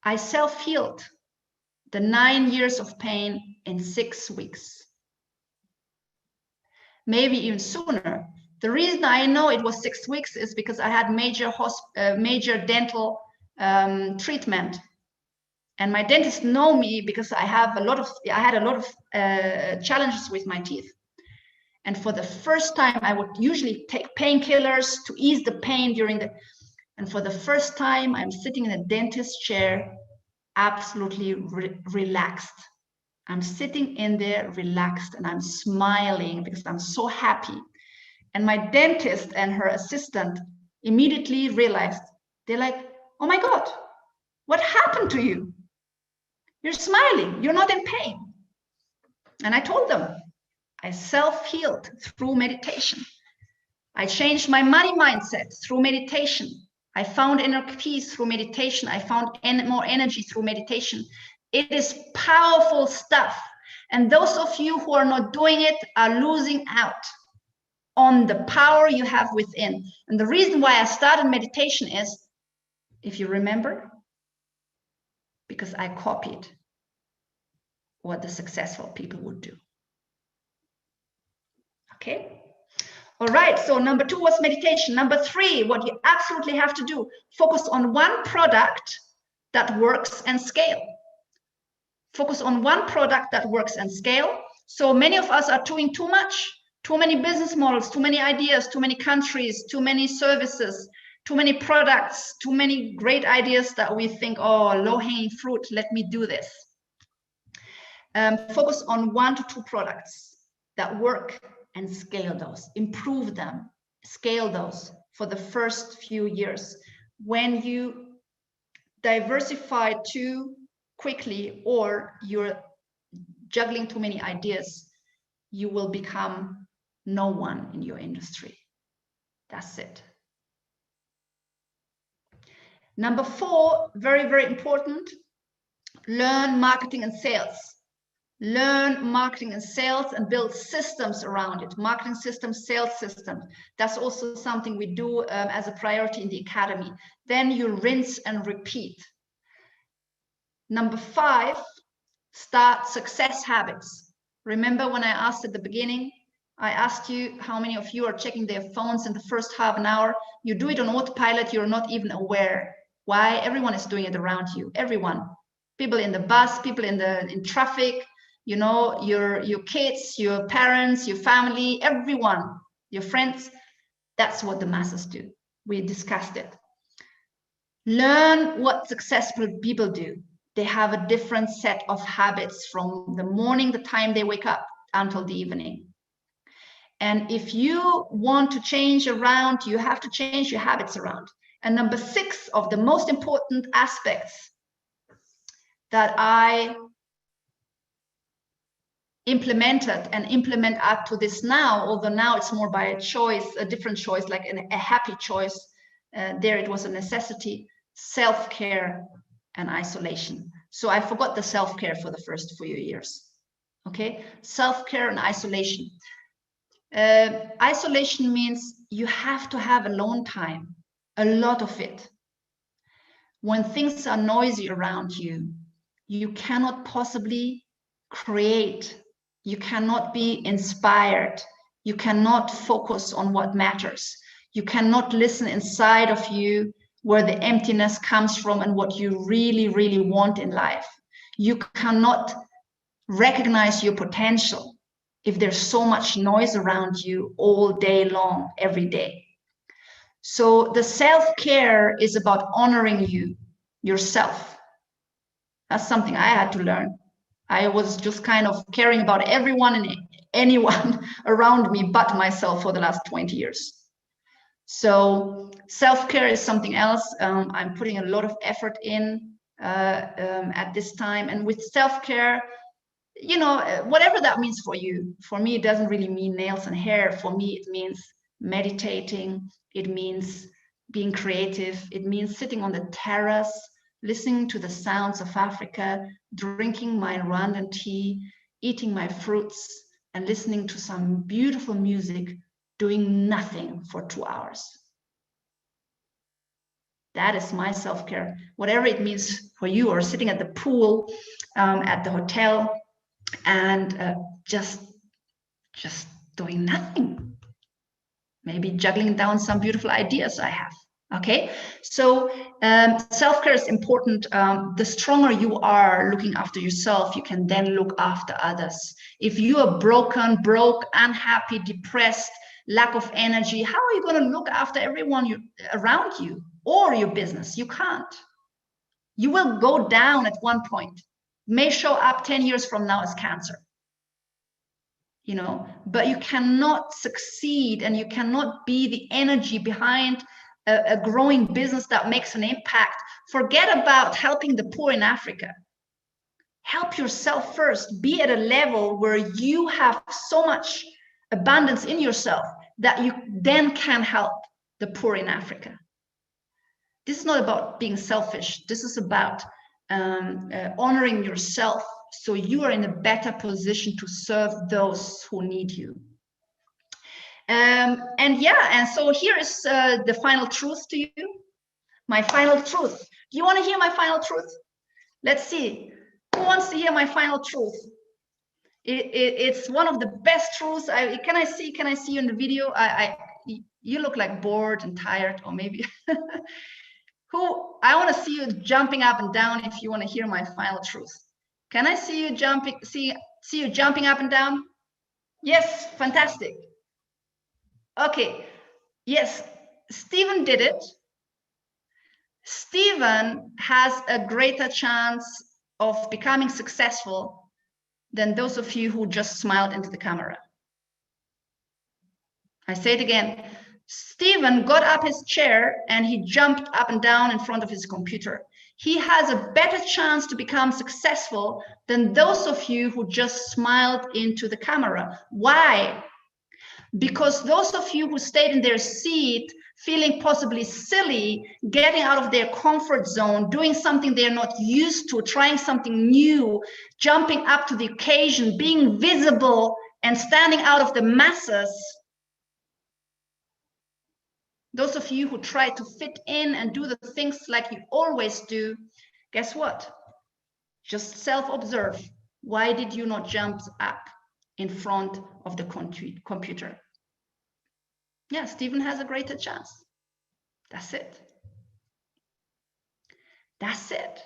I self-healed the 9 years of pain in 6 weeks. Maybe even sooner. The reason I know it was 6 weeks is because I had major dental treatment. And my dentists know me because I had a lot of challenges with my teeth. And for the first time, I would usually take painkillers to ease the pain and for the first time, I'm sitting in a dentist chair, absolutely relaxed. I'm sitting in there relaxed and I'm smiling because I'm so happy. And my dentist and her assistant immediately realized, they're like, oh my God, what happened to you? You're smiling, you're not in pain. And I told them, I self-healed through meditation. I changed my money mindset through meditation. I found inner peace through meditation. I found more energy through meditation. It is powerful stuff. And those of you who are not doing it are losing out on the power you have within. And the reason why I started meditation is, if you remember, because I copied what the successful people would do. Okay. All right. So number 2 was meditation. Number 3, what you absolutely have to do, focus on one product that works and scale. Focus on one product that works and scale. So many of us are doing too much, too many business models, too many ideas, too many countries, too many services, too many products, too many great ideas that we think, oh, low-hanging fruit, let me do this. Focus on 1 to 2 products that work and scale those, improve them, scale those for the first few years. When you diversify too quickly or you're juggling too many ideas, you will become no one in your industry. That's it. Number 4, very, very important, learn marketing and sales. Learn marketing and sales and build systems around it. Marketing systems, sales systems. That's also something we do as a priority in the academy. Then you rinse and repeat. Number 5, start success habits. Remember when I asked at the beginning, I asked you how many of you are checking their phones in the first half an hour. You do it on autopilot, you're not even aware. Why? Everyone is doing it around you, everyone. People in the bus, people in traffic, you know, your kids, your parents, your family, everyone, your friends. That's what the masses do. We discussed it. Learn what successful people do. They have a different set of habits from the morning, the time they wake up, until the evening. And if you want to change around, you have to change your habits around. And number 6 of the most important aspects that I implemented and implement up to this now, although now it's more by a choice, a different choice, like a happy choice. There it was a necessity, self-care and isolation. So I forgot the self-care for the first few years. Okay, self-care and isolation. Isolation means you have to have alone time, a lot of it. When things are noisy around you, you cannot possibly create. You cannot be inspired. You cannot focus on what matters. You cannot listen inside of you where the emptiness comes from and what you really, really want in life. You cannot recognize your potential if there's so much noise around you all day long, every day. So the self-care is about honoring yourself. That's something I had to learn. I was just kind of caring about everyone and anyone around me but myself for the last 20 years. So self-care is something else I'm putting a lot of effort in at this time. And with self-care, you know, whatever that means for you. For me, it doesn't really mean nails and hair. For me, it means meditating. It means being creative. It means sitting on the terrace, listening to the sounds of Africa, drinking my Rwandan tea, eating my fruits, and listening to some beautiful music, doing nothing for 2 hours. That is my self-care. Whatever it means for you, or sitting at the pool, at the hotel, and just doing nothing. Maybe juggling down some beautiful ideas I have. Okay, so self-care is important. The stronger you are looking after yourself, you can then look after others. If you are broke, unhappy, depressed, lack of energy, how are you going to look after everyone around you or your business? You can't. You will go down at one point. May show up 10 years from now as cancer. You know, but you cannot succeed and you cannot be the energy behind a growing business that makes an impact. Forget about helping the poor in Africa. Help yourself first. Be at a level where you have so much abundance in yourself that you then can help the poor in Africa. This is not about being selfish. This is about honoring yourself, so you are in a better position to serve those who need you. And so here is the final truth to you. My final truth. Do you want to hear my final truth? Let's see. Who wants to hear my final truth? It's one of the best truths. Can I see you in the video? You look like bored and tired, or maybe. I want to see you jumping up and down if you want to hear my final truth. Can I see you jumping? See you jumping up and down? Yes, fantastic. Okay, yes, Stephen did it. Stephen has a greater chance of becoming successful than those of you who just smiled into the camera. I say it again. Stephen got up his chair and he jumped up and down in front of his computer. He has a better chance to become successful than those of you who just smiled into the camera. Why? Because those of you who stayed in their seat, feeling possibly silly, getting out of their comfort zone, doing something they're not used to, trying something new, jumping up to the occasion, being visible and standing out of the masses, those of you who try to fit in and do the things like you always do, guess what? Just self-observe. Why did you not jump up in front of the computer? Yeah, Stephen has a greater chance. That's it. That's it.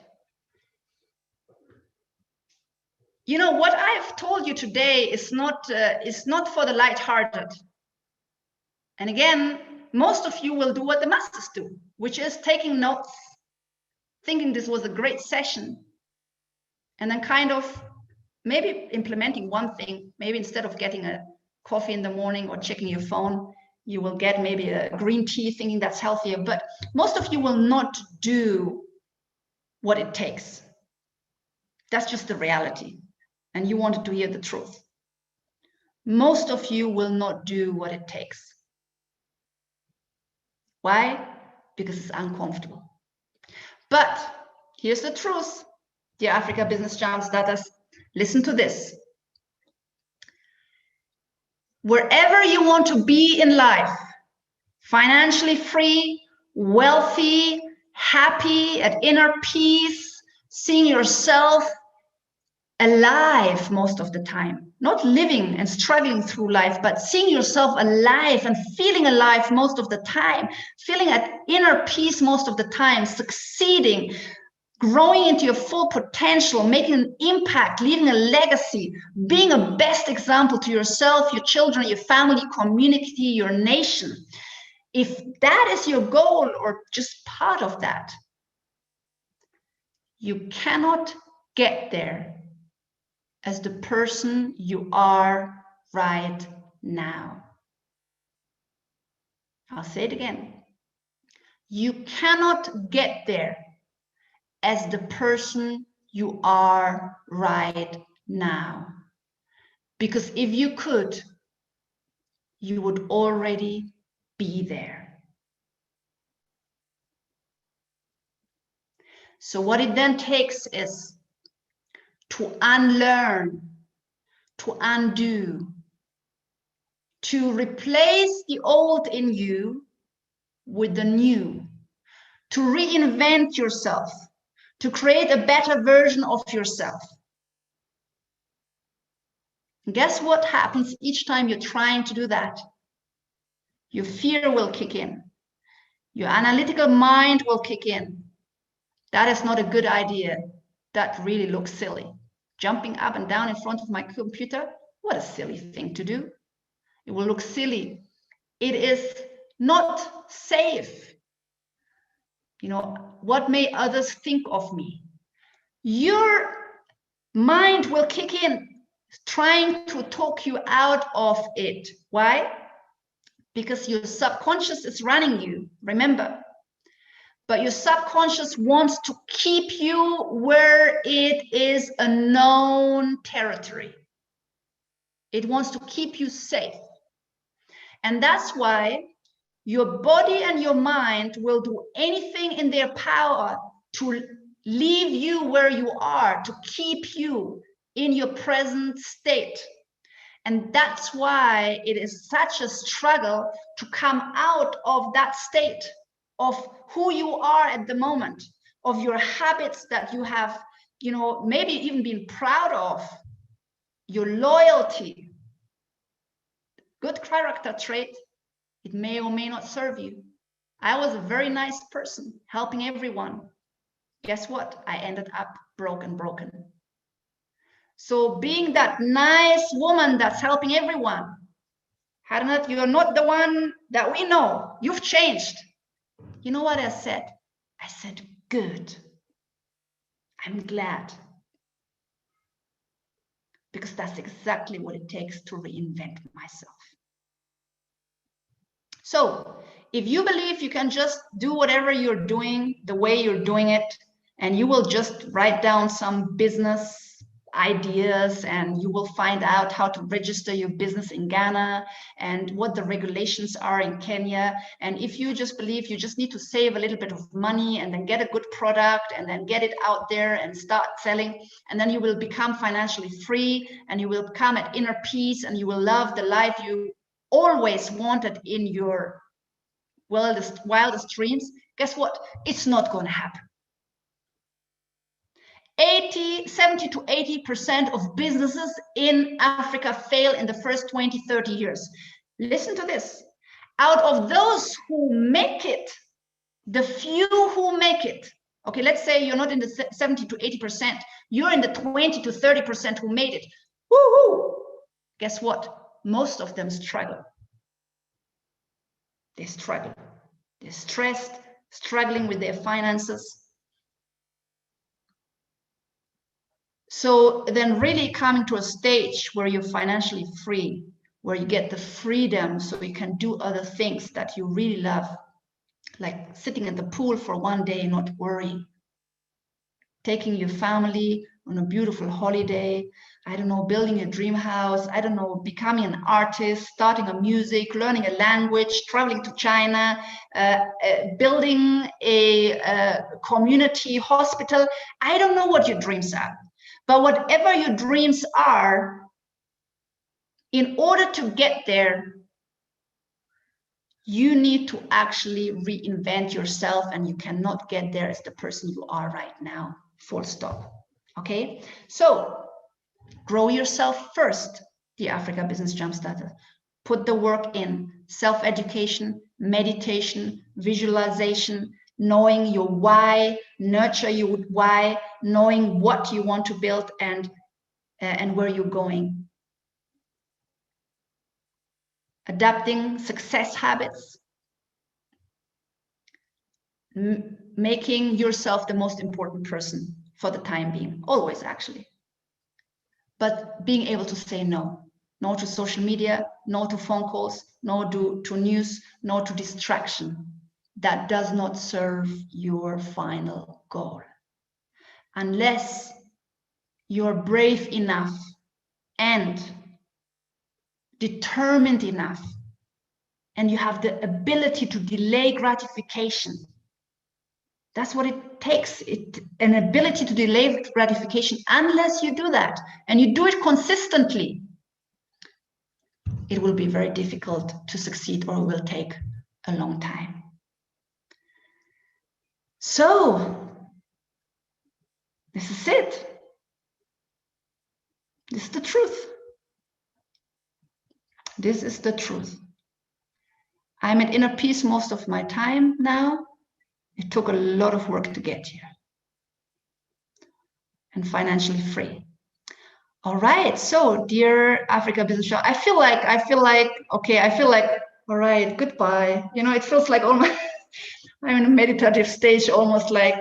You know, what I've told you today is not for the lighthearted. And again, most of you will do what the masters do, which is taking notes, thinking this was a great session, and then kind of maybe implementing one thing. Maybe instead of getting a coffee in the morning or checking your phone, you will get maybe a green tea, thinking that's healthier. But most of you will not do what it takes. That's just the reality. And you wanted to hear the truth. Most of you will not do what it takes. Why? Because it's uncomfortable. But here's the truth, dear Africa Business Jam starters, listen to this. Wherever you want to be in life, financially free, wealthy, happy, at inner peace, seeing yourself alive most of the time, not living and struggling through life, but seeing yourself alive and feeling alive most of the time, feeling at inner peace most of the time, succeeding, growing into your full potential, making an impact, leaving a legacy, being a best example to yourself, your children, your family, community, your nation. If that is your goal or just part of that, you cannot get there as the person you are right now. I'll say it again. You cannot get there as the person you are right now. Because if you could, you would already be there. So what it then takes is to unlearn, to undo, to replace the old in you with the new, to reinvent yourself, to create a better version of yourself. Guess what happens each time you're trying to do that? Your fear will kick in. Your analytical mind will kick in. That is not a good idea. That really looks silly. Jumping up and down in front of my computer, what a silly thing to do. It will look silly. It is not safe. You know, what may others think of me? Your mind will kick in, trying to talk you out of it. Why? Because your subconscious is running you, remember. But your subconscious wants to keep you where it is a known territory. It wants to keep you safe. And that's why your body and your mind will do anything in their power to leave you where you are, to keep you in your present state. And that's why it is such a struggle to come out of that state of who you are at the moment, of your habits that you have, you know, maybe even been proud of, your loyalty, good character trait. It may or may not serve you. I was a very nice person, helping everyone. Guess what? I ended up broken. So being that nice woman that's helping everyone, Harnat, you're not the one that we know. You've changed. You know what I said? I said, good. I'm glad. because that's exactly what it takes to reinvent myself. So if you believe you can just do whatever you're doing the way you're doing it, and you will just write down some business ideas and you will find out how to register your business in Ghana and what the regulations are in Kenya, and if you just believe you just need to save a little bit of money and then get a good product and then get it out there and start selling, and then you will become financially free and you will come at inner peace and you will love the life you always wanted in your wildest dreams, guess what? It's not going to happen. 70 to 80% of businesses in Africa fail in the first 20, 30 years. Listen to this. Out of those who make it, the few who make it, okay, let's say you're not in the 70 to 80%, you're in the 20 to 30% who made it. Woohoo! Guess what? Most of them struggle. They struggle. They're stressed, struggling with their finances. So then really coming to a stage where you're financially free, where you get the freedom so you can do other things that you really love, like sitting at the pool for one day, not worrying, taking your family on a beautiful holiday, I don't know, building a dream house, I don't know, becoming an artist, starting a music, learning a language, traveling to China, building a community hospital. I don't know what your dreams are. But whatever your dreams are, in order to get there, you need to actually reinvent yourself, and you cannot get there as the person you are right now, full stop. Okay, so grow yourself first, the Africa Business Jumpstarter. Put the work in, self-education, meditation, visualization, knowing your why, nurture your why, knowing what you want to build and where you're going. Adapting success habits, making yourself the most important person for the time being, always actually. But being able to say no. No to social media, no to phone calls, no to news, no to distraction. That does not serve your final goal. Unless you're brave enough and determined enough, and you have the ability to delay gratification. That's what it takes, an ability to delay gratification. Unless you do that, and you do it consistently, it will be very difficult to succeed, or it will take a long time. So, this is it. This is the truth. This is the truth. I'm at inner peace most of my time now. It took a lot of work to get here. And financially free. All right, so dear Africa Business Show, I feel like, all right, goodbye. You know, it feels like almost, I'm in a meditative stage, almost like,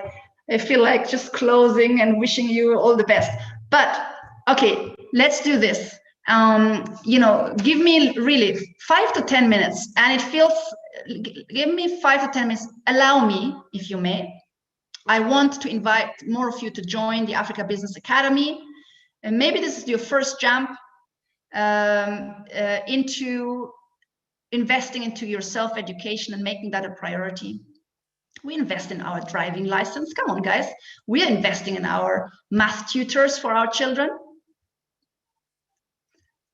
I feel like just closing and wishing you all the best. But, okay, let's do this. You know, give me really 5 to 10 minutes, and it feels, give me 5 to 10 minutes, allow me, if you may. I want to invite more of you to join the Africa Business Academy. And maybe this is your first jump into investing into your self-education and making that a priority. We invest in our driving license. Come on, guys. We are investing in our math tutors for our children.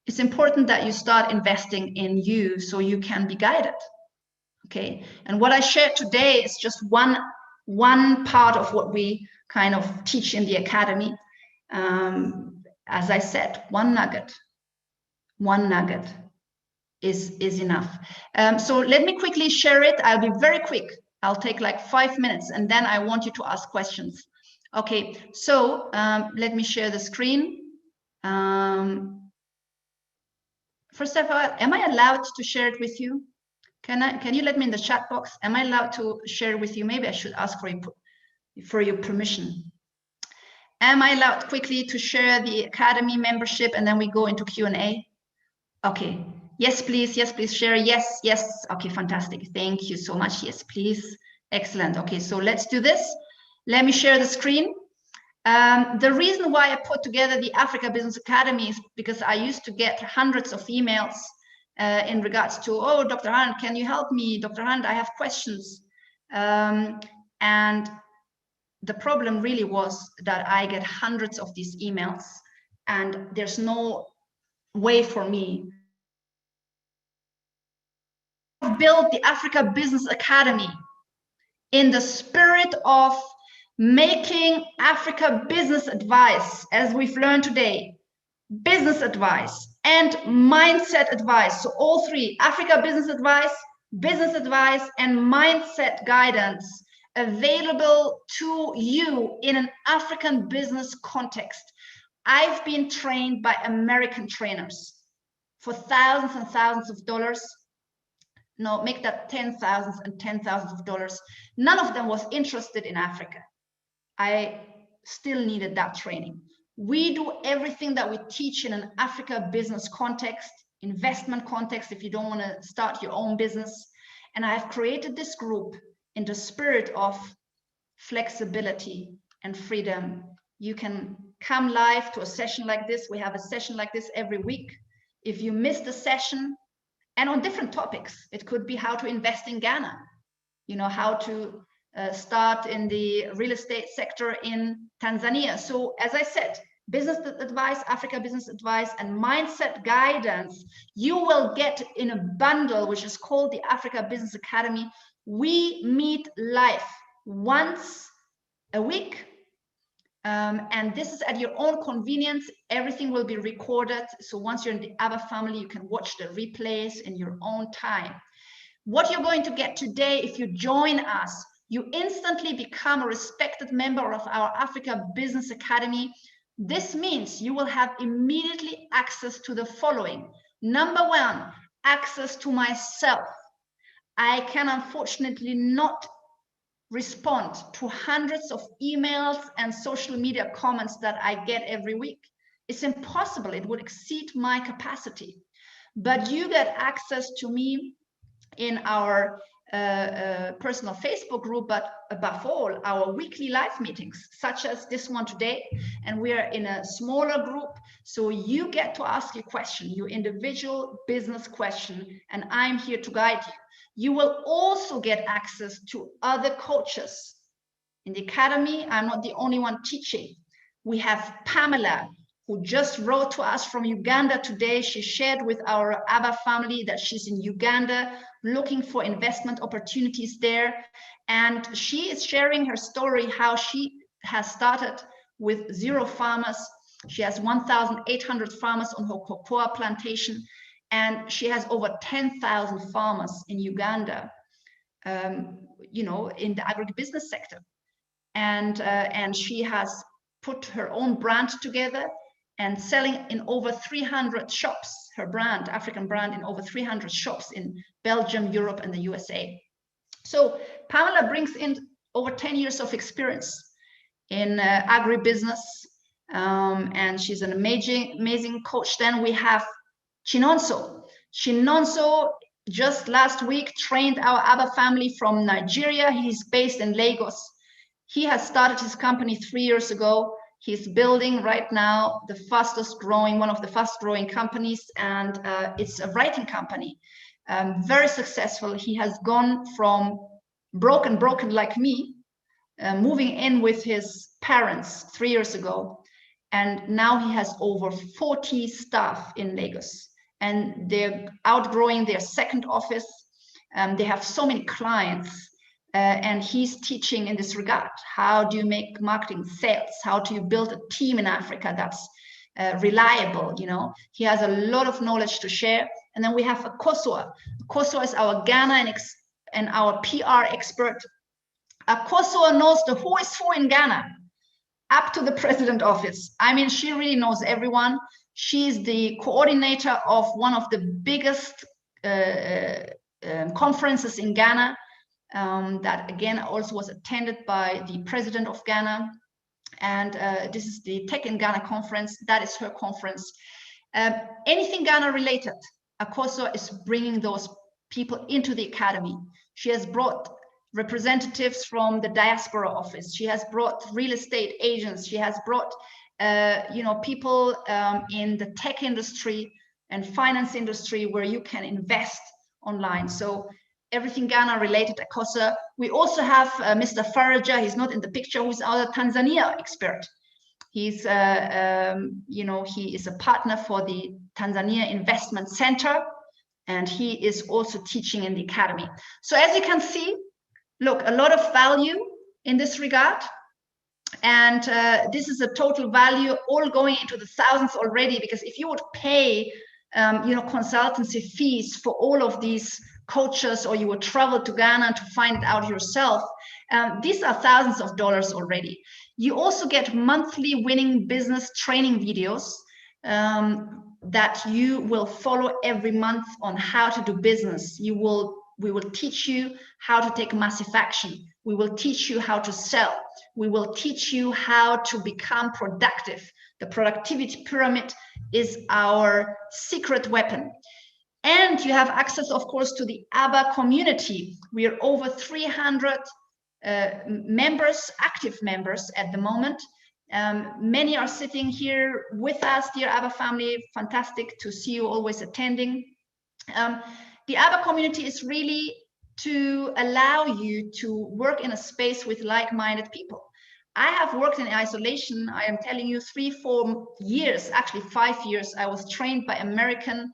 It's important that you start investing in you so you can be guided. Okay. And what I shared today is just one part of what we kind of teach in the academy. As I said, one nugget is enough. So let me quickly share it. I'll be very quick. I'll take like 5 minutes, and then I want you to ask questions. Okay, so let me share the screen. First of all, am I allowed to share it with you? Can you let me in the chat box? Am I allowed to share it with you? Maybe I should ask for your permission. Am I allowed quickly to share the Academy membership and then we go into Q&A? Okay. Yes, please. Yes, please share. Yes, yes. Okay, fantastic. Thank you so much. Yes, please. Excellent. Okay, so let's do this. Let me share the screen. The reason why I put together the Africa Business Academy is because I used to get hundreds of emails in regards to, oh, Dr. Hunt, can you help me? Dr. Hunt, I have questions. And the problem really was that I get hundreds of these emails and there's no way for me to build the Africa Business Academy in the spirit of making Africa business advice, as we've learned today, business advice and mindset advice. So all three, Africa business advice, and mindset guidance available to you in an African business context. I've been trained by American trainers for thousands and thousands of dollars. No, make that 10,000s and 10,000s of dollars. None of them was interested in Africa. I still needed that training. We do everything that we teach in an Africa business context, investment context, if you don't want to start your own business. And I have created this group in the spirit of flexibility and freedom. You can come live to a session like this. We have a session like this every week. If you miss the session, and on different topics, it could be how to invest in Ghana, you know, how to start in the real estate sector in Tanzania. So as I said, business advice, Africa business advice, and mindset guidance, you will get in a bundle, which is called the Africa Business Academy. We meet live once a week. And this is at your own convenience. Everything will be recorded. So once you're in the ABBA family, you can watch the replays in your own time. What you're going to get today, if you join us, you instantly become a respected member of our Africa Business Academy. This means you will have immediately access to the following. Number one, access to myself. I can unfortunately not respond to hundreds of emails and social media comments that I get every week. It's impossible. It would exceed my capacity. But you get access to me in our personal Facebook group, but above all, our weekly live meetings, such as this one today. And we are in a smaller group. So you get to ask your question, your individual business question, and I'm here to guide you. You will also get access to other coaches. In the Academy, I'm not the only one teaching. We have Pamela, who just wrote to us from Uganda today. She shared with our ABBA family that she's in Uganda looking for investment opportunities there. And she is sharing her story, how she has started with 0 farmers. She has 1,800 farmers on her cocoa plantation. And she has over 10,000 farmers in Uganda, you know, in the agribusiness sector. And she has put her own brand together and selling in over 300 shops, her brand, African brand, in over 300 shops in Belgium, Europe, and the USA. So Pamela brings in over 10 years of experience in agribusiness, and she's an amazing coach. Then we have Chinonso. Chinonso just last week trained our ABBA family from Nigeria. He's based in Lagos. He has started his company 3 years ago. He's building right now the fastest growing, one of the fast growing companies, and it's a writing company. Very successful. He has gone from broken like me, moving in with his parents 3 years ago. And now he has over 40 staff in Lagos. And they're outgrowing their second office. They have so many clients. And he's teaching in this regard. How do you make marketing sales? How do you build a team in Africa that's reliable? You know, he has a lot of knowledge to share. And then we have Akosua. Akosua is our Ghana and our PR expert. Akosua knows the who is who in Ghana, up to the president office. I mean, she really knows everyone. She's the coordinator of one of the biggest conferences in Ghana. That again also was attended by the president of Ghana. And this is the Tech in Ghana conference. That is her conference. Anything Ghana related, Akoso is bringing those people into the academy. She has brought representatives from the diaspora office. She has brought real estate agents. She has brought people in the tech industry and finance industry where you can invest online. So everything Ghana related, Akoso. We also have Mr. Faraja. He's not in the picture, who's our Tanzania expert. He's, he is a partner for the Tanzania Investment Center, and he is also teaching in the academy. So as you can see, look, a lot of value in this regard. And this is a total value all going into the thousands already, because if you would pay, consultancy fees for all of these coaches, or you would travel to Ghana to find it out yourself, these are thousands of dollars already. You also get monthly winning business training videos that you will follow every month on how to do business. We will teach you how to take massive action. We will teach you how to sell. We will teach you how to become productive. The productivity pyramid is our secret weapon. And you have access, of course, to the ABBA community. We are over 300 members, active members at the moment. Many are sitting here with us, dear ABBA family. Fantastic to see you always attending. The ABBA community is really to allow you to work in a space with like-minded people. I have worked in isolation, I am telling you, 3-4 years, actually 5 years. I was trained by American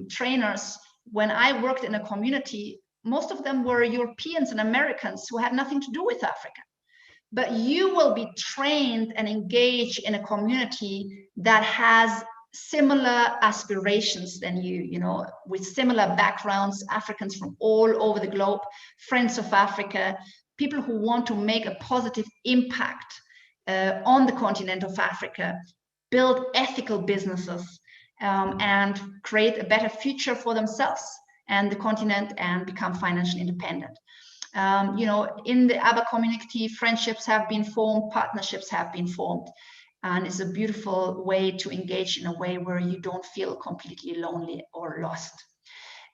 trainers. When I worked in a community, most of them were Europeans and Americans who had nothing to do with Africa. But you will be trained and engaged in a community that has similar aspirations than you, with similar backgrounds, Africans from all over the globe, friends of Africa, people who want to make a positive impact on the continent of Africa, build ethical businesses, and create a better future for themselves and the continent, and become financially independent. In the ABBA community, friendships have been formed, partnerships have been formed, and it's a beautiful way to engage in a way where you don't feel completely lonely or lost.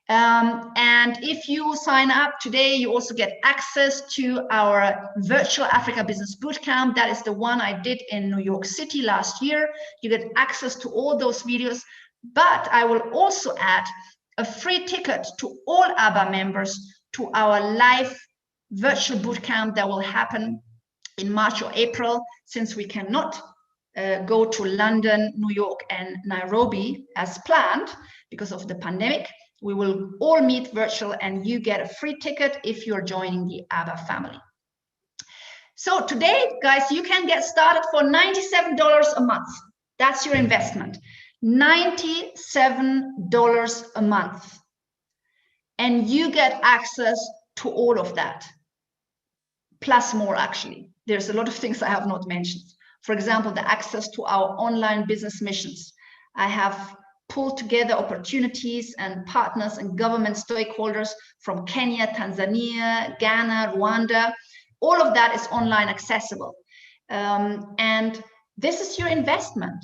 And if you sign up today, you also get access to our virtual Africa Business Bootcamp. That is the one I did in New York City last year. You get access to all those videos, but I will also add a free ticket to all ABBA members to our live virtual bootcamp that will happen in March or April, since we cannot go to London, New York, and Nairobi as planned because of the pandemic. We will all meet virtual, and you get a free ticket if you're joining the ABBA family. So today, guys, you can get started for $97 a month. That's your investment. $97 a month. And you get access to all of that, plus more, actually. There's a lot of things I have not mentioned. For example, the access to our online business missions. I have pulled together opportunities and partners and government stakeholders from Kenya, Tanzania, Ghana, Rwanda. All of that is online accessible. And this is your investment,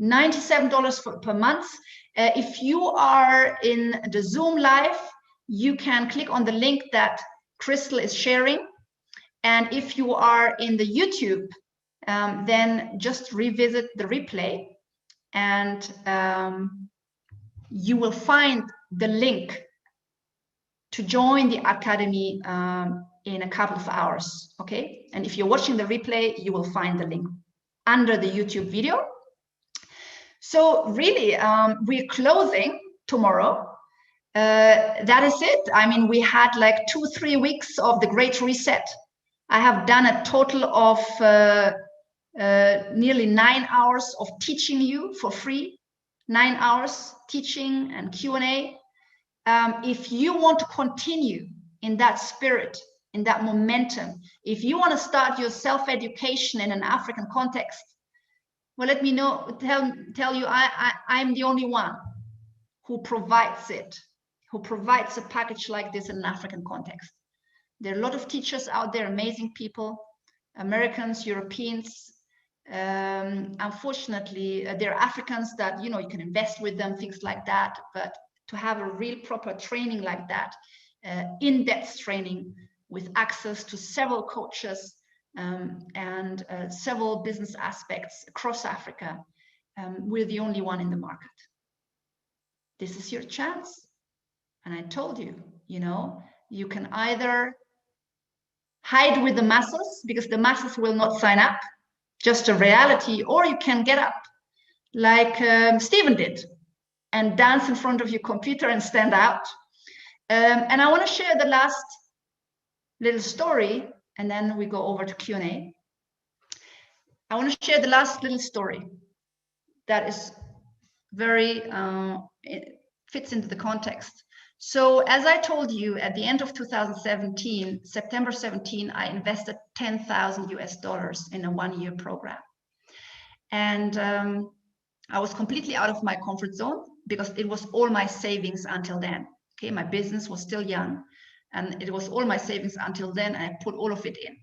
$97 per month. If you are in the Zoom live, you can click on the link that Crystal is sharing. And if you are in the YouTube, then just revisit the replay, and you will find the link to join the Academy in a couple of hours, okay? And if you're watching the replay, you will find the link under the YouTube video. So really, we're closing tomorrow. That is it. I mean, we had like 2-3 weeks of the Great Reset. I have done a total of nearly 9 hours of teaching you for free, 9 hours teaching and Q&A. If you want to continue in that spirit, in that momentum, if you want to start your self-education in an African context, well, let me know, tell you, I'm the only one who provides it, who provides a package like this in an African context. There are a lot of teachers out there, amazing people, Americans, Europeans. Unfortunately, there are Africans that, you know, you can invest with them, things like that. But to have a real proper training like that, in-depth training with access to several coaches and several business aspects across Africa, we're the only one in the market. This is your chance. And I told you, you know, you can either hide with the masses because the masses will not sign up, just a reality, or you can get up like Stephen did and dance in front of your computer and stand out. And I want to share the last little story, and then we go over to Q&A. I want to share the last little story that is very, it fits into the context. So as I told you, at the end of 2017, September 17, I invested $10,000 US in a one-year program. And I was completely out of my comfort zone because it was all my savings until then. Okay, my business was still young and it was all my savings until then. I put all of it in.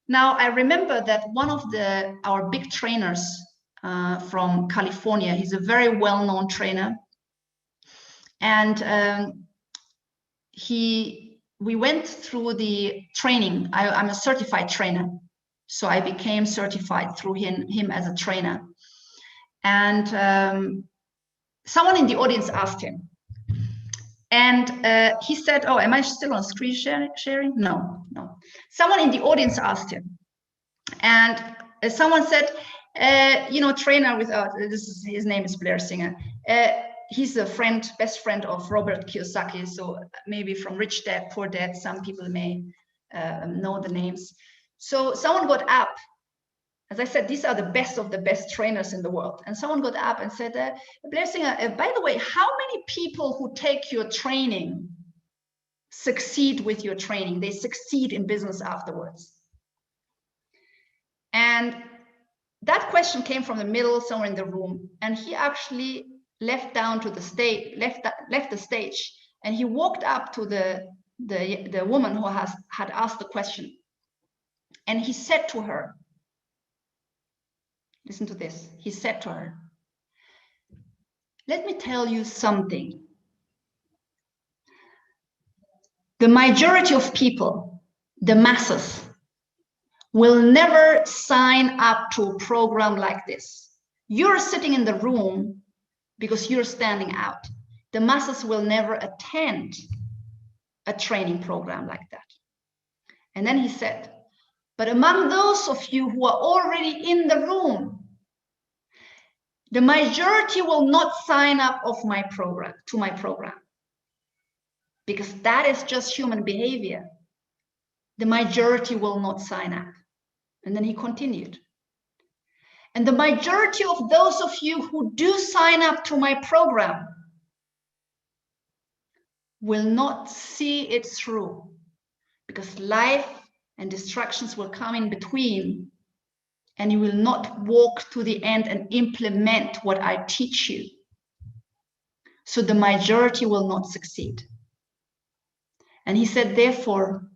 Now, I remember that one of our big trainers from California, he's a very well-known trainer. And we went through the training. I'm a certified trainer, so I became certified through him as a trainer. And someone in the audience asked him, and he said, "Oh, am I still on screen sharing? No. Someone in the audience asked him, and someone said, you know, trainer without, his name is Blair Singer. He's a friend, best friend of Robert Kiyosaki. So maybe from Rich Dad, Poor Dad, some people may know the names. So someone got up. As I said, these are the best of the best trainers in the world. And someone got up and said, Blair Singer, by the way, how many people who take your training succeed with your training? They succeed in business afterwards. And that question came from the middle, somewhere in the room. And he actually left down to the stage, left the stage, and he walked up to the woman who had asked the question. And he said to her, listen to this. He said to her, "Let me tell you something. The majority of people, the masses, will never sign up to a program like this. You're sitting in the room because you're standing out. The masses will never attend a training program like that." And then he said, "But among those of you who are already in the room, the majority will not sign up to my program, because that is just human behavior. The majority will not sign up." And then he continued, "And the majority of those of you who do sign up to my program will not see it through, because life and distractions will come in between, and you will not walk to the end and implement what I teach you. So the majority will not succeed." And he said, "Therefore,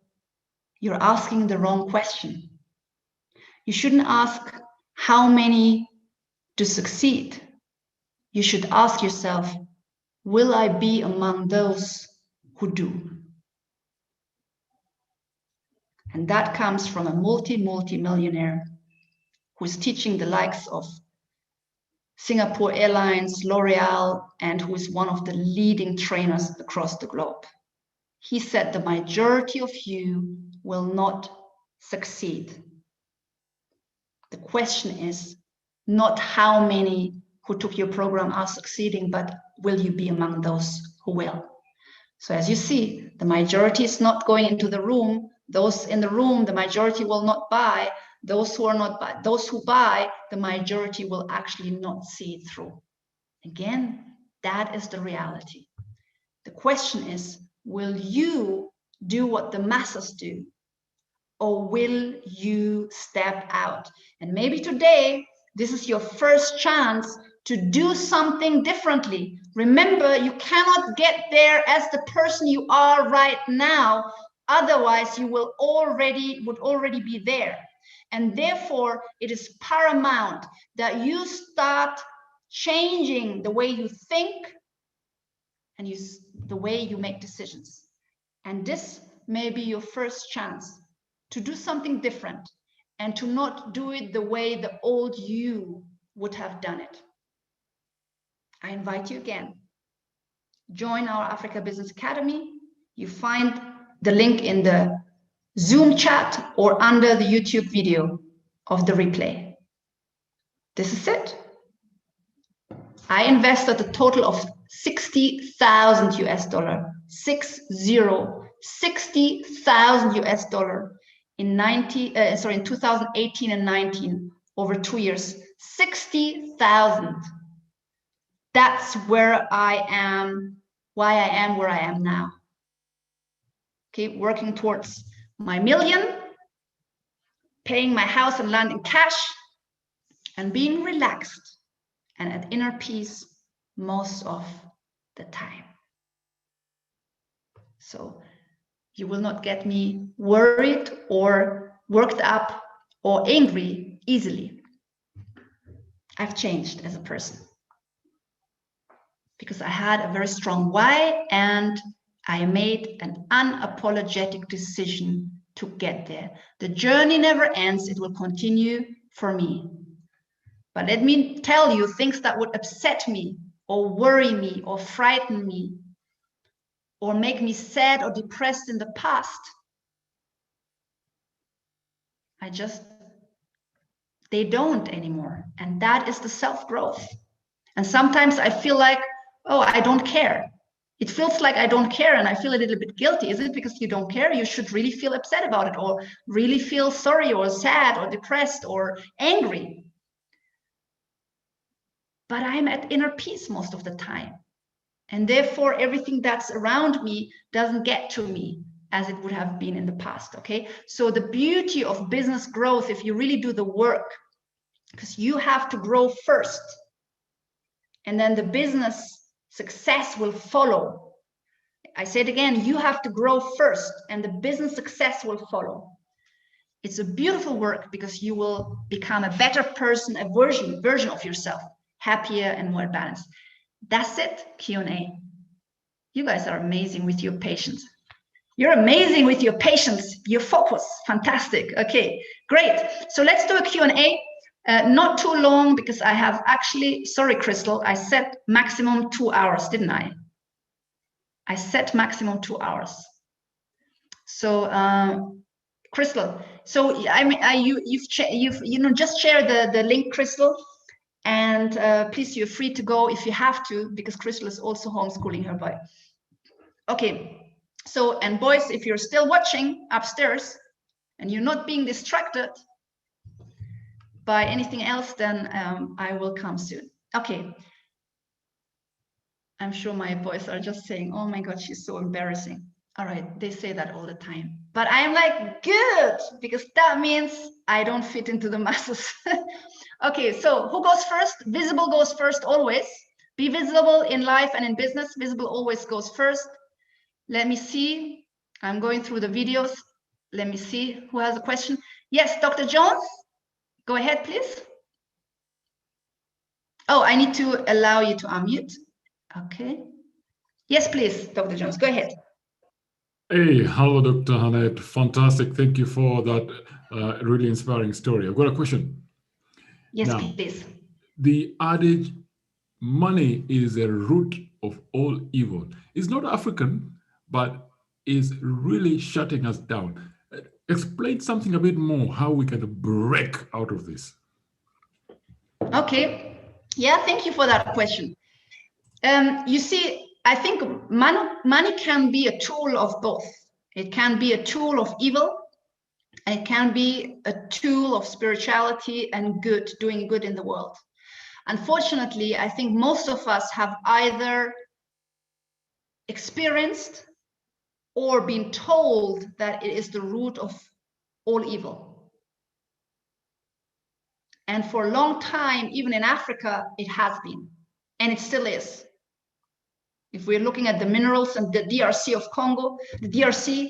you're asking the wrong question. You shouldn't ask how many to succeed. You should ask yourself, will I be among those who do?" And that comes from a multi-millionaire who is teaching the likes of Singapore Airlines, L'Oreal, and who is one of the leading trainers across the globe. He said, the majority of you will not succeed. The question is not how many who took your program are succeeding, but will you be among those who will? So as you see, the majority is not going into the room. Those in the room, the majority will not buy. Those who are not buy, those who buy, the majority will actually not see it through. Again, that is the reality. The question is, will you do what the masses do, or will you step out? And maybe today, this is your first chance to do something differently. Remember, you cannot get there as the person you are right now Otherwise, you would already be there. And therefore, it is paramount that you start changing the way you think and the way you make decisions. And this may be your first chance to do something different and to not do it the way the old you would have done it. I invite you again. Join our Africa Business Academy. You find the link in the Zoom chat or under the YouTube video of the replay. This is it. I invested a total of $60,000 US, 60,000 US dollar in 2018 and 19, over 2 years. 60,000. That's where I am, why I am where I am now. Okay, working towards my million, paying my house and land in cash, and being relaxed and at inner peace most of the time. So you will not get me worried or worked up or angry easily. I've changed as a person because I had a very strong why, and I made an unapologetic decision to get there. The journey never ends. It will continue for me. But let me tell you, things that would upset me or worry me or frighten me or make me sad or depressed in the past, they don't anymore. And that is the self-growth. And sometimes I feel like, oh, I don't care. It feels like I don't care and I feel a little bit guilty. Is it because you don't care? You should really feel upset about it or really feel sorry or sad or depressed or angry. But I'm at inner peace most of the time. And therefore, everything that's around me doesn't get to me as it would have been in the past, okay? So the beauty of business growth, if you really do the work, because you have to grow first, and then the business success will follow. I say it again, you have to grow first, and the business success will follow. It's a beautiful work because you will become a better person, a version of yourself, happier and more balanced. That's it, Q&A. You guys are amazing with your patience. You're amazing with your patience, your focus. Fantastic. Okay, great. So let's do a Q&A. Not too long because I have actually, sorry, Crystal, I set maximum 2 hours, didn't I? I set maximum 2 hours. So, Crystal, so I mean, you've just shared the link, Crystal. And please, you're free to go if you have to, because Crystal is also homeschooling her boy. Okay, so, and boys, if you're still watching upstairs and you're not being distracted by anything else, then I will come soon. Okay. I'm sure my boys are just saying, oh my God, she's so embarrassing. All right, they say that all the time. But I'm like, good, because that means I don't fit into the masses. Okay, so who goes first? Visible goes first always. Be visible in life and in business. Visible always goes first. Let me see. I'm going through the videos. Let me see who has a question. Yes, Dr. Jones, go ahead, please. Oh, I need to allow you to unmute. Okay. Yes, please, Dr. Jones, go ahead. Hey, hello, Dr. Hanet. Fantastic. Thank you for that really inspiring story. I've got a question. Yes, now, please. The adage, money is the root of all evil, is not African, but is really shutting us down. Explain something a bit more, how we can break out of this. Okay. Yeah, thank you for that question. You see, I think money can be a tool of both. It can be a tool of evil, and it can be a tool of spirituality and good, doing good in the world. Unfortunately, I think most of us have either experienced or been told that it is the root of all evil. And for a long time, even in Africa, it has been, and it still is. If we're looking at the minerals and the DRC of Congo, the DRC,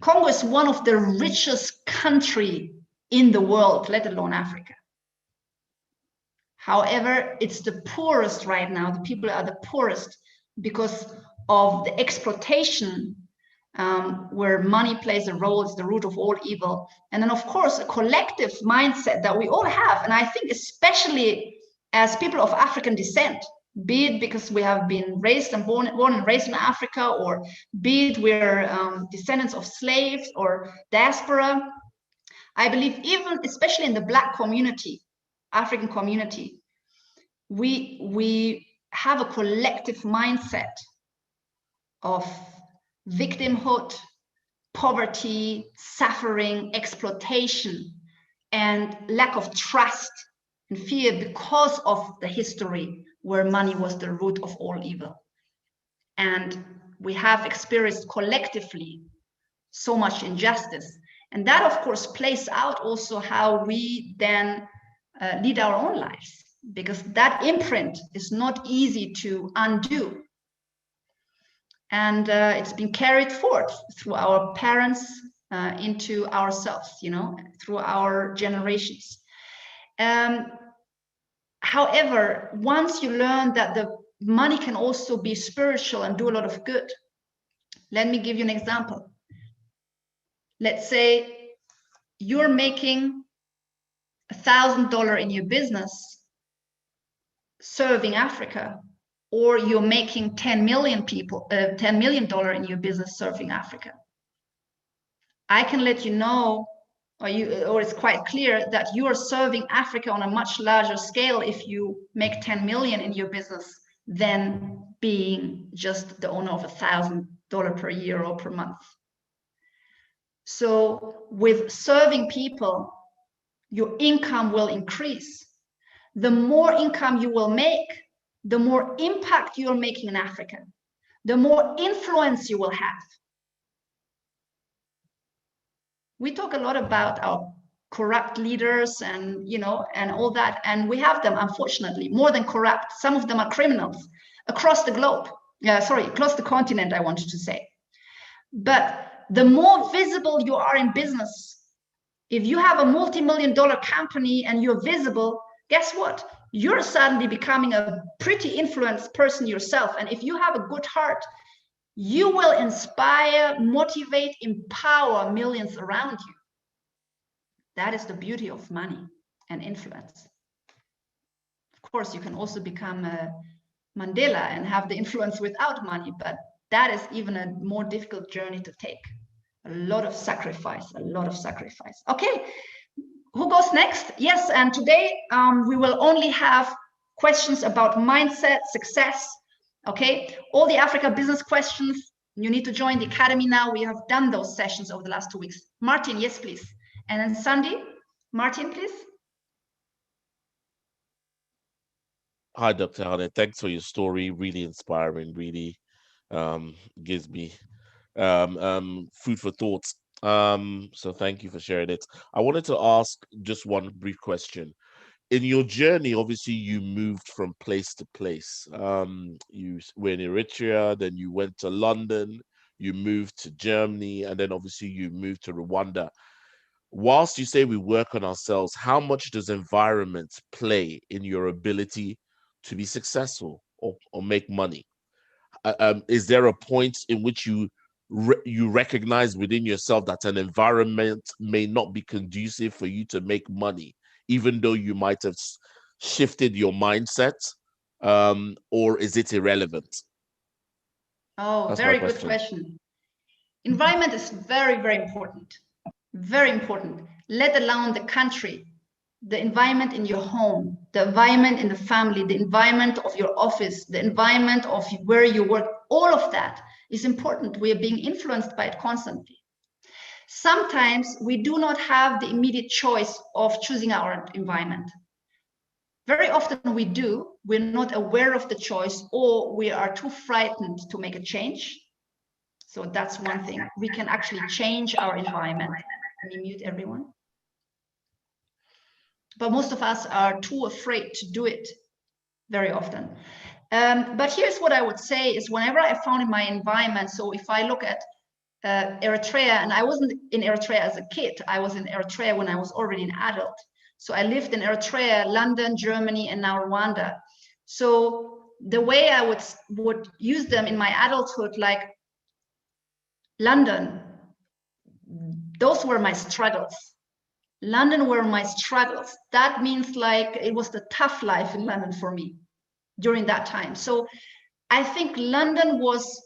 Congo is one of the richest countries in the world, let alone Africa. However, it's the poorest right now. The people are the poorest because of the exploitation, where money plays a role. It's the root of all evil. And then, of course, a collective mindset that we all have. And I think especially as people of African descent, be it because we have been raised and born and raised in Africa, or be it we're descendants of slaves or diaspora, I believe even, especially in the Black community, African community, we have a collective mindset of victimhood, poverty, suffering, exploitation, and lack of trust and fear because of the history where money was the root of all evil. And we have experienced collectively so much injustice. And that, of course, plays out also how we then lead our own lives, because that imprint is not easy to undo. And it's been carried forth through our parents into ourselves, you know, through our generations. However, once you learn that the money can also be spiritual and do a lot of good, let me give you an example. Let's say you're making $1,000 in your business serving Africa, or you're making $10 million in your business serving Africa. I can let you know, or it's quite clear that you are serving Africa on a much larger scale if you make 10 million in your business than being just the owner of $1,000 per year or per month. So with serving people, your income will increase. The more income you will make, the more impact you're making in Africa, the more influence you will have. We talk a lot about our corrupt leaders and, you know, and all that, and we have them, unfortunately, more than corrupt. Some of them are criminals across the globe. Across the continent, I wanted to say. But the more visible you are in business, if you have a multi-million-dollar company and you're visible, guess what? You're suddenly becoming a pretty influenced person yourself. And if you have a good heart, you will inspire, motivate, empower millions around you. That is the beauty of money and influence. Of course, you can also become a Mandela and have the influence without money, but that is even a more difficult journey to take. A lot of sacrifice, a lot of sacrifice. Okay, who goes next? Yes, and today we will only have questions about mindset, success. Okay, all the Africa business questions, you need to join the academy now. We have done those sessions over the last 2 weeks. Martin, yes, please. And then Sandy, Martin, please. Hi, Dr. Hannah. Thanks for your story. Really inspiring, really gives me food for thought. So thank you for sharing it. I wanted to ask just one brief question. In your journey, obviously, you moved from place to place. You were in Eritrea, then you went to London, you moved to Germany, and then obviously you moved to Rwanda. Whilst you say we work on ourselves, how much does environment play in your ability to be successful or make money? Is there a point in which you recognize within yourself that an environment may not be conducive for you to make money, even though you might have shifted your mindset, or is it irrelevant? Oh, very good question. Environment is very, very important. Very important, let alone the country, the environment in your home, the environment in the family, the environment of your office, the environment of where you work. All of that is important. We are being influenced by it constantly. Sometimes we do not have the immediate choice of choosing our environment. Very often we do. We're not aware of the choice, or we are too frightened to make a change. So that's one thing. We can actually change our environment. Can you mute everyone? But most of us are too afraid to do it very often. But here's what I would say is, whenever I found in my environment, so if I look at Eritrea, and I wasn't in Eritrea as a kid. I was in Eritrea when I was already an adult. So I lived in Eritrea, London, Germany, and now Rwanda. So the way I would use them in my adulthood, like London, those were my struggles. London were my struggles. That means like it was the tough life in London for me during that time. So I think London was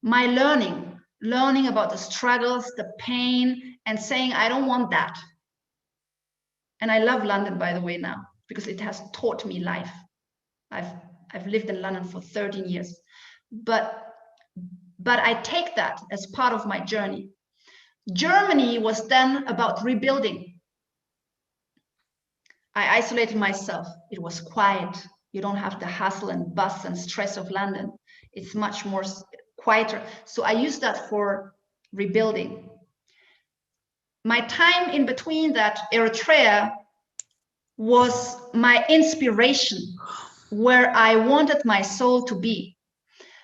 my learning about the struggles, the pain, and saying, I don't want that. And I love London, by the way, now, because it has taught me life. I've lived in London for 13 years, but I take that as part of my journey. Germany was then about rebuilding. I isolated myself. It was quiet. You don't have the hustle and bustle and stress of London. It's much more quieter. So I used that for rebuilding. My time in between that, Eritrea, was my inspiration, where I wanted my soul to be.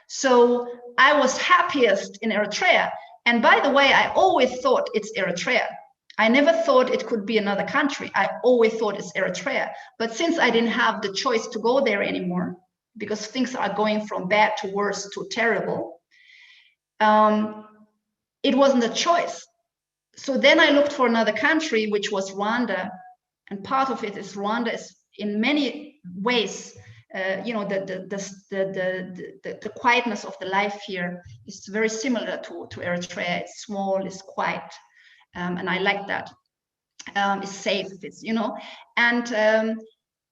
So I was happiest in Eritrea. And by the way, I always thought it's Eritrea. I never thought it could be another country. I always thought it's Eritrea. But since I didn't have the choice to go there anymore, because things are going from bad to worse to terrible, it wasn't a choice. So then I looked for another country, which was Rwanda. And part of it is Rwanda is in many ways, you know, the quietness of the life here is very similar to Eritrea. It's small, it's quiet, and I like that. It's safe, it's, you know, and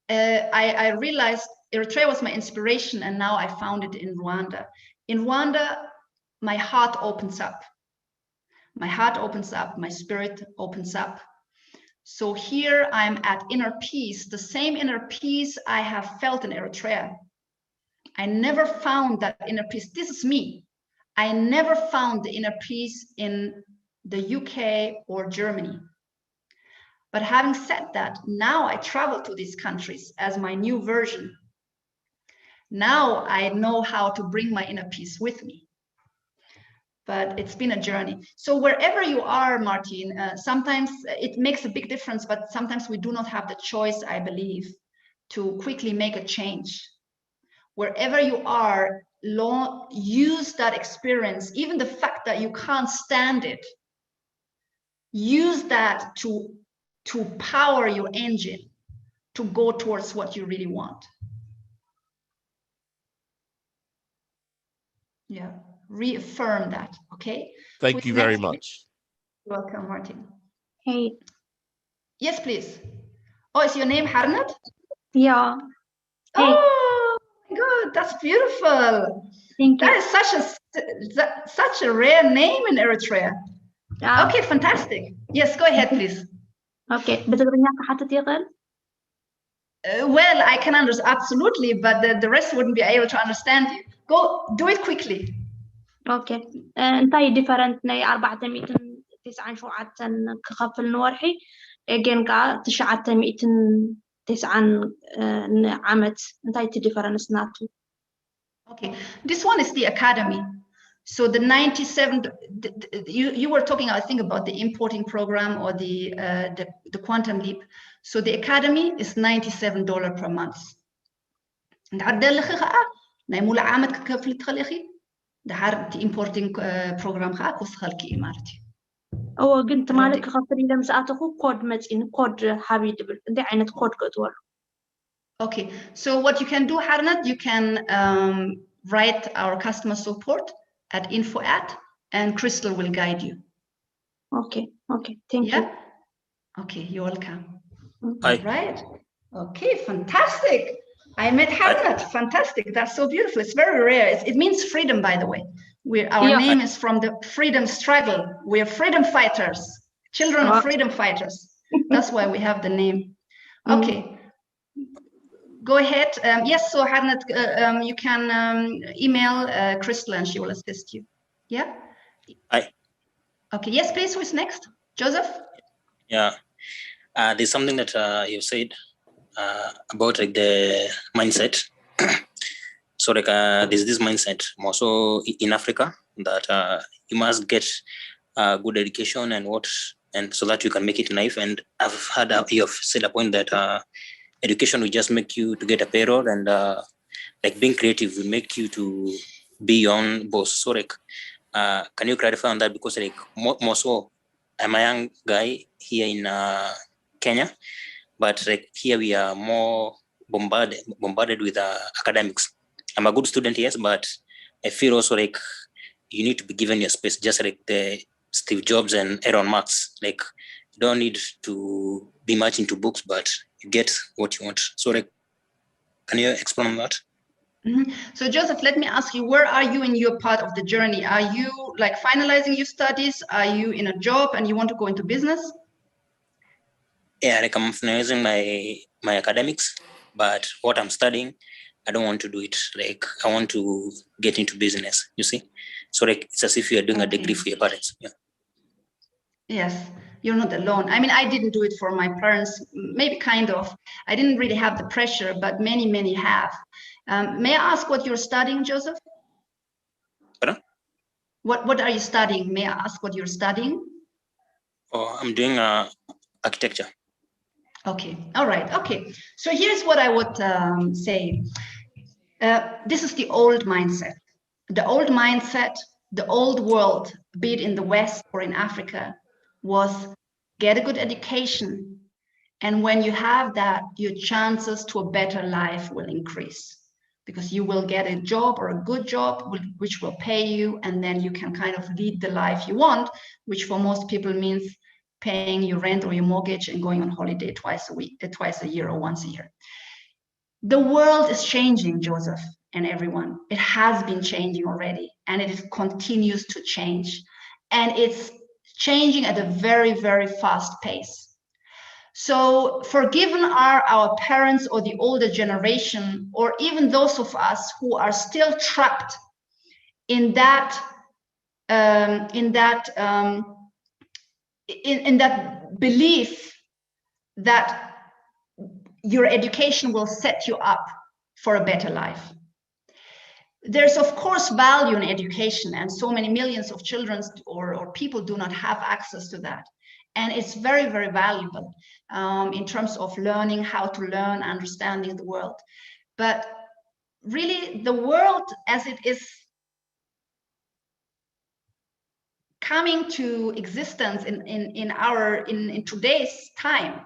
I realized Eritrea was my inspiration, and now I found it in Rwanda. In Rwanda, my heart opens up. My heart opens up, my spirit opens up. So here I'm at inner peace, the same inner peace I have felt in Eritrea. I never found that inner peace. This is me. I never found the inner peace in the UK or Germany. But having said that, now I travel to these countries as my new version. Now I know how to bring my inner peace with me. But it's been a journey. So wherever you are, Martin, sometimes it makes a big difference, but sometimes we do not have the choice, I believe, to quickly make a change. Wherever you are, use that experience, even the fact that you can't stand it, use that to power your engine to go towards what you really want. Yeah. Reaffirm that, okay? Thank you very much. Welcome, Martin. Hey. Yes, please. Oh, is your name Harnat? Yeah. Hey. Oh my God, that's beautiful. Thank you. That is such a rare name in Eritrea. Yeah. Okay, fantastic. Yes, go ahead, please. Okay. بتقدرني حتى يقل? Well, I can understand absolutely, but the rest wouldn't be able to understand you. Go, do it quickly. اوكي انتي ديفرنت ناي 497 كخفل نورحي اجين قا 909 عمت انتي تديفرنس ناتو. Okay, this one is the academy. So the 97, you were talking, I think, about the importing program or the Quantum Leap. So the academy is $97 per month. ده هارد importing program خا وسخلكي إمارتي. أو قلت مالك خاطري لما سأتخو كود متين كود حبي دبل ده عينت كود قدور. Okay, so what you can do, Harnat, you can write our customer support at info@, and Crystal will guide you. Okay, thank you. Okay, you're welcome. Hi. Right. Okay, fantastic. I met Harnat. Fantastic. That's so beautiful. It's very rare. It means freedom, by the way. Our name is from the freedom struggle. We are freedom fighters, children of freedom fighters. That's why we have the name. Okay. Go ahead. Yes, so Harnat, you can email Crystal and she will assist you. Yeah? Hi. Okay. Yes, please. Who is next? Joseph? Yeah. There's something that you said about like the mindset. So like there's this mindset more so in Africa that you must get good education and so that you can make it in life. And I've heard you have said a point that education will just make you to get a payroll, and like being creative will make you to be your own boss. So like, can you clarify on that? Because like most I'm a young guy here in Kenya, but like here we are more bombarded with academics. I'm a good student, yes, but I feel also like you need to be given your space, just like the Steve Jobs and Elon Musk. Like, you don't need to be much into books, but you get what you want. So like, can you explain on that? Mm-hmm. So Joseph, let me ask you, where are you in your part of the journey? Are you like finalizing your studies? Are you in a job and you want to go into business? Yeah, like I'm finalizing my academics, but what I'm studying, I don't want to do it. Like, I want to get into business, you see? So like, it's as if you're doing a degree for your parents. Yeah. Yes, you're not alone. I mean, I didn't do it for my parents, maybe kind of. I didn't really have the pressure, but many have. May I ask what you're studying, Joseph? Pardon? What are you studying? May I ask what you're studying? Oh, I'm doing architecture. Okay, all right, okay. So here's what I would say. This is the old mindset. The old mindset, the old world, be it in the West or in Africa, was get a good education. And when you have that, your chances to a better life will increase because you will get a job or a good job which will pay you, and then you can kind of lead the life you want, which for most people means paying your rent or your mortgage and going on holiday twice a year or once a year. The world is changing, Joseph and everyone. It has been changing already, and it continues to change. And it's changing at a very, very fast pace. So forgiven are our parents or the older generation, or even those of us who are still trapped in that belief that your education will set you up for a better life. There's of course value in education, and so many millions of children or people do not have access to that. And it's very, very valuable in terms of learning how to learn, understanding the world. But really the world as it is coming to existence in today's time,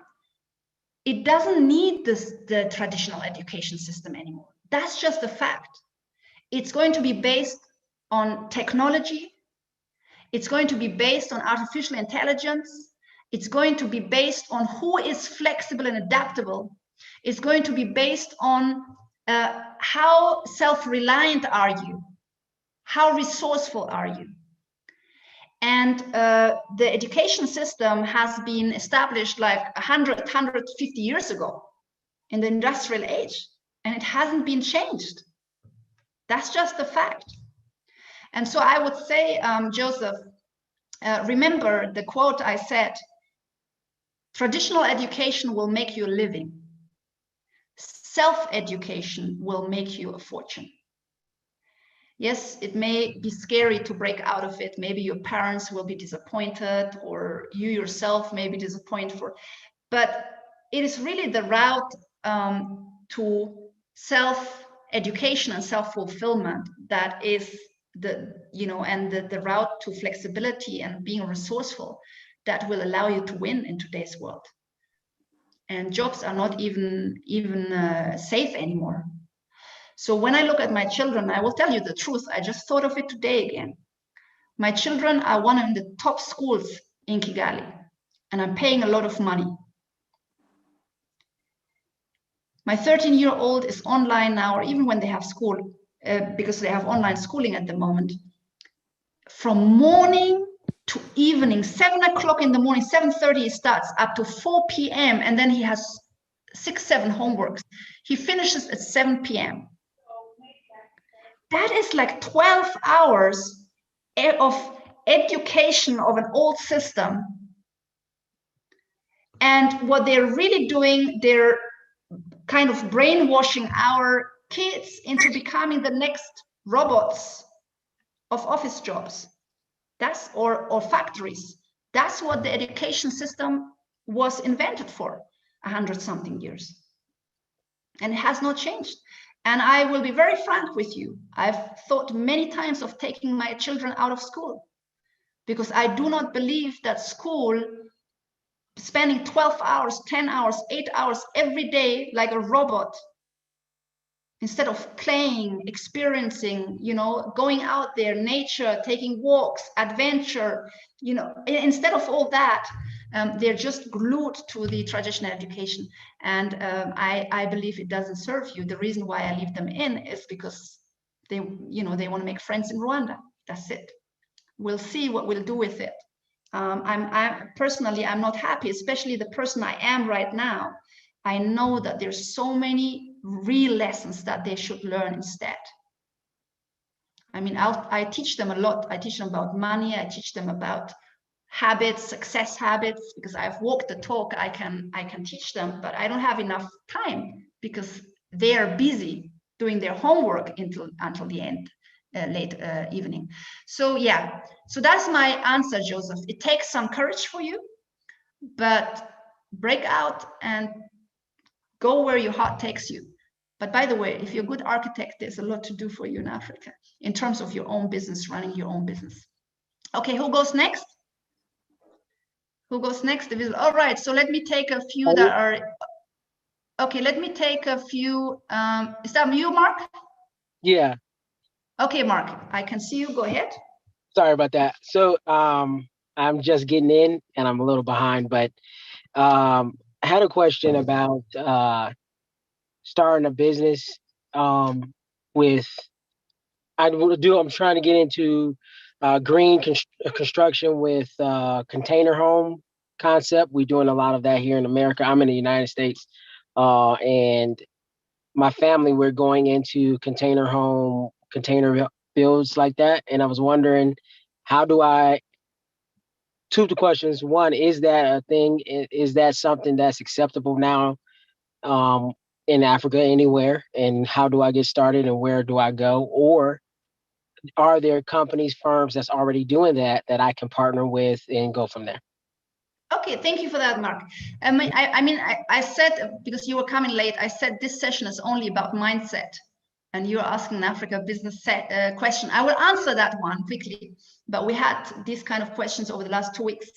it doesn't need the traditional education system anymore. That's just a fact. It's going to be based on technology. It's going to be based on artificial intelligence. It's going to be based on who is flexible and adaptable. It's going to be based on how self-reliant are you? How resourceful are you? And the education system has been established like 150 years ago in the industrial age, and it hasn't been changed. That's just a fact. And so I would say, Joseph, remember the quote I said, traditional education will make you a living. Self-education will make you a fortune. Yes, it may be scary to break out of it. Maybe your parents will be disappointed, or you yourself may be disappointed but it is really the route to self-education and self-fulfillment that is the route to flexibility and being resourceful that will allow you to win in today's world. And jobs are not even safe anymore. So when I look at my children, I will tell you the truth. I just thought of it today again. My children are one of the top schools in Kigali, and I'm paying a lot of money. My 13-year-old is online now, or even when they have school, because they have online schooling at the moment, from morning to evening, 7 o'clock in the morning, 7:30 he starts, up to 4 p.m. And then he has 6-7 homeworks. He finishes at 7 p.m. That is like 12 hours of education of an old system. And what they're really doing, they're kind of brainwashing our kids into becoming the next robots of office jobs. That's or factories. That's what the education system was invented for 100-something years. And it has not changed. And I will be very frank with you. I've thought many times of taking my children out of school because I do not believe that school, spending 12 hours, 10 hours, 8 hours every day like a robot, instead of playing, experiencing, you know, going out there, nature, taking walks, adventure, you know, instead of all that, they're just glued to the traditional education. And I believe it doesn't serve you. The reason why I leave them in is because they, you know, they want to make friends in Rwanda. That's it. We'll see what we'll do with it. I'm personally, I'm not happy, especially the person I am right now. I know that there's so many real lessons that they should learn instead. I mean, I teach them a lot. I teach them about money. I teach them about habits, success habits, because I've walked the talk. I can teach them, but I don't have enough time because they are busy doing their homework until the end, late evening. So yeah, so that's my answer, Joseph. It takes some courage for you, but break out and go where your heart takes you. But by the way, if you're a good architect, there's a lot to do for you in Africa in terms of your own business, running your own business. Okay, who goes next? Who goes next? All right, so let me take a few that are, okay, let me take a few, is that you, Mark? Yeah. Okay, Mark, I can see you, go ahead. Sorry about that. So I'm just getting in and I'm a little behind, but I had a question about starting a business with, I'm trying to get into green construction with container home concept. We're doing a lot of that here in America. I'm in the United States, and my family, we're going into container builds like that. And I was wondering, how do I, two of the questions. One, is that a thing? Is that something that's acceptable now in Africa, anywhere? And how do I get started and where do I go? Or are there companies, firms that's already doing that I can partner with and go from there? Okay, thank you for that, Mark. I said, because you were coming late, I said this session is only about mindset. And you're asking an Africa business question. I will answer that one quickly, but we had these kind of questions over the last 2 weeks.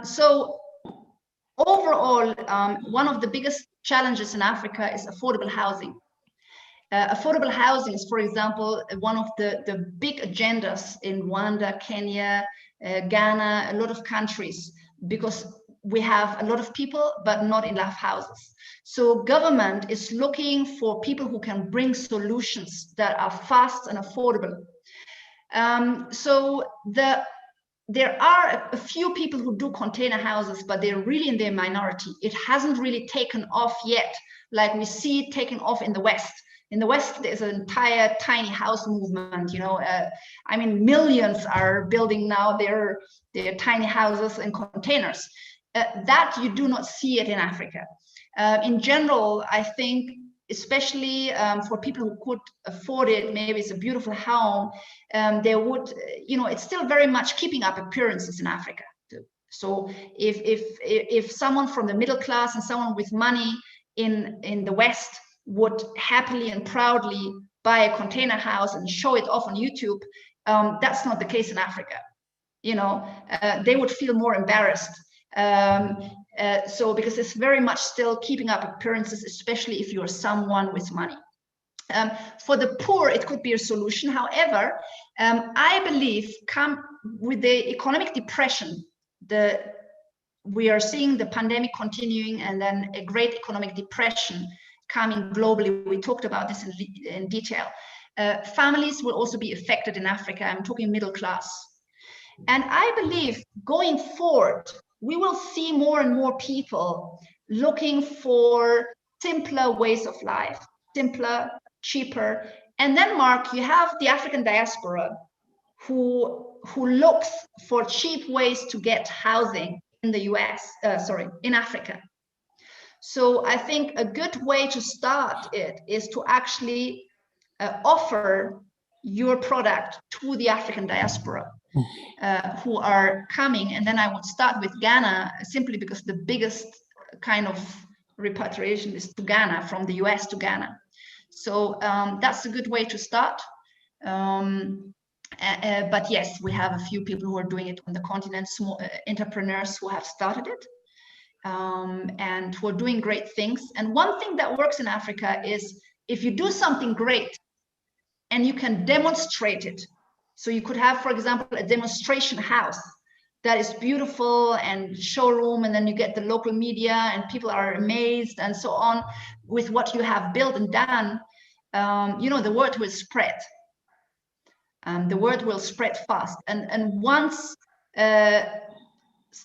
So overall, one of the biggest challenges in Africa is affordable housing. Affordable housing is, for example, one of the big agendas in Rwanda, Kenya, Ghana, a lot of countries, because we have a lot of people, but not enough houses. So government is looking for people who can bring solutions that are fast and affordable. So there are a few people who do container houses, but they're really in their minority. It hasn't really taken off yet, like we see it taking off in the West. In the West, there's an entire tiny house movement, you know. I mean, millions are building now their tiny houses and containers. That you do not see it in Africa. In general, I think, especially for people who could afford it, maybe it's a beautiful home, they would, you know, it's still very much keeping up appearances in Africa. So if someone from the middle class and someone with money in the West would happily and proudly buy a container house and show it off on YouTube, that's not the case in Africa. You know, they would feel more embarrassed. So because it's very much still keeping up appearances, especially if you're someone with money. For the poor, it could be a solution. However, I believe come with the economic depression, we are seeing the pandemic continuing and then a great economic depression coming globally. We talked about this in detail. Families will also be affected in Africa. I'm talking middle class. And I believe going forward, we will see more and more people looking for simpler ways of life, simpler, cheaper. And then, Mark, you have the African diaspora who looks for cheap ways to get housing in the US, in Africa. So I think a good way to start it is to actually offer your product to the African diaspora. who are coming. And then I would start with Ghana, simply because the biggest kind of repatriation is to Ghana, from the US to Ghana. So that's a good way to start. But yes, we have a few people who are doing it on the continent, small entrepreneurs who have started it, and who are doing great things. And one thing that works in Africa is if you do something great and you can demonstrate it. So you could have, for example, a demonstration house that is beautiful and showroom, and then you get the local media and people are amazed and so on with what you have built and done. You know, the word will spread. The word will spread fast. And once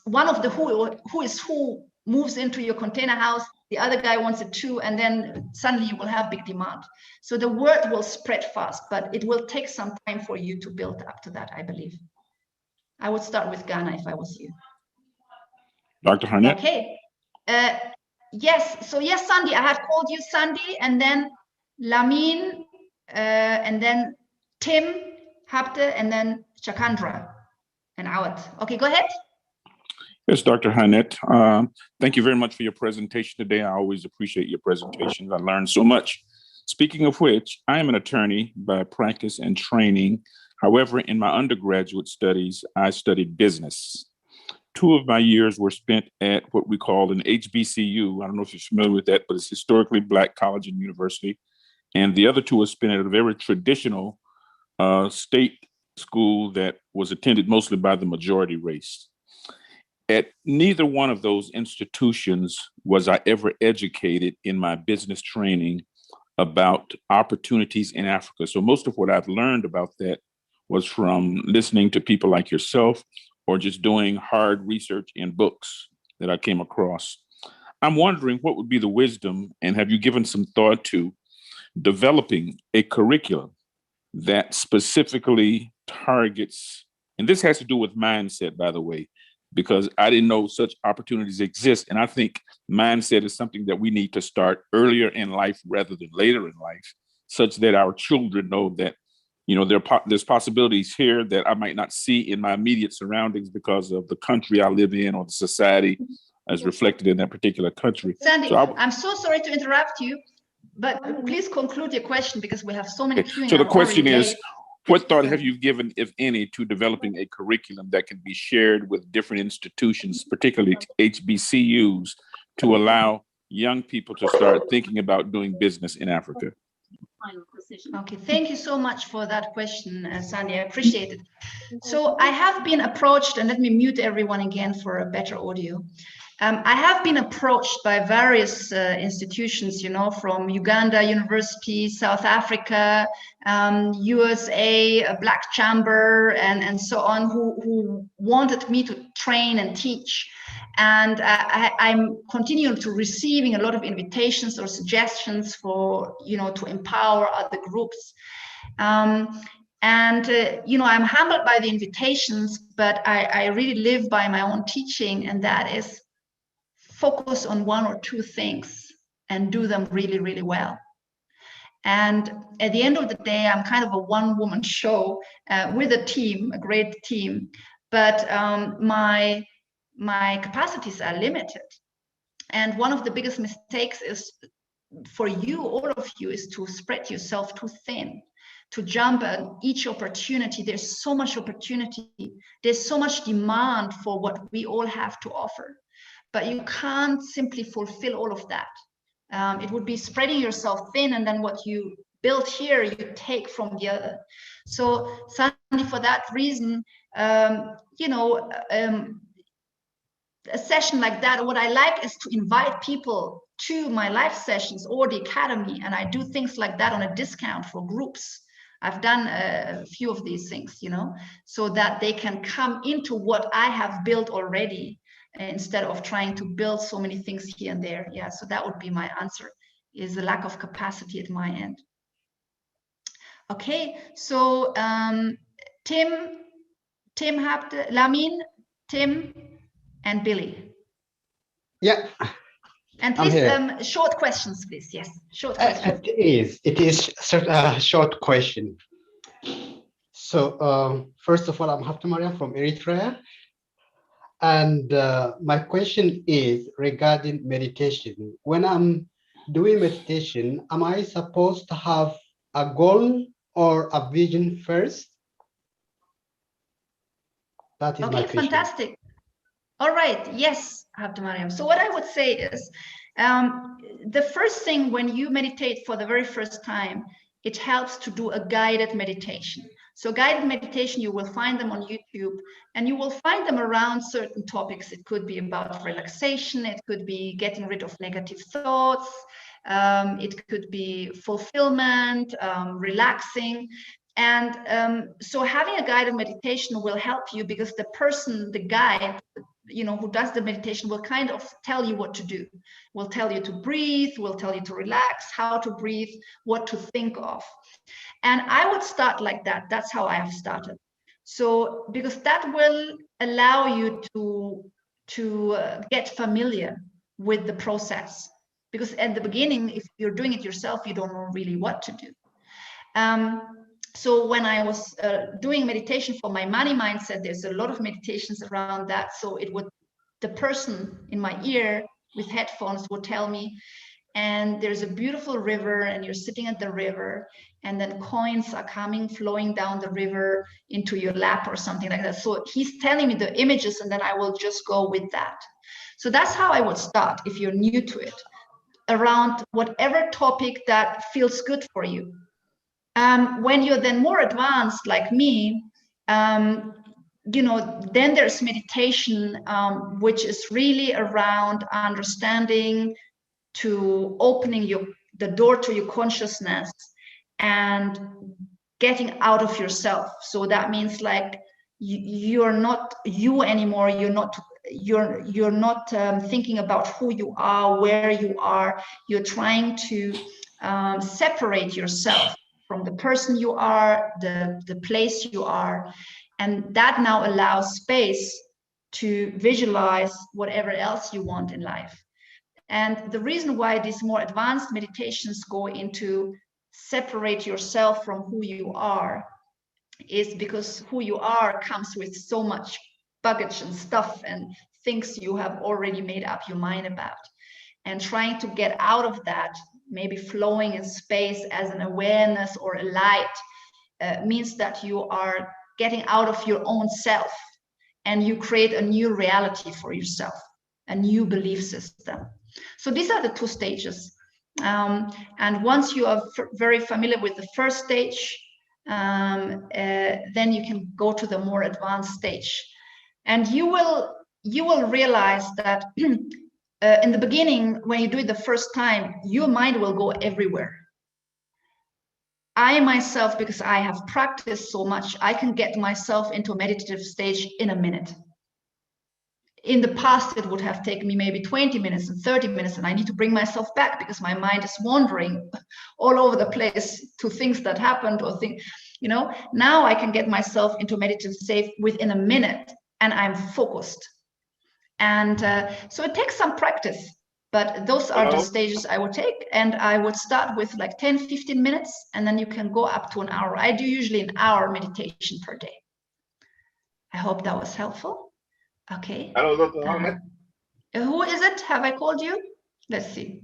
one of the who moves into your container house, the other guy wants it too, and then suddenly you will have big demand. So the word will spread fast, but it will take some time for you to build up to that, I believe. I would start with Ghana if I was you. Dr. Harnett? Okay. Yes. So yes, Sandy, I have called you Sandy, and then Lamin, and then Tim Habte, and then Chakandra and Awad. Okay, go ahead. Yes, Dr. Harnett. Thank you very much for your presentation today. I always appreciate your presentations. I learned so much. Speaking of which, I am an attorney by practice and training. However, in my undergraduate studies, I studied business. 2 of my years were spent at what we call an HBCU. I don't know if you're familiar with that, but it's historically Black college and university. And the other 2 were spent at a very traditional state school that was attended mostly by the majority race. At neither one of those institutions was I ever educated in my business training about opportunities in Africa. So most of what I've learned about that was from listening to people like yourself, or just doing hard research in books that I came across. I'm wondering what would be the wisdom, and have you given some thought to developing a curriculum that specifically targets, and this has to do with mindset, by the way, because I didn't know such opportunities exist. And I think mindset is something that we need to start earlier in life rather than later in life, such that our children know that, you know, there's possibilities here that I might not see in my immediate surroundings because of the country I live in or the society as reflected in that particular country. Sandy, so I'm so sorry to interrupt you, but please conclude your question because we have so many queuing. So the question is, what thought have you given, if any, to developing a curriculum that can be shared with different institutions, particularly HBCUs, to allow young people to start thinking about doing business in Africa? Okay, thank you so much for that question, Sandy. I appreciate it. So I have been approached, and let me mute everyone again for a better audio. I have been approached by various institutions, you know, from Uganda University, South Africa, USA, Black Chamber, and so on, who wanted me to train and teach. And I'm continuing to receiving a lot of invitations or suggestions for, you know, to empower other groups. You know, I'm humbled by the invitations, but I really live by my own teaching, and that is focus on 1 or 2 things and do them really, really well. And at the end of the day, I'm kind of a one-woman show with a team, a great team, but my capacities are limited. And one of the biggest mistakes is for you, all of you, is to spread yourself too thin, to jump at each opportunity. There's so much opportunity. There's so much demand for what we all have to offer. But you can't simply fulfill all of that. It would be spreading yourself thin, and then what you build here, you take from the other. So, Sandy, for that reason, you know, a session like that, what I like is to invite people to my live sessions or the academy, and I do things like that on a discount for groups. I've done a few of these things, you know, so that they can come into what I have built already, instead of trying to build so many things here and there. Yeah, so that would be my answer, is the lack of capacity at my end. Okay, so Tim Habte, Lamin, Tim, and Billy. Yeah. And please, short questions, please. Yes, short questions. It is a short question. So first of all, I'm Hafta Maria from Eritrea. And my question is regarding meditation. When I'm doing meditation, am I supposed to have a goal or a vision first? That is my Okay, question. fantastic. All right, yes, Hafta Mariam. So what I would say is, the first thing when you meditate for the very first time, it helps to do a guided meditation. So guided meditation, you will find them on YouTube, and you will find them around certain topics. It could be about relaxation, it could be getting rid of negative thoughts, it could be fulfillment, relaxing. And so having a guided meditation will help you, because the person, the guide, who does the meditation will kind of tell you what to do, will tell you to breathe, will tell you to relax, how to breathe, what to think of. And I would start like that. That's how I have started. So because that will allow you to get familiar with the process, because at the beginning, if you're doing it yourself, you don't know really what to do. So when I was doing meditation for my money mindset, there's a lot of meditations around that. So the person in my ear with headphones would tell me, and there's a beautiful river, and you're sitting at the river, and then coins are flowing down the river into your lap or something like that. So he's telling me the images, and then I will just go with that. So that's how I would start if you're new to it, around whatever topic that feels good for you. When you're then more advanced like me, then there's meditation, which is really around understanding, to opening the door to your consciousness and getting out of yourself. So that means like you're not you anymore. You're not thinking about who you are, where you are. You're trying to separate yourself from the person you are, the place you are. And that now allows space to visualize whatever else you want in life. And the reason why these more advanced meditations go into separate yourself from who you are is because who you are comes with so much baggage and stuff and things you have already made up your mind about. And trying to get out of that, maybe flowing in space as an awareness or a light, means that you are getting out of your own self and you create a new reality for yourself, a new belief system. So these are the two stages. And once you are very familiar with the first stage, then you can go to the more advanced stage. And you will realize that in the beginning, when you do it the first time, your mind will go everywhere. I myself, because I have practiced so much, I can get myself into a meditative stage in a minute. In the past, it would have taken me maybe 20 minutes and 30 minutes, and I need to bring myself back because my mind is wandering all over the place to things that happened or things, Now I can get myself into meditative state within a minute, and I'm focused. And so it takes some practice, but those are the stages I would take. And I would start with like 10, 15 minutes, and then you can go up to an hour. I do usually an hour meditation per day. I hope that was helpful. Okay. Hello, Dr. Ahmed. Who is it? Have I called you? Let's see.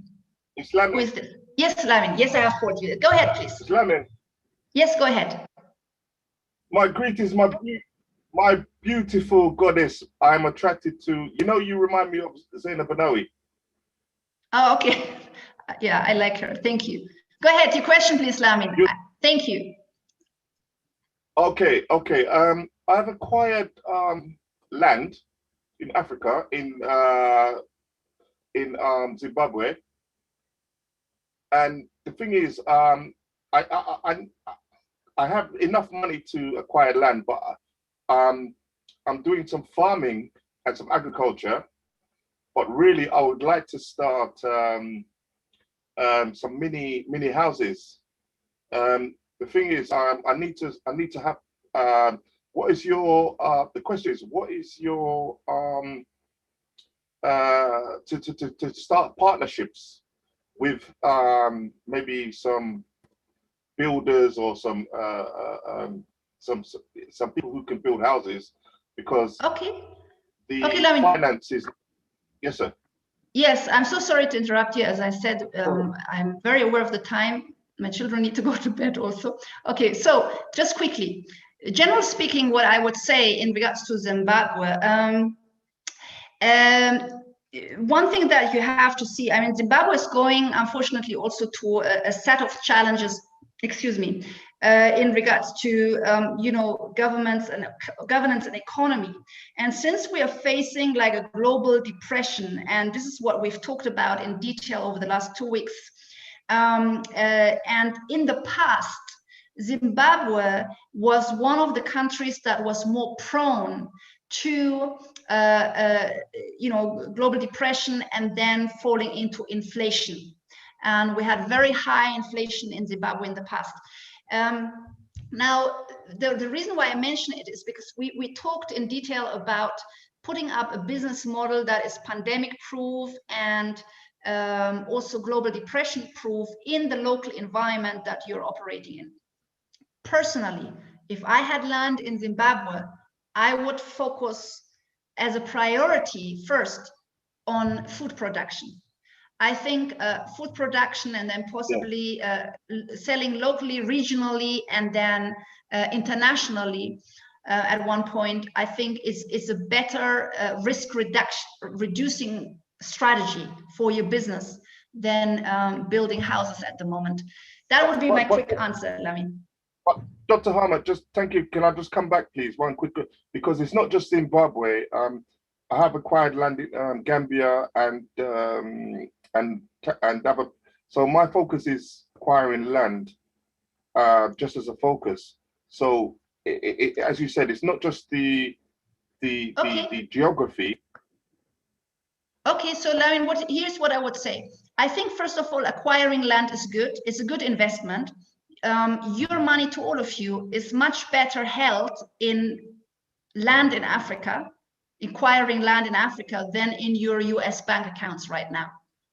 Islamic. Who is it? Yes, Lamin. Yes, I have called you. Go ahead, please. Islamic. Yes, go ahead. My greetings, my beautiful goddess. I'm attracted to. You remind me of Zainab Banawi. Oh, okay. Yeah, I like her. Thank you. Go ahead. Your question, please, Lamin. Thank you. Okay. I've acquired land in Africa, in Zimbabwe, and the thing is, I have enough money to acquire land, but I'm doing some farming and some agriculture. But really, I would like to start some mini houses. The thing is, I need to have. What is your the question is, what is your to start partnerships with maybe some builders or some some people who can build houses, because the finances. Yes, sir. Yes, I'm so sorry to interrupt you. As I said, I'm very aware of the time. My children need to go to bed also. Okay, so just quickly, generally speaking, what I would say in regards to Zimbabwe, one thing that you have to see, I mean, Zimbabwe is going, unfortunately, also to a set of challenges, in regards to, governance and economy. And since we are facing like a global depression, and this is what we've talked about in detail over the last 2 weeks, and in the past, Zimbabwe was one of the countries that was more prone to global depression and then falling into inflation. And we had very high inflation in Zimbabwe in the past. Now, the reason why I mention it is because we talked in detail about putting up a business model that is pandemic proof and also global depression proof in the local environment that you're operating in. Personally, if I had land in Zimbabwe, I would focus as a priority first on food production. I think food production and then possibly selling locally, regionally, and then internationally at one point, I think is a better risk reducing strategy for your business than building houses at the moment. That would be my quick answer, Lamin. Dr. Harmer, just thank you. Can I just come back, please? One quick, because it's not just Zimbabwe. I have acquired land in Gambia and other. So my focus is acquiring land, just as a focus. So as you said, it's not just the geography. Okay, so Lamin, here's what I would say. I think first of all, acquiring land is good. It's a good investment. Your money, to all of you, is much better held in land in Africa, acquiring land in Africa, than in your US bank accounts right now,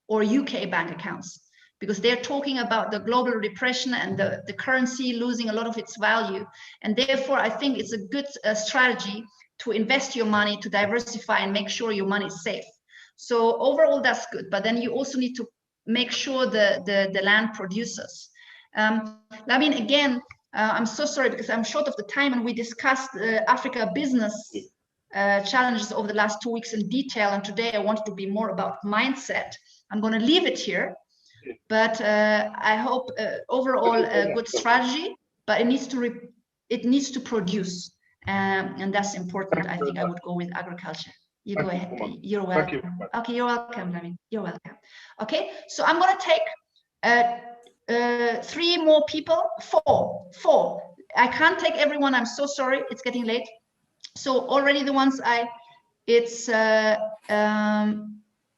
or UK bank accounts, because they're talking about the global depression and the currency losing a lot of its value. And therefore, I think it's a good strategy to invest your money, to diversify and make sure your money is safe. So overall, that's good. But then you also need to make sure the land produces. I mean, again, I'm so sorry because I'm short of the time, and we discussed Africa business challenges over the last 2 weeks in detail. And today I wanted to be more about mindset. I'm going to leave it here, but I hope overall a good strategy, but it needs to produce, and that's important. I think I would go with agriculture. You go ahead. You're welcome. Okay, you're welcome. I mean, you're welcome. Okay, so I'm going to take 3 more people, 4. I can't take everyone. I'm so sorry. It's getting late. So already the ones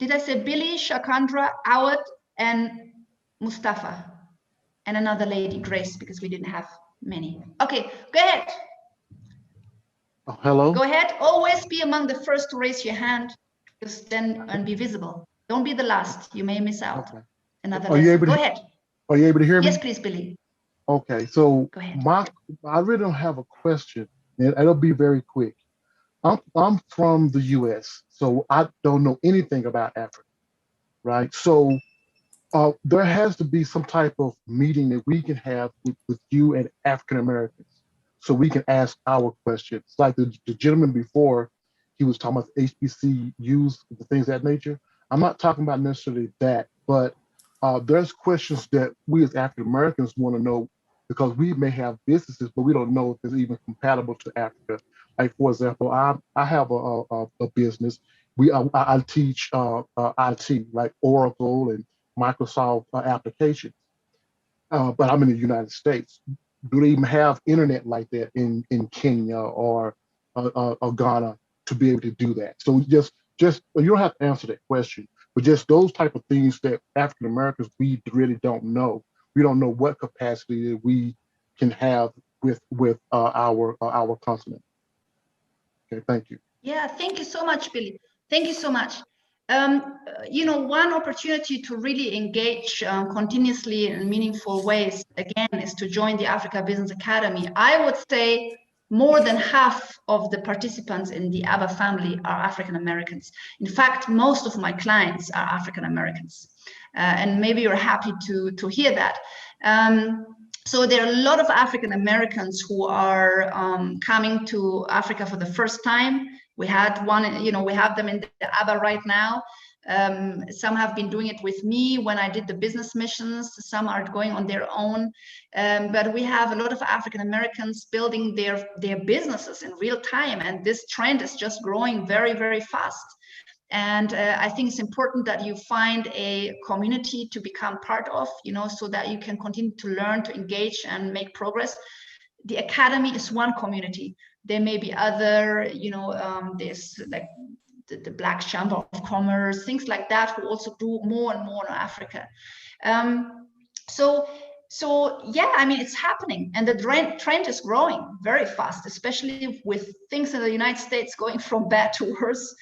did I say Billy, Shakandra, Awad, and Mustafa, and another lady, Grace, because we didn't have many. Okay, go ahead. Oh, hello. Go ahead. Always be among the first to raise your hand, because then and be visible. Don't be the last. You may miss out. Okay. Another. Go ahead. Are you able to hear me? Yes, please, Billy. Okay, so go ahead. I really don't have a question, and it'll be very quick. I'm from the U.S., so I don't know anything about Africa, right? So there has to be some type of meeting that we can have with you and African Americans, so we can ask our questions. Like the gentleman before, he was talking about HBCUs, the things of that nature. I'm not talking about necessarily that, but there's questions that we as African Americans want to know, because we may have businesses, but we don't know if it's even compatible to Africa. Like, for example, I have a business. I teach IT, like Oracle and Microsoft applications, but I'm in the United States. Do they even have internet like that in Kenya or Ghana to be able to do that? So just you don't have to answer that question, but just those type of things that African Americans, we really don't know. We don't know what capacity that we can have with our continent. Okay, thank you. Yeah, thank you so much, Billy. Thank you so much. You know, one opportunity to really engage continuously in meaningful ways, again, is to join the Africa Business Academy. I would say more than half of the participants in the ABBA family are African Americans. In fact, most of my clients are African Americans. And maybe you're happy to hear that. So there are a lot of African Americans who are coming to Africa for the first time. We had one, you know, we have them in the ABBA right now. Some have been doing it with me when I did the business missions. Some are going on their own. But we have a lot of African Americans building their businesses in real time. And this trend is just growing very, very fast. And I think it's important that you find a community to become part of, you know, so that you can continue to learn, to engage and make progress. The Academy is one community. There may be other, you know, there's like the Black Chamber of Commerce, things like that, who also do more and more in Africa. So yeah, I mean, it's happening, and the trend is growing very fast, especially with things in the United States going from bad to worse.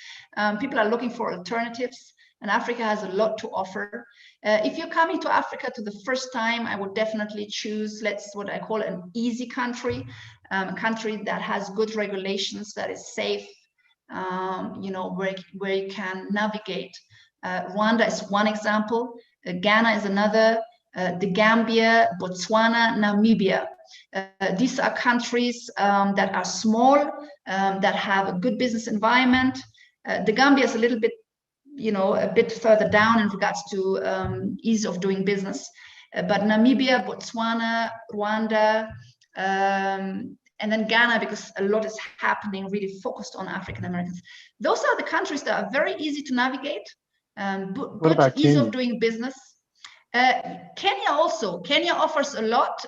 People are looking for alternatives, and Africa has a lot to offer. If you're coming to Africa to the first time, I would definitely choose, what I call an easy country, a country that has good regulations, that is safe, you know, where you can navigate. Rwanda is one example. Ghana is another. The Gambia, Botswana, Namibia. These are countries that are small, that have a good business environment. The Gambia is a little bit, you know, a bit further down in regards to ease of doing business. But Namibia, Botswana, Rwanda, and then Ghana, because a lot is happening really focused on African Americans. Those are the countries that are very easy to navigate, good ease of doing business. Kenya also, Kenya offers a lot.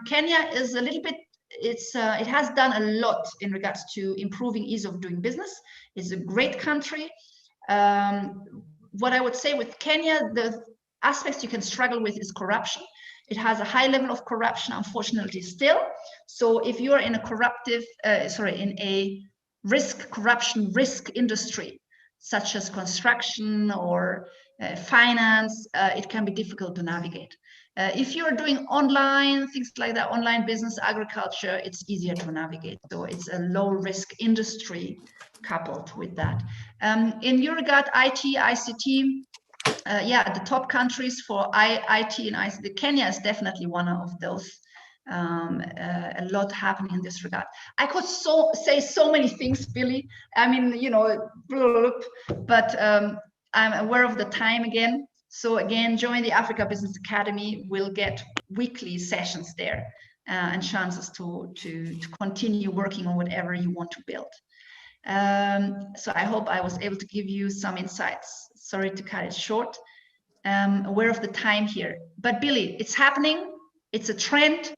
Kenya is a little bit, it has done a lot in regards to improving ease of doing business. It's a great country. What I would say with Kenya, the aspects you can struggle with is corruption. It has a high level of corruption, unfortunately, still. So if you're in a in a corruption risk industry, such as construction or finance, it can be difficult to navigate. If you're doing online, things like that, online business, agriculture, it's easier to navigate. So it's a low risk industry coupled with that. In your regard, IT, ICT, yeah, the top countries for IT and ICT, Kenya is definitely one of those. A lot happening in this regard. I could say so many things, Billy. I mean, you know, but I'm aware of the time again. So again, join the Africa Business Academy. We'll get weekly sessions there and chances to continue working on whatever you want to build. So I hope I was able to give you some insights. Sorry to cut it short. Aware of the time here. But Billy, it's happening. It's a trend.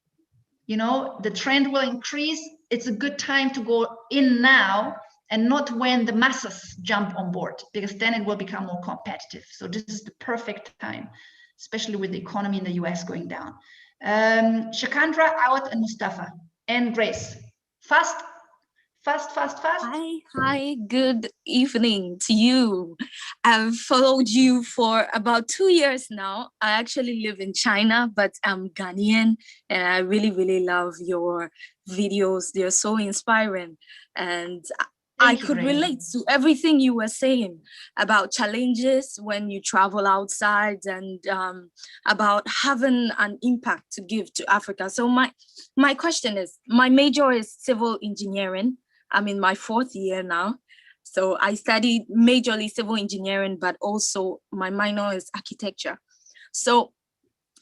You know, the trend will increase. It's a good time to go in now and not when the masses jump on board, because then it will become more competitive. So this is the perfect time, especially with the economy in the US going down. Shakandra, Awad, and Mustafa, and Grace. Fast. Hi, good evening to you. I've followed you for about 2 years now. I actually live in China, but I'm Ghanaian, and I really, really love your videos. They're so inspiring. And I could relate to everything you were saying about challenges when you travel outside and about having an impact to give to Africa. So my question is, my major is civil engineering. I'm in my 4th year now. So I studied majorly civil engineering, but also my minor is architecture. So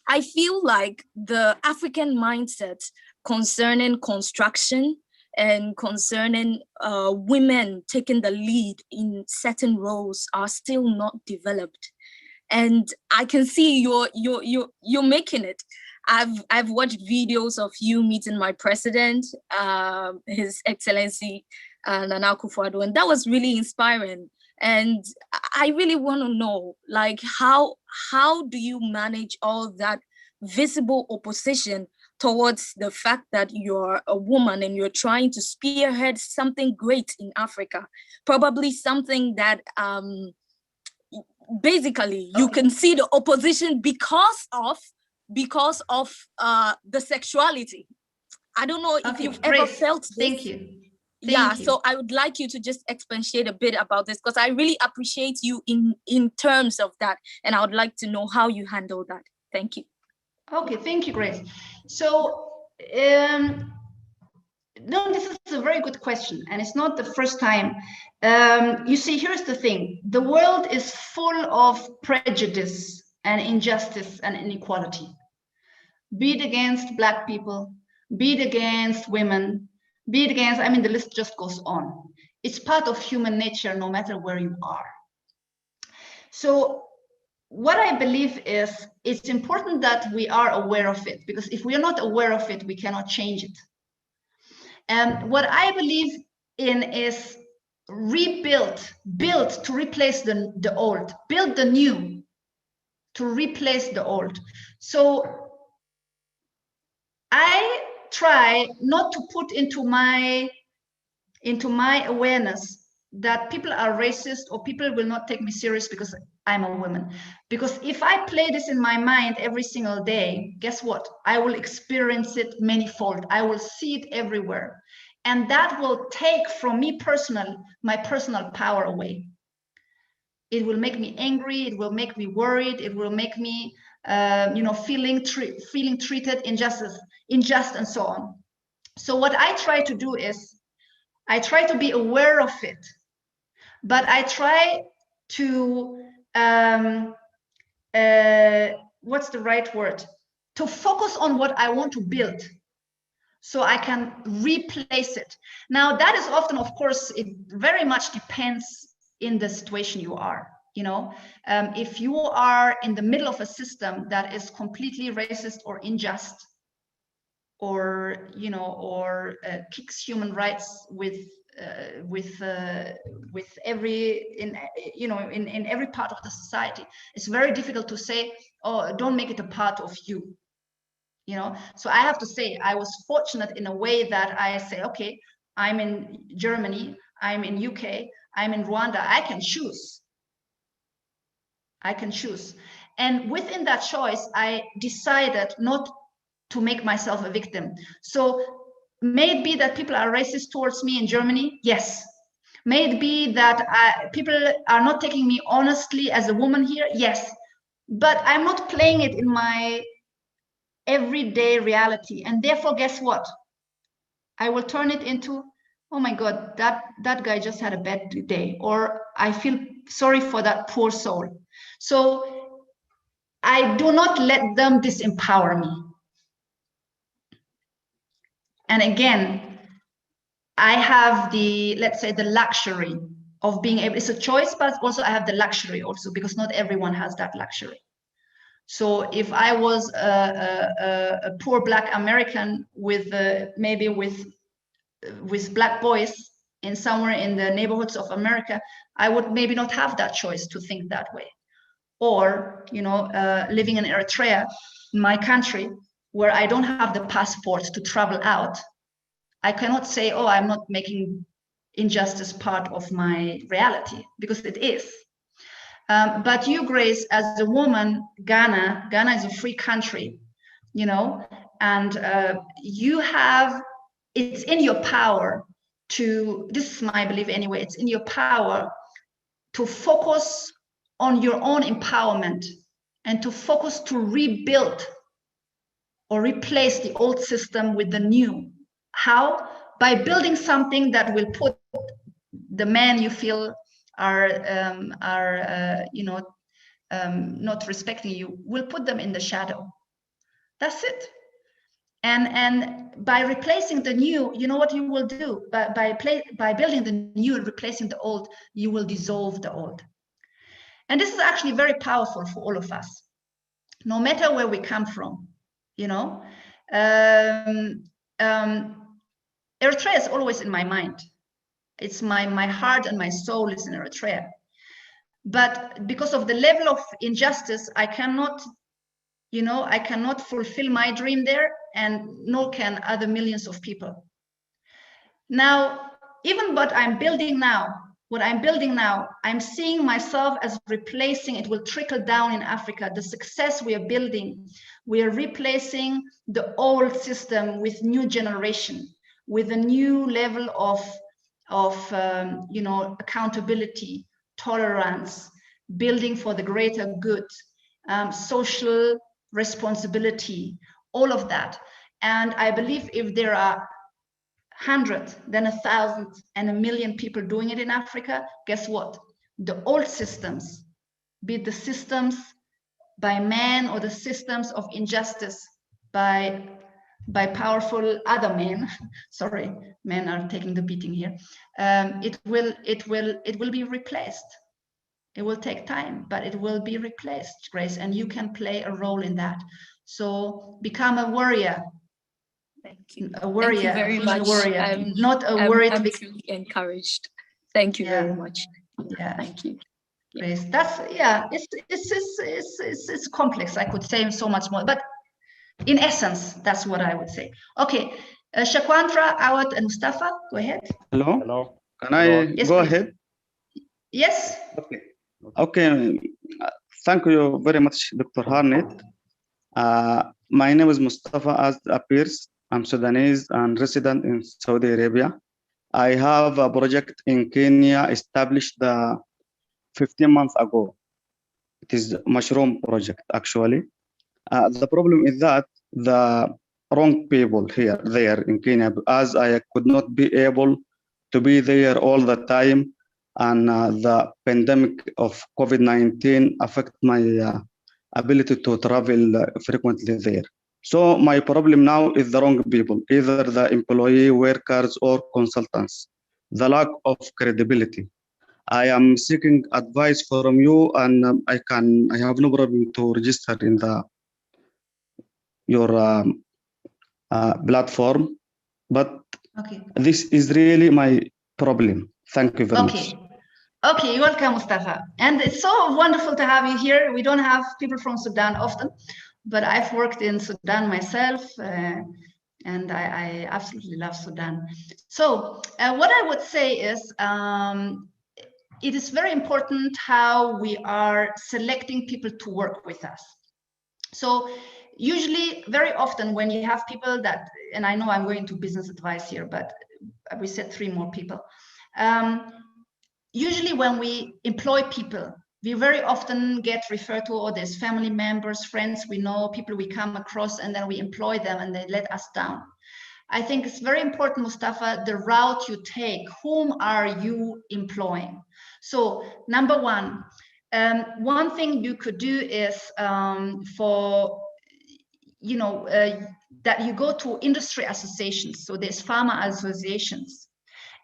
I feel like the African mindset concerning construction and concerning women taking the lead in certain roles are still not developed. And I can see you're making it. I've watched videos of you meeting my president, His Excellency Nana Akufo-Addo, and that was really inspiring. And I really want to know, like, how do you manage all that visible opposition towards the fact that you're a woman and you're trying to spearhead something great in Africa, probably something that basically you can see the opposition because of the sexuality. I don't know if you've ever felt this. Thank you. Thank you. So I would like you to just expatiate a bit about this, because I really appreciate you in terms of that, and I would like to know how you handle that. Thank you. Okay, thank you, Grace. So no, this is a very good question, and it's not the first time. You see, here's the thing: the world is full of prejudice and injustice and inequality, be it against Black people, be it against women, be it against, I mean, the list just goes on. It's part of human nature, no matter where you are. So what I believe is it's important that we are aware of it, because if we are not aware of it, we cannot change it. And what I believe in is build to replace the old, build the new to replace the old. So I try not to put into my awareness that people are racist or people will not take me serious because I'm a woman. Because if I play this in my mind every single day, guess what? I will experience it manifold. I will see it everywhere. And that will take from me my personal power away. It will make me angry. It will make me worried. It will make me, feeling treated unjust and so on. So what I try to do is, I try to be aware of it, but I try to, what's the right word? To focus on what I want to build so I can replace it. Now that is often, of course, it very much depends in the situation you are. If you are in the middle of a system that is completely racist or unjust, or kicks human rights with every in every part of the society, it's very difficult to say, oh, don't make it a part of you. So I have to say I was fortunate in a way that I say, okay, I'm in Germany, I'm in UK, I'm in Rwanda, I can choose. And within that choice, I decided not to make myself a victim. So may it be that people are racist towards me in Germany? Yes. May it be that people are not taking me honestly as a woman here? Yes. But I'm not playing it in my everyday reality. And therefore, guess what? I will turn it into, oh my God, that guy just had a bad day, or I feel sorry for that poor soul. So I do not let them disempower me. And again, I have let's say the luxury of being able, it's a choice, but also I have the luxury also, because not everyone has that luxury. So if I was a poor Black American with maybe with Black boys in somewhere in the neighborhoods of America, I would maybe not have that choice to think that way. Or, living in Eritrea, my country, where I don't have the passport to travel out, I cannot say, oh, I'm not making injustice part of my reality, because it is. But you, Grace, as a woman, Ghana is a free country, and it's in your power to, this is my belief anyway, it's in your power to focus on your own empowerment and to focus to rebuild or replace the old system with the new. How? By building something that will put the men you feel are not respecting you, will put them in the shadow. That's it. And by replacing the new, you know what you will do? By building the new and replacing the old, you will dissolve the old. And this is actually very powerful for all of us, no matter where we come from. Eritrea is always in my mind. It's my heart and my soul is in Eritrea. But because of the level of injustice, I cannot fulfill my dream there, and nor can other millions of people. Now, even what I'm building now, what I'm building now, I'm seeing myself as replacing, it will trickle down in Africa. The success we are building, we are replacing the old system with new generation, with a new level of you know, accountability, tolerance, building for the greater good, social responsibility, all of that. And I believe if there are 100, then 1,000 and 1 million people doing it in Africa, guess what? The old systems, be it the systems by man or the systems of injustice by powerful other men, sorry, men are taking the beating here, it will be replaced. It will take time, but it will be replaced, Grace, and you can play a role in that. So become a warrior. Thank you. A warrior, Thank you very much. Warrior, not a worried I'm victim. truly encouraged. Thank you very much. Yeah, thank you. Grace, that's it's complex. I could say so much more, but in essence, that's what I would say. Okay, Shakwandra, Awad, and Mustafa, go ahead. Hello. Hello. Can I go ahead? Yes. Okay. Okay. Thank you very much, Dr. Harnett. My name is Mustafa, as appears. I'm Sudanese and resident in Saudi Arabia. I have a project in Kenya established 15 months ago. It is a mushroom project, actually. The problem is that the wrong people there in Kenya, as I could not be able to be there all the time, and the pandemic of COVID-19 affect my ability to travel frequently there. So my problem now is the wrong people, either the employee, workers, or consultants. The lack of credibility. I am seeking advice from you, and I have no problem to register in your platform, but this is really my problem. Thank you very much. Okay, you're welcome, Mustafa. And it's so wonderful to have you here. We don't have people from Sudan often, but I've worked in Sudan myself, and I absolutely love Sudan. So what I would say is, it is very important how we are selecting people to work with us. So usually, very often when you have people that, and I know I'm going to business advice here, but we said 3 more people. Usually when we employ people, we very often get referred to, or there's family members, friends we know, people we come across, and then we employ them and they let us down. I think it's very important, Mustafa, the route you take. Whom are you employing? So number one thing you could do is that you go to industry associations. So there's pharma associations,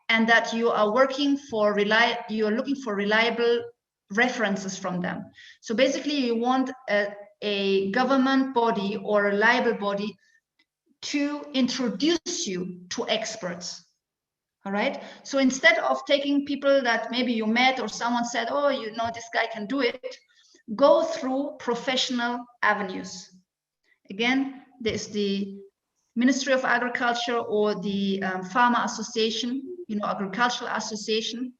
and that you are looking for reliable references from them. So basically you want a government body or a reliable body to introduce you to experts. All right. So instead of taking people that maybe you met or someone said, oh, you know, this guy can do it, go through professional avenues. Again, there's the Ministry of Agriculture or the Pharma Association, Agricultural Association,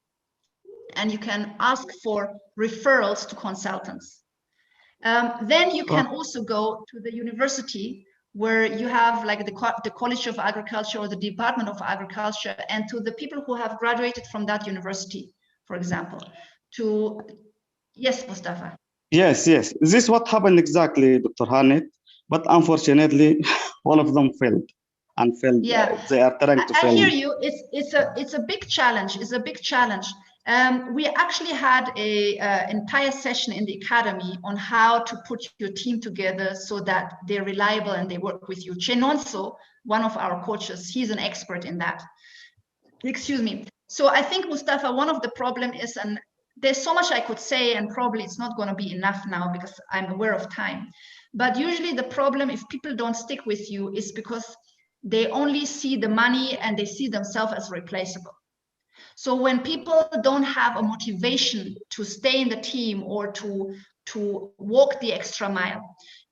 and you can ask for referrals to consultants. Then you can also go to the university where you have like the College of Agriculture or the Department of Agriculture, and to the people who have graduated from that university, for example, yes, Mustafa. Yes. This is what happened exactly, Dr. Harnett, but unfortunately, all of them failed. Yeah, they are trying to fail. I hear you. It's a big challenge. It's a big challenge. We actually had an entire session in the academy on how to put your team together so that they're reliable and they work with you. Chenonso, one of our coaches, he's an expert in that. Excuse me. So I think, Mustafa, one of the problem is, and there's so much I could say, and probably it's not going to be enough now because I'm aware of time. But usually the problem, if people don't stick with you, is because they only see the money and they see themselves as replaceable. So when people don't have a motivation to stay in the team or to walk the extra mile,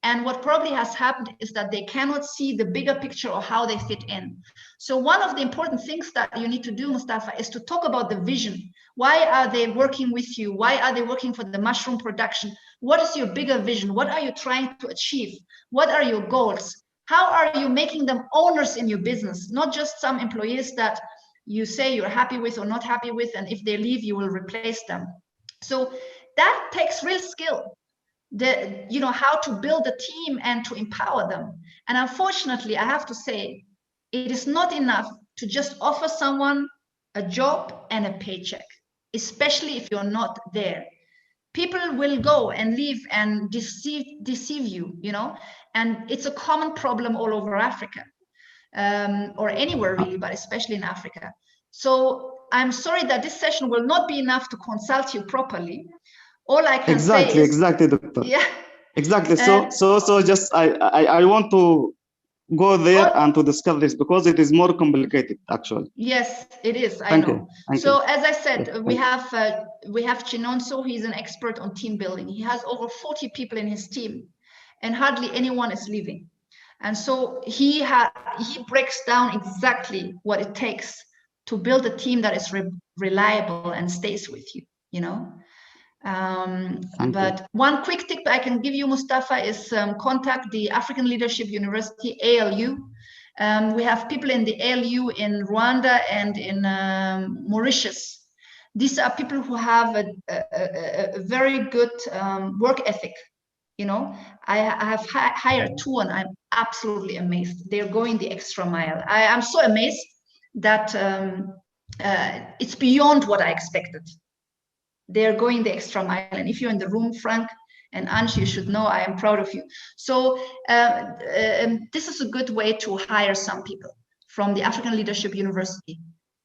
And what probably has happened is that they cannot see the bigger picture of how they fit in. So one of the important things that you need to do, Mustafa, is to talk about the vision. Why are they working with you? Why are they working for the mushroom production? What is your bigger vision? What are you trying to achieve? What are your goals? How are you making them owners in your business? Not just some employees that you say you're happy with or not happy with, and if they leave, you will replace them. So that takes real skill. How to build a team and to empower them. And unfortunately, I have to say, it is not enough to just offer someone a job and a paycheck, especially if you're not there. People will go and leave and deceive you, and it's a common problem all over Africa, or anywhere really, but especially in Africa. So I'm sorry that this session will not be enough to consult you properly. All I can say is, exactly, Doctor. Yeah. Exactly. So just I want to go there and to discuss this because it is more complicated actually. Yes, it is. I Thank know. you. Thank So you. as I said, Yes, we have Chinonso. He's an expert on team building. He has over 40 people in his team, and hardly anyone is leaving. And so he breaks down exactly what it takes to build a team that is reliable and stays with you. But one quick tip I can give you, Mustafa, is contact the African Leadership University, ALU. We have people in the ALU in Rwanda and in Mauritius. These are people who have a very good work ethic. I have hired two, and I'm absolutely amazed. They're going the extra mile. I'm so amazed that it's beyond what I expected. They're going the extra mile. And if you're in the room, Frank and Ange, you should know I am proud of you. So this is a good way to hire some people from the African Leadership University.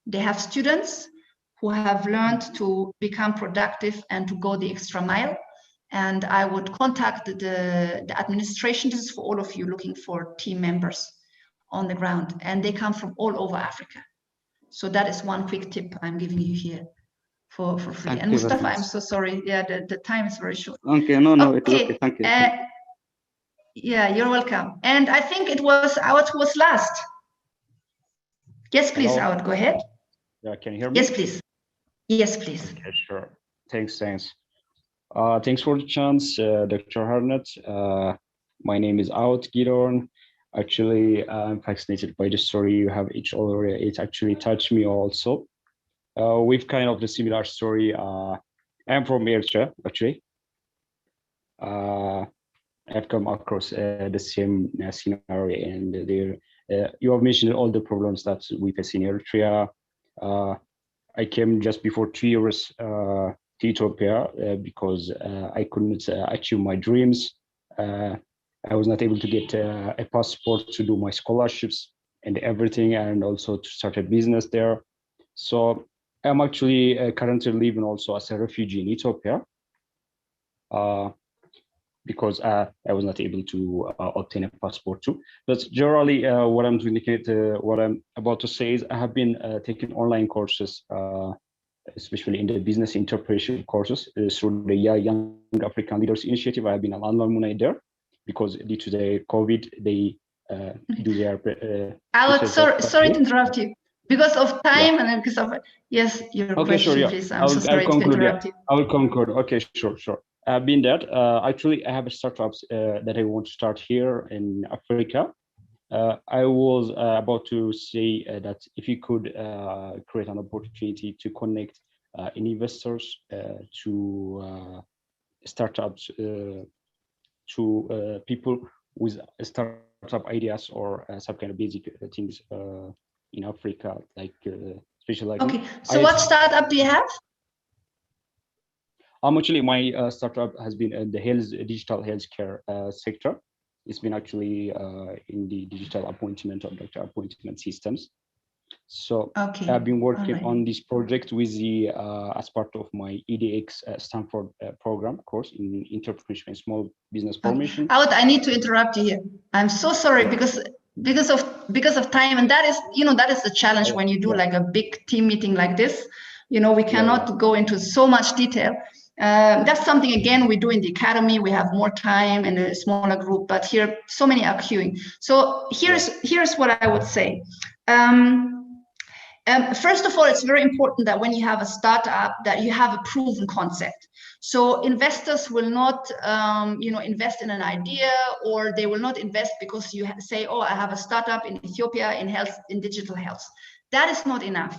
They have students who have learned to become productive and to go the extra mile. And I would contact the administration. This is for all of you looking for team members on the ground. And they come from all over Africa. So that is one quick tip I'm giving you here. For free. Thank and you Mustafa, very I'm much. so sorry. Yeah, the time is very short. Okay, no, it's okay. Thank you. Yeah, you're welcome. And I think it was Awad who was last. Yes, please, Hello. Awad, go ahead. Yeah, can you hear me? Yes, please. Yes, please. Okay, sure. Thanks. Thanks for the chance, Dr. Harnett. My name is Awad Gideon. Actually, I'm fascinated by the story you have each other. It actually touched me also. We've kind of the similar story. I'm from Eritrea, actually. I've come across the same scenario, and there you have mentioned all the problems that we face in Eritrea. I came just before 2 years to Ethiopia because I couldn't achieve my dreams. I was not able to get a passport to do my scholarships and everything, and also to start a business there. So I'm actually currently living also as a refugee in Ethiopia because I was not able to obtain a passport too. But generally, what I'm about to say is I have been taking online courses, especially in the business interpretation courses through the Young African Leaders Initiative. I have been an alumni there because due to the COVID, they do their. Alex, sorry to interrupt you. Because of time, and then because of yes, your question, please. I'm so sorry to interrupt you. I will conclude. Okay, sure. I've been that. Actually, I have a startups that I want to start here in Africa. I was about to say that if you could create an opportunity to connect investors to startups, to people with startup ideas or some kind of basic things in Africa, like especially like. Okay, so what startup do you have? Actually, my startup has been in the digital healthcare sector. It's been actually in the digital appointment or doctor appointment systems. So okay. I've been working on this project with the as part of my EDX Stanford program course in entrepreneurship and small business formation. I need to interrupt you here. I'm so sorry because of time, and that is the challenge when you do like a big team meeting like this. We cannot go into so much detail. That's something, again, we do in the academy. We have more time in a smaller group, but here so many are queuing. So here's what I would say. First of all, it's very important that when you have a startup, that you have a proven concept. So investors will not, invest in an idea, or they will not invest because you say, oh, I have a startup in Ethiopia in health, in digital health. That is not enough.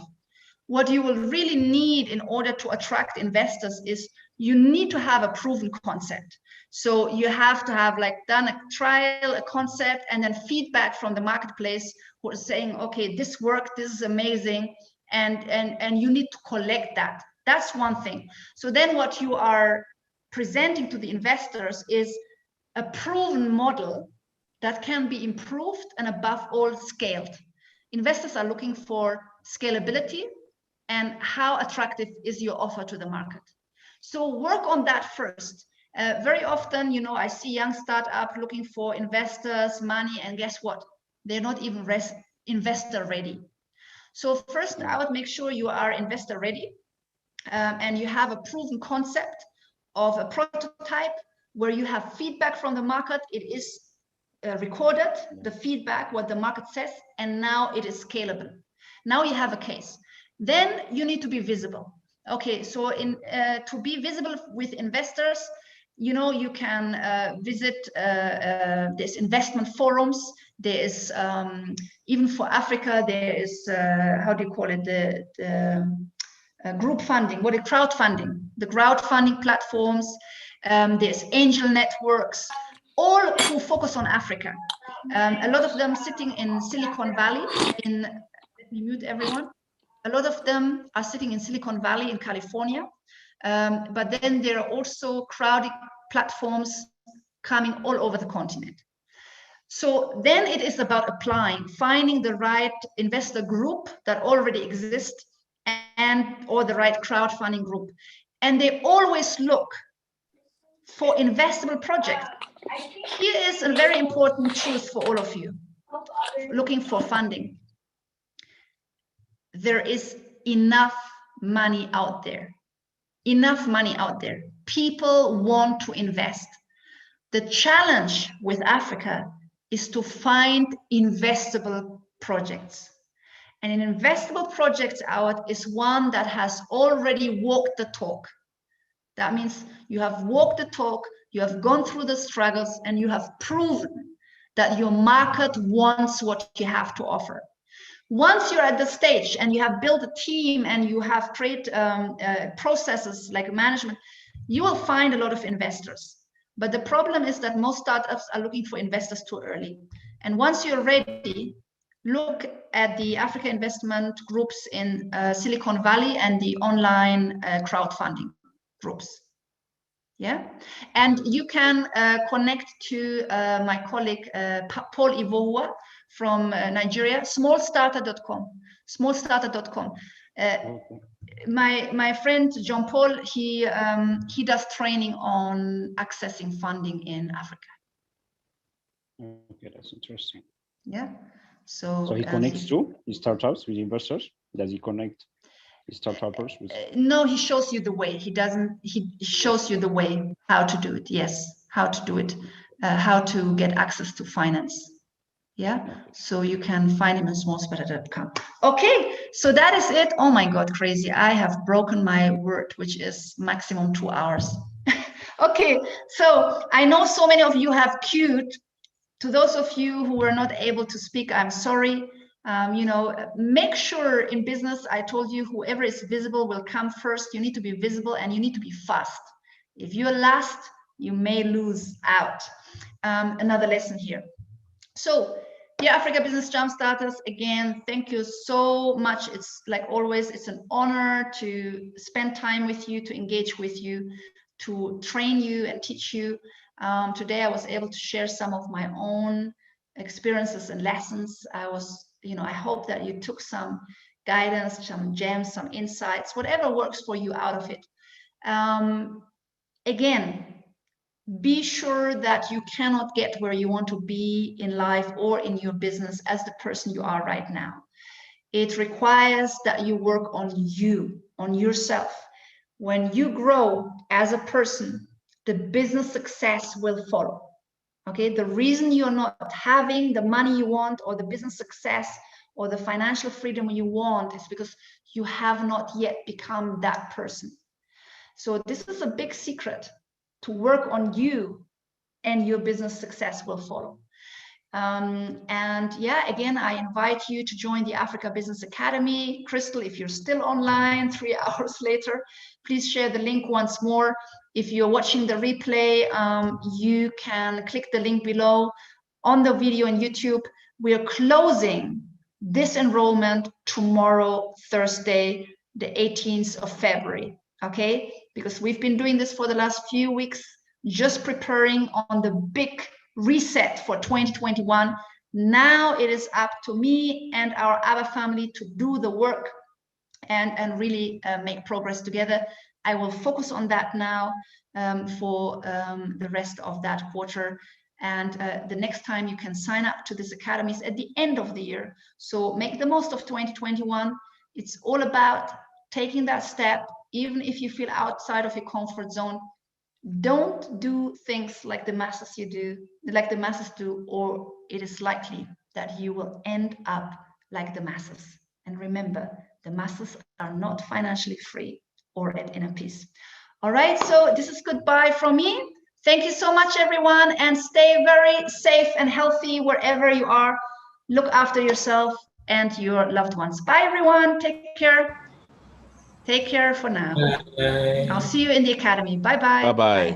What you will really need in order to attract investors is you need to have a proven concept. So you have to have done a trial, a concept, and then feedback from the marketplace who are saying, okay, this worked, this is amazing, and you need to collect that. That's one thing. So then what you are presenting to the investors is a proven model that can be improved and above all scaled. Investors are looking for scalability and how attractive is your offer to the market. So work on that first. Very often, I see young startups looking for investors, money, and guess what? They're not even investor ready. So first, I would make sure you are investor ready, and you have a proven concept of a prototype where you have feedback from the market. It is recorded, the feedback, what the market says, and now it is scalable. Now you have a case. Then you need to be visible. Okay, so to be visible with investors, you can visit this investment forums. There is, even for Africa, there is, how do you call it, the group funding, crowdfunding, the crowdfunding platforms. There's angel networks, all who focus on Africa. A lot of them sitting in Silicon Valley. Let me mute everyone. A lot of them are sitting in Silicon Valley in California, but then there are also crowded platforms coming all over the continent. So then it is about applying, finding the right investor group that already exists, or the right crowdfunding group. And they always look for investable projects. Here is a very important truth for all of you looking for funding. There is enough money out there. Enough money out there. People want to invest. The challenge with Africa is to find investable projects. And an investable project out is one that has already walked the talk. That means you have walked the talk, you have gone through the struggles, and you have proven that your market wants what you have to offer. Once you're at the stage and you have built a team and you have created processes like management, you will find a lot of investors. But the problem is that most startups are looking for investors too early. And once you're ready, look at the Africa investment groups in Silicon Valley and the online crowdfunding groups. Yeah, and you can connect to my colleague Paul Ivohua from Nigeria, smallstarter.com. Smallstarter.com. My friend John Paul, he does training on accessing funding in Africa. Okay, that's interesting. Yeah. So he connects to startups with investors. Does he connect startups with? No, he shows you the way. He shows you the way how to do it. Yes, how to do it, how to get access to finance. Yeah, so you can find him in smallstarter.com. Okay, so that is it. Oh my God, crazy. I have broken my word, which is maximum 2 hours. Okay, so I know so many of you have queued. To those of you who were not able to speak, I'm sorry. Make sure in business, I told you, whoever is visible will come first. You need to be visible and you need to be fast. If you're last, you may lose out. Another lesson here. So, dear Africa Business Jumpstarters, again, thank you so much. It's like always, it's an honor to spend time with you, to engage with you, to train you and teach you. Today, I was able to share some of my own experiences and lessons. I hope that you took some guidance, some gems, some insights, whatever works for you out of it. Again, be sure that you cannot get where you want to be in life or in your business as the person you are right now. It requires that you work on you, on yourself. when you grow as a person, the business success will follow. Okay, the reason you're not having the money you want or the business success or the financial freedom you want is because you have not yet become that person. So this is a big secret, to work on you, and your business success will follow. And yeah, again, I invite you to join the Africa Business Academy. Crystal, if you're still online 3 hours later, please share the link once more. If you're watching the replay, you can click the link below on the video on YouTube. We're closing this enrollment tomorrow, Thursday, the 18th of February, okay? Because we've been doing this for the last few weeks, just preparing on the big reset for 2021. Now it is up to me and our ABBA family to do the work and really make progress together. I will focus on that now for the rest of that quarter. And the next time you can sign up to this academy is at the end of the year. So make the most of 2021. It's all about taking that step, even if you feel outside of your comfort zone. Don't do things like the masses do, or it is likely that you will end up like the masses. And remember, the masses are not financially free or at inner peace. All right, so this is goodbye from me. Thank you so much, everyone, and stay very safe and healthy wherever you are. Look after yourself and your loved ones. Bye, everyone. Take care. Take care for now. I'll see you in the academy. Bye-bye. Bye-bye.